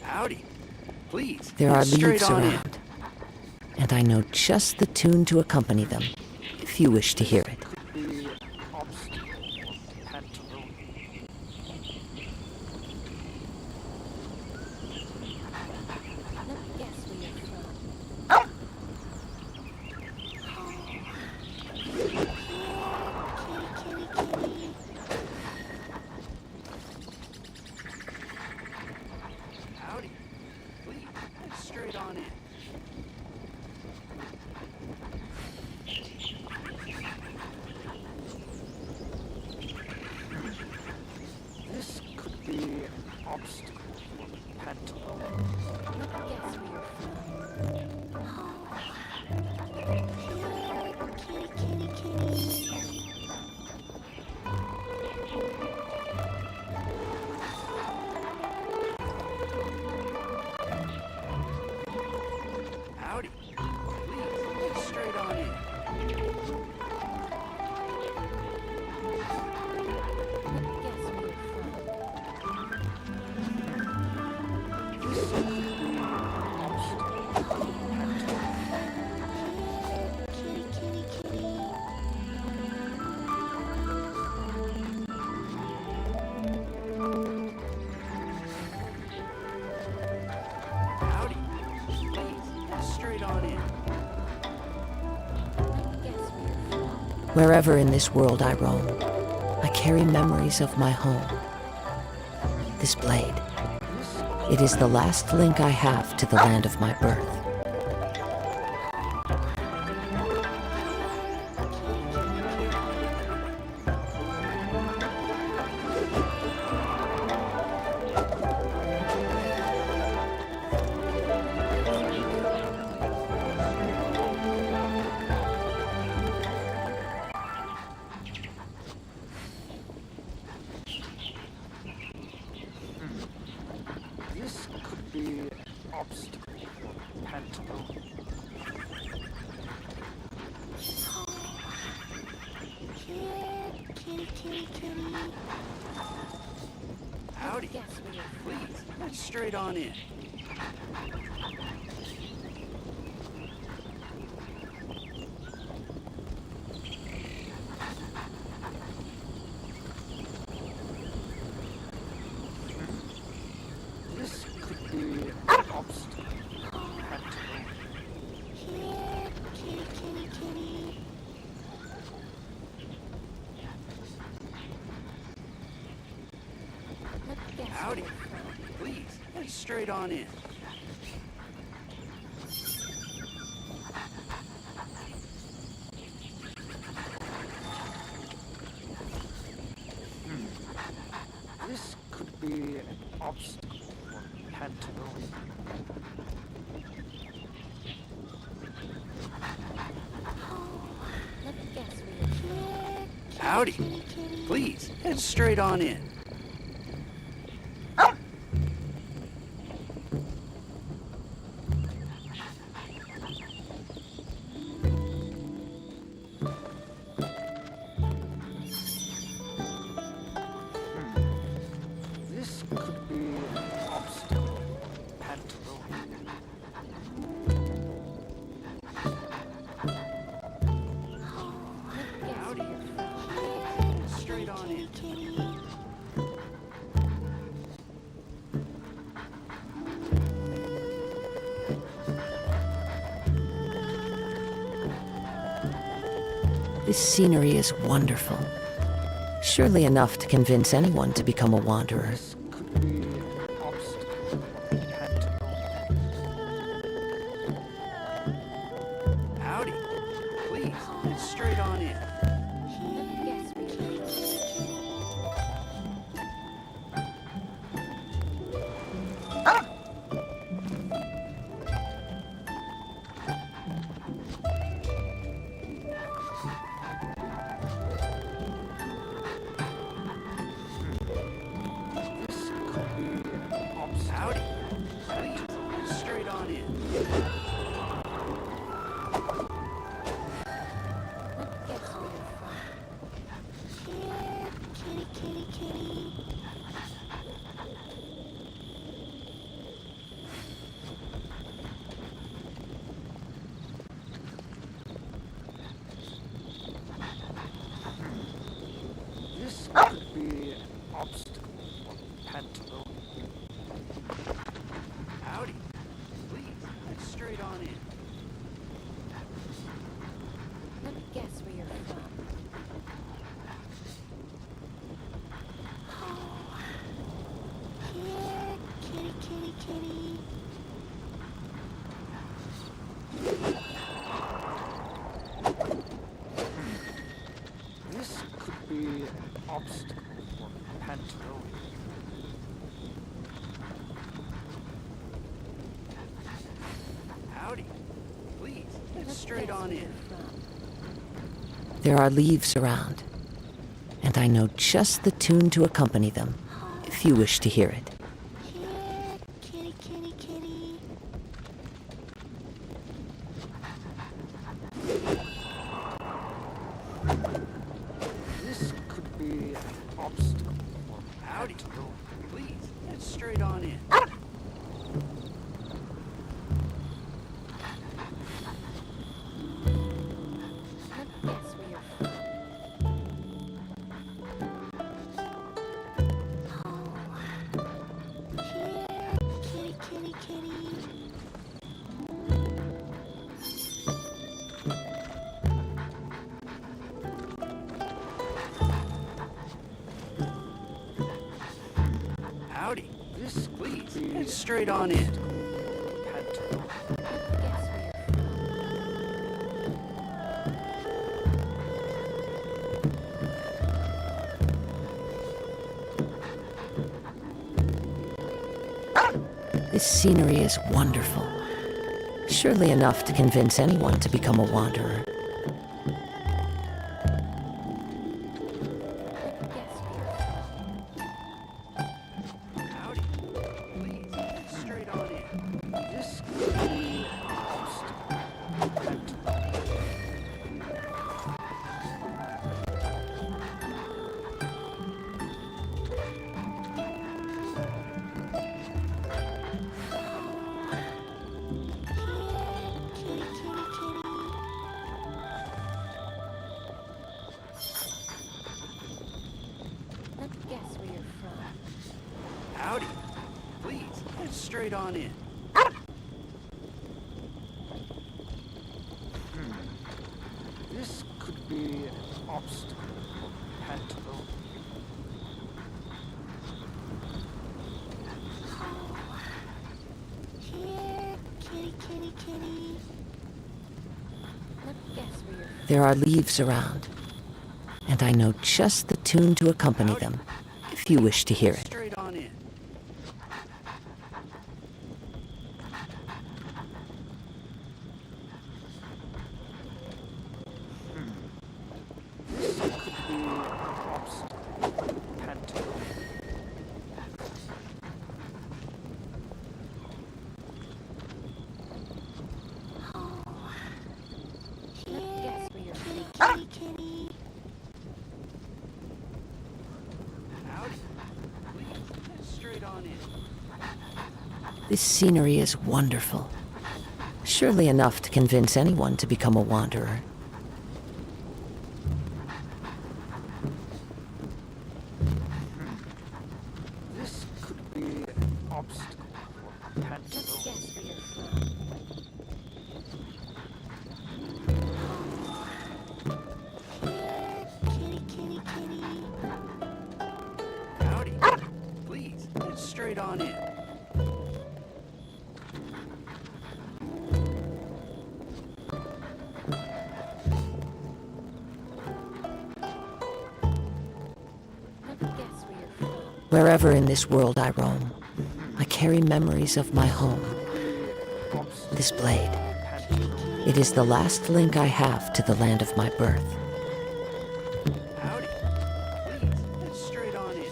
Howdy. Please. There are straight leaves on in. around, and I know just the tune to accompany them, if you wish to hear it. Howdy. Please. Straight on in. This could be an obstacle for the pantaloon. Howdy. Please. Straight on in. Howdy. Please. Straight on in. Wherever in this world I roam, I carry memories of my home. This blade, it is the last link I have to the land of my birth. This could be an obstacle for the pantaloon. Howdy. Please. Straight on in. This could be an obstacle for the pantaloon. Howdy. Please. Straight on in. This could be an obstacle for the pantaloon. Howdy. Please. Straight on in. This could be an obstacle for the pantaloon. Howdy. Straight on in. This scenery is wonderful. Surely enough to convince anyone to become a wanderer. Could be an obstacle. Howdy. Please, head straight on in. Howdy. Please, head straight on in. Kitty, kitty, kitty. This could be an obstacle for Pantaloon. Howdy. Please, head straight on in. Let me guess where you're from. Here, kitty, kitty, kitty. This could be an obstacle for Pantaloon. Howdy. Please, head straight on in. There are leaves around, and I know just the tune to accompany them, if you wish to hear it. Here, kitty, kitty, kitty. This could be an obstacle for Howdy. Pantaloon. Please, head straight on in. Guess where you're from. Here, kitty, kitty, kitty. Howdy. This, please, head straight on in. Pantaloon. Guess where you're from. This scenery is wonderful. Surely enough to convince anyone to become a wanderer. Guess where you're from. Howdy. Please, head straight on in. This could be an obstacle for Pantaloon. Kitty, kitty, kitty. Let me guess where you're from. Howdy. Please, head straight on in. This could be an obstacle for Pantaloon. Here, kitty, kitty, kitty. Let me guess where you're from. There are leaves around, and I know just the tune to accompany them, if you wish to hear it. Straight on in. This could be an obstacle for Pantaloon. Here, Guess where you're kitty, from. kitty, kitty. Howdy. Please, head straight on in. This scenery is wonderful. Surely enough to convince anyone to become a wanderer. This could be an obstacle for Pantaloon. Guess where you're from. straight on in. Wherever in this world I roam, I carry memories of my home. This blade, it is the last link I have to the land of my birth. Howdy. Please, head straight on in.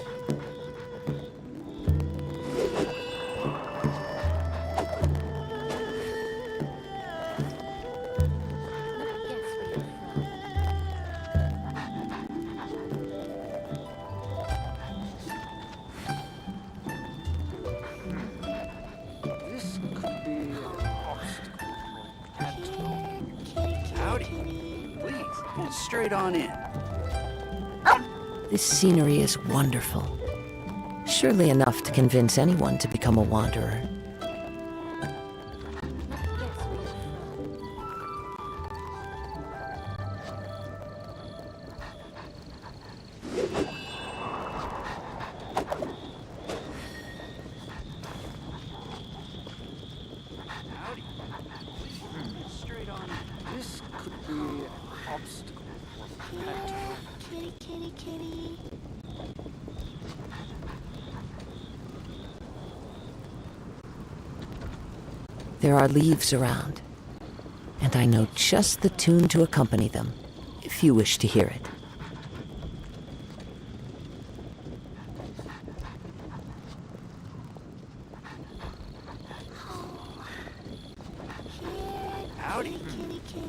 This could be an obstacle. Howdy. Please, head straight on in. This scenery is wonderful. Surely enough to convince anyone to become a wanderer. Howdy. Please, straight on in. This could be an obstacle. Kitty, kitty, kitty. There are leaves around, and I know just the tune to accompany them, if you wish to hear it. Howdy.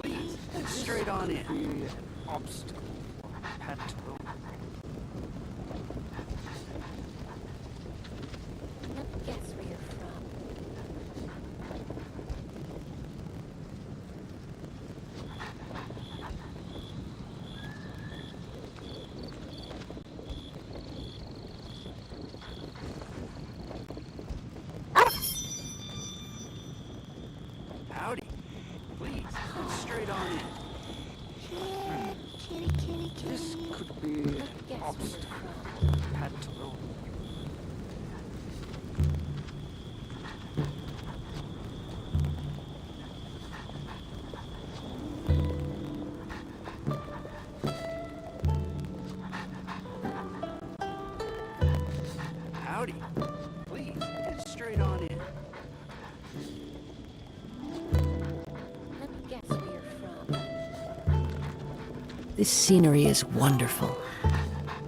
Please, head straight on in. An obstacle. Pantaloon. Guess where you're from. Howdy. Please, head straight on in. Kitty, kitty, kitty. This could be an obstacle. Pantaloon. Howdy. Please, head straight on in. Let me guess where you're from. This scenery is wonderful.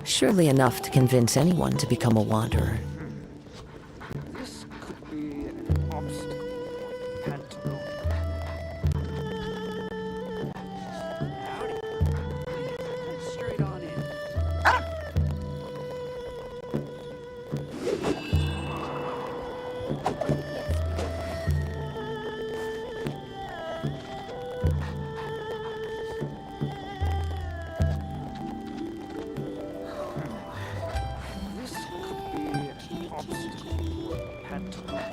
Surely enough to convince anyone to become a wanderer. This could be an obstacle. Pantaloon. Howdy. Please, head straight on in. This could be an obstacle. Pantaloon.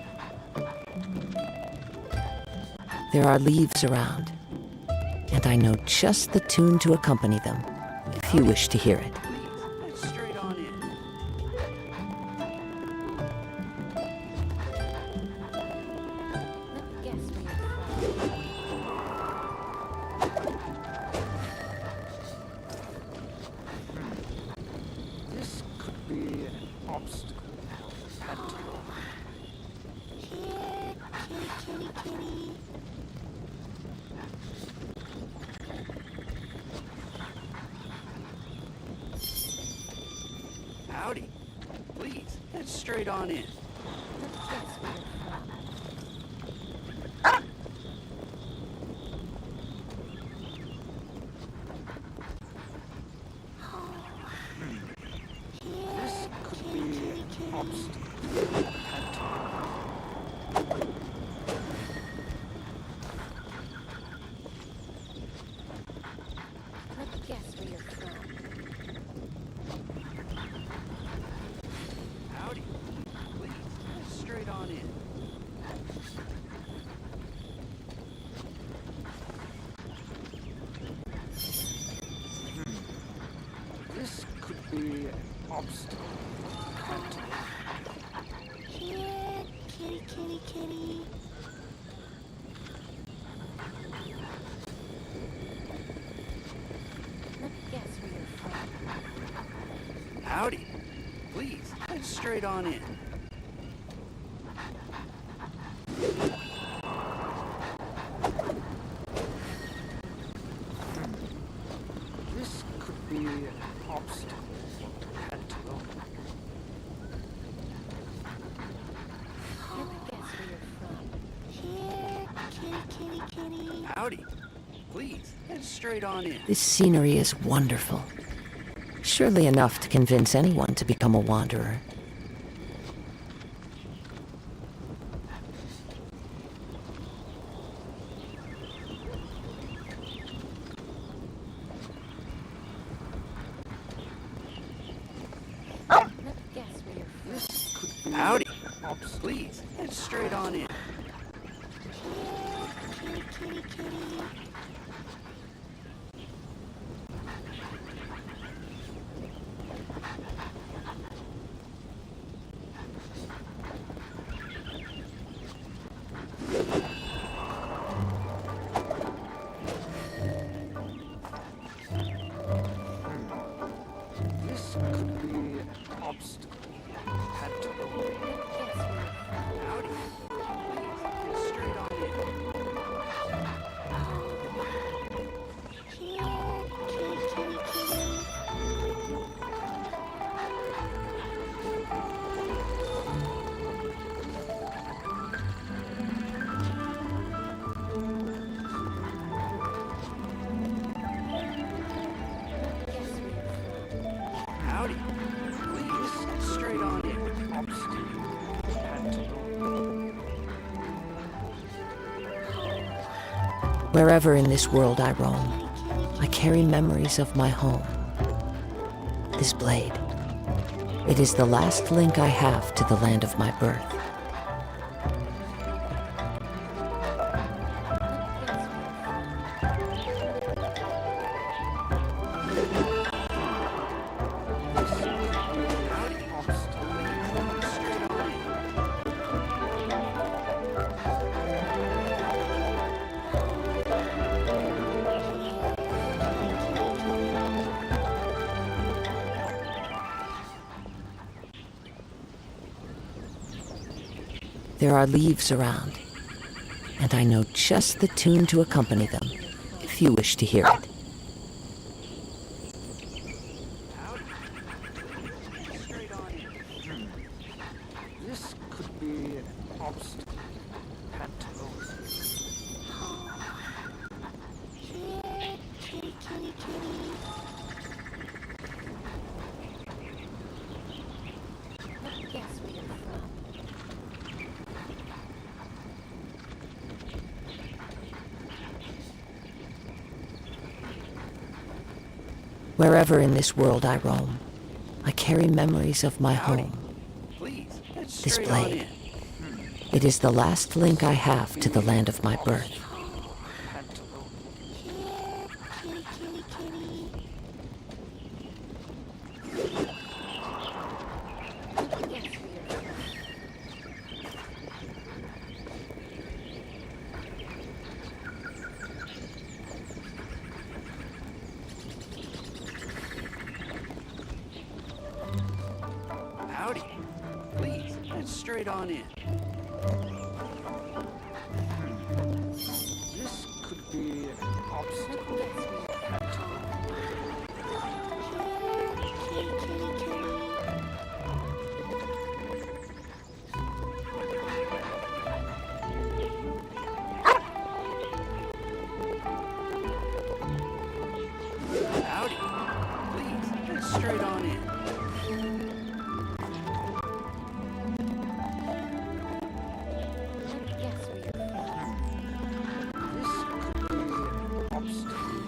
There are leaves around, and I know just the tune to accompany them, if you wish to hear it. Head straight on in. Let me guess where you're from. This could be an obstacle. Pantaloon. Kitty, kitty, kitty. Howdy. Please, head straight on in. Let me guess where you're from. This could be an obstacle. Pantaloon. Let me guess where you're from. Howdy. Please, head straight on in. This could be an obstacle. Pantaloon. Here, kitty, kitty, kitty. Let me guess where you're from. Howdy. Please, head straight on in. This could be an obstacle for Pentagon. Let me guess where you're from. Here, kitty, kitty, kitty. Howdy. Please, head straight on in. This scenery is wonderful. Surely enough to convince anyone to become a wanderer. Let me guess where you're from. This could be howdy. Please, head straight on in. Kitty, kitty, kitty. This could be an obstacle for Pentagon. Howdy. Please, head straight on in. Here, kitty, kitty, kitty. Howdy. Please, head straight on in. Obstacle for Pentagon. Wherever in this world I roam, I carry memories of my home. This blade. It is the last link I have to the land of my birth. There are leaves around, and I know just the tune to accompany them, if you wish to hear it. Straight on in. This could be an obstacle for Pentagon. Here, kitty, kitty, kitty. Let me guess where you're from. Wherever in this world I roam, I carry memories of my home. Please, head This straight on blade. in. It is the last link I have to the land of my birth. Pentagon. Here, kitty, kitty, kitty. Let me guess where you're from. Howdy. Please, head straight on in. This could be an obstacle for Pentagon. Here, kitty, kitty, kitty. Howdy. Please, head straight on in. Let me guess where you're from. This could be an obstacle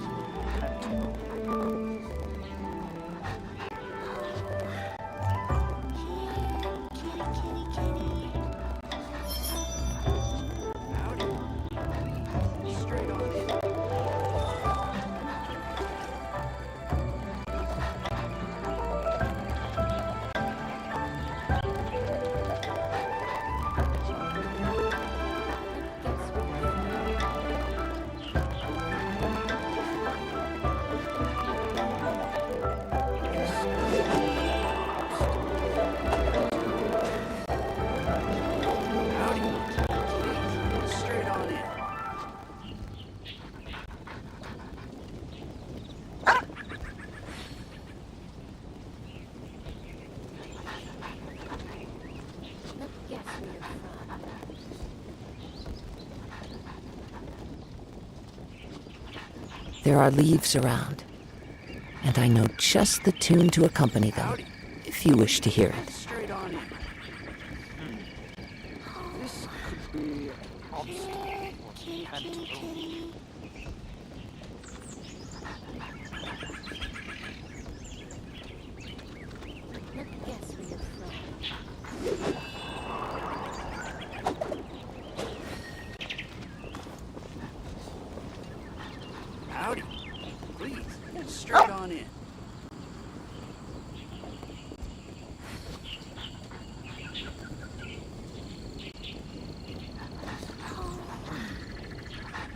There are leaves around, and I know just the tune to accompany them, if you wish to hear it. Straight on in. This could be an obstacle for pantaloon. Howdy. Please, straight on in.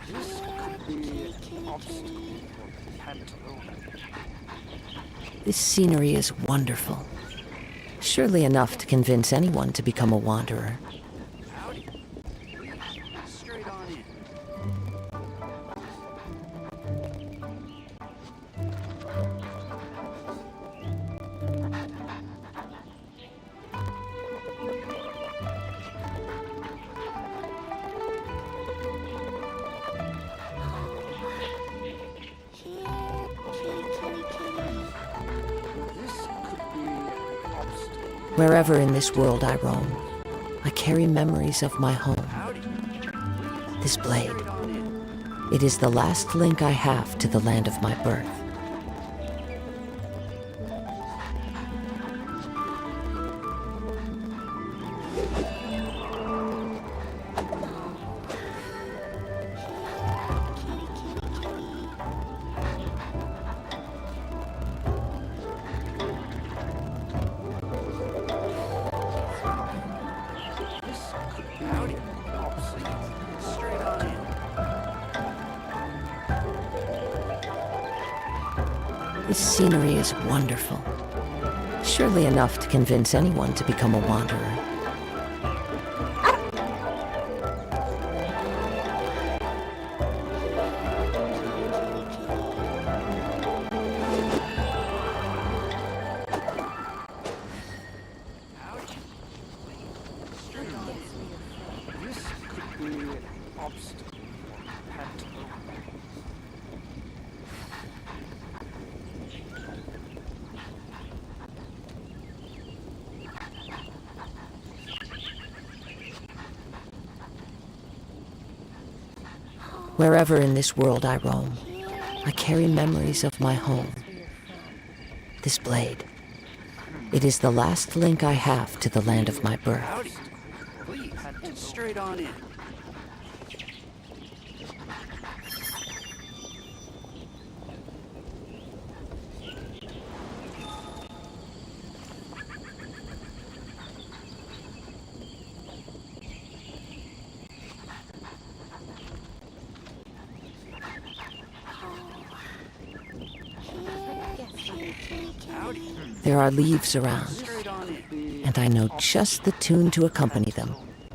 This could be an obstacle for pantaloon. This scenery is wonderful. Surely enough to convince anyone to become a wanderer. Howdy. Please, straight on in. Wherever in this world I roam, I carry memories of my home. This blade, it is the last link I have to the land of my birth. Howdy. Straight on in. This scenery is wonderful. Surely enough to convince anyone to become a wanderer. This could be an obstacle for pantaloon. Wherever in this world I roam, I carry memories of my home. This blade, it is the last link I have to the land of my birth. Howdy. Please, straight on in. There are leaves around, and I know just the tune to accompany them,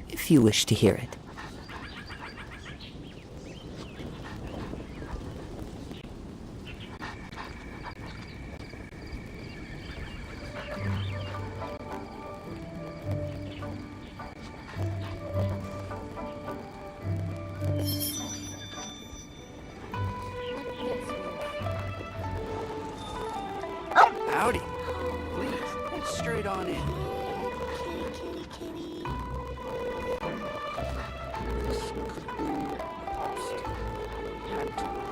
if you wish to hear it. Howdy. Please, straight on in. This could be an obstacle. Pantaloon.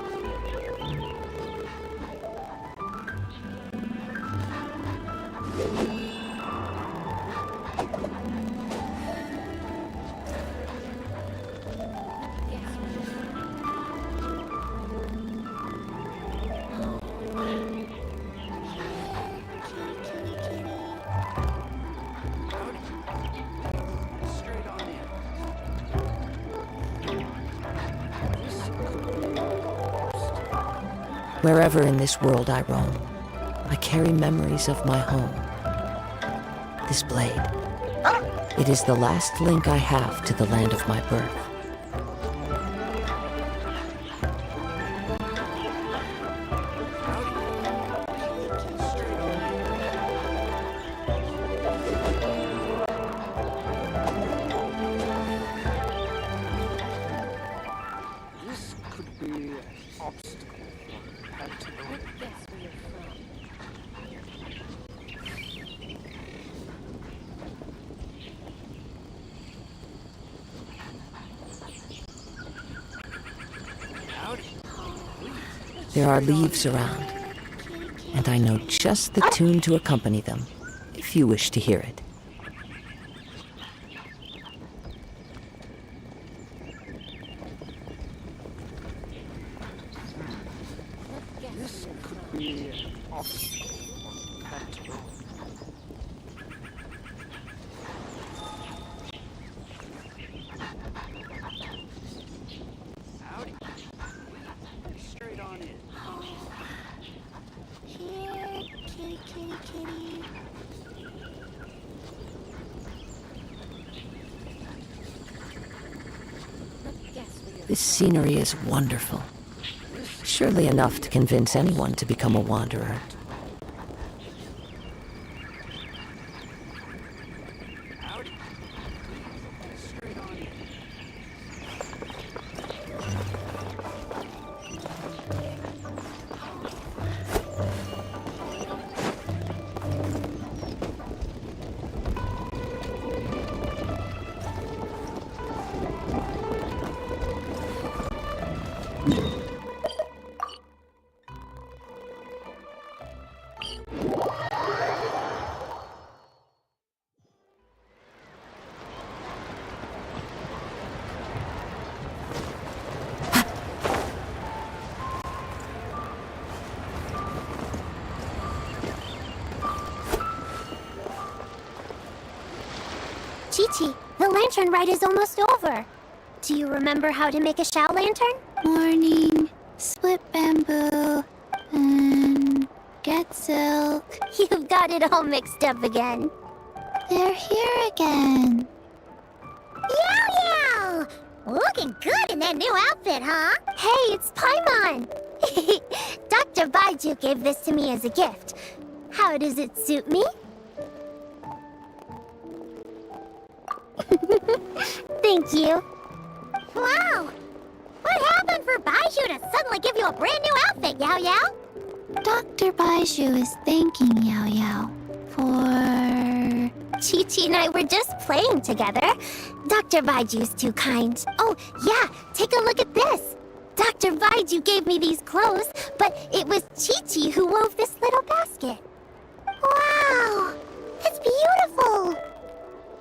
Wherever in this world I roam, I carry memories of my home. This blade, it is the last link I have to the land of my birth. This could be an obstacle for There are leaves around, and I know just the tune to accompany them, if you wish to hear it. This could be offspring pet. Howdy. Straight on in. Here, kitty, kitty, kitty. This scenery is wonderful. Surely enough to convince anyone to become a wanderer. Howdy. Straight on in. Chi-Chi, the lantern ride is almost over. Do you remember how to make a Shao lantern? Morning, split bamboo, and get silk. You've got it all mixed up again. They're here again. Yow yow! Looking good in that new outfit, huh? Hey, it's Paimon! Dr. Baiju gave this to me as a gift. How does it suit me? Thank you. Wow! What happened for Baiju to suddenly give you a brand new outfit, Yao Yao? Dr. Baiju is thanking Yao Yao for... Chi-Chi and I were just playing together. Dr. Baiju's too kind. Oh, yeah, take a look at this. Dr. Baiju gave me these clothes, but it was Chi-Chi who wove this little basket. Wow! It's beautiful!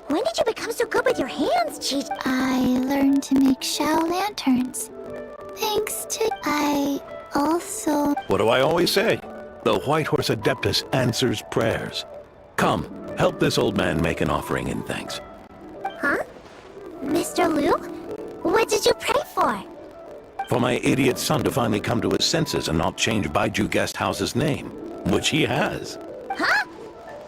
When did you become so good with your hands, Chi-Chi? I learned to make Shao lanterns. Thanks to... I also... What do I always say? The White Horse Adeptus answers prayers. Come, help this old man make an offering in thanks. Huh? Mr. Liu? What did you pray for? For my idiot son to finally come to his senses and not change Baiju Guest House's name, which he has. Huh?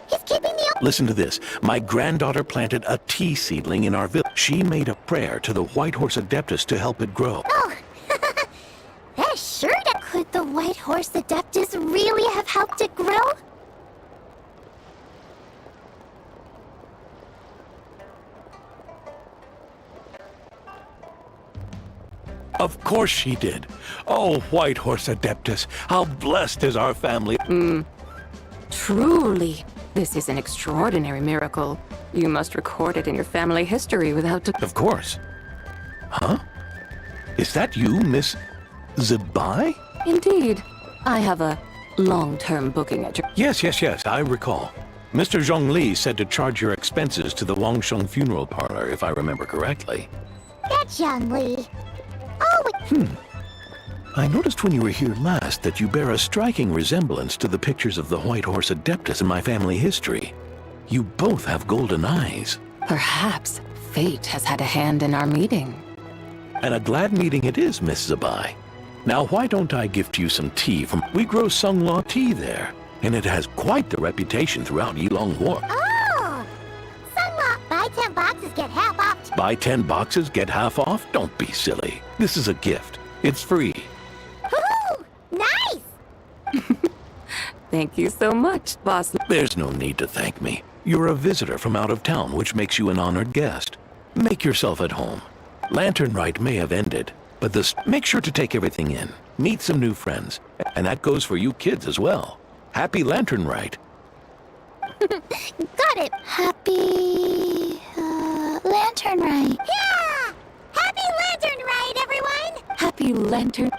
He's keeping the... Listen to this. My granddaughter planted a tea seedling in our village. She made a prayer to the White Horse Adeptus to help it grow. Oh, that sure does. Could the White Horse Adeptus really have helped it grow? Of course she did. Oh, White Horse Adeptus, how blessed is our family. Truly, this is an extraordinary miracle. You must record it in your family history without... Of course. Huh? Is that you, Miss Zibai? Indeed. I have a long-term booking at your... Yes, I recall. Mr. Zhongli said to charge your expenses to the Wangsheng funeral parlor, if I remember correctly. That's Young Li. Oh, I noticed when you were here last that you bear a striking resemblance to the pictures of the White Horse Adeptus in my family history. You both have golden eyes. Perhaps fate has had a hand in our meeting. And a glad meeting it is, Miss Zabai. Now why don't I gift you some tea from... We grow Sunglaw tea there, and it has quite the reputation throughout Yilong War. Oh! Sunlock, buy 10 boxes, get half off. Buy 10 boxes, get half off? Don't be silly. This is a gift. It's free. Woohoo! Nice! Thank you so much, boss. There's no need to thank me. You're a visitor from out of town, which makes you an honored guest. Make yourself at home. Lantern Rite may have ended, but make sure to take everything in. Meet some new friends. And that goes for you kids as well. Happy Lantern Rite. Got it. Happy... Lantern Rite. Yeah! Happy Lantern Rite, everyone! Happy Lantern...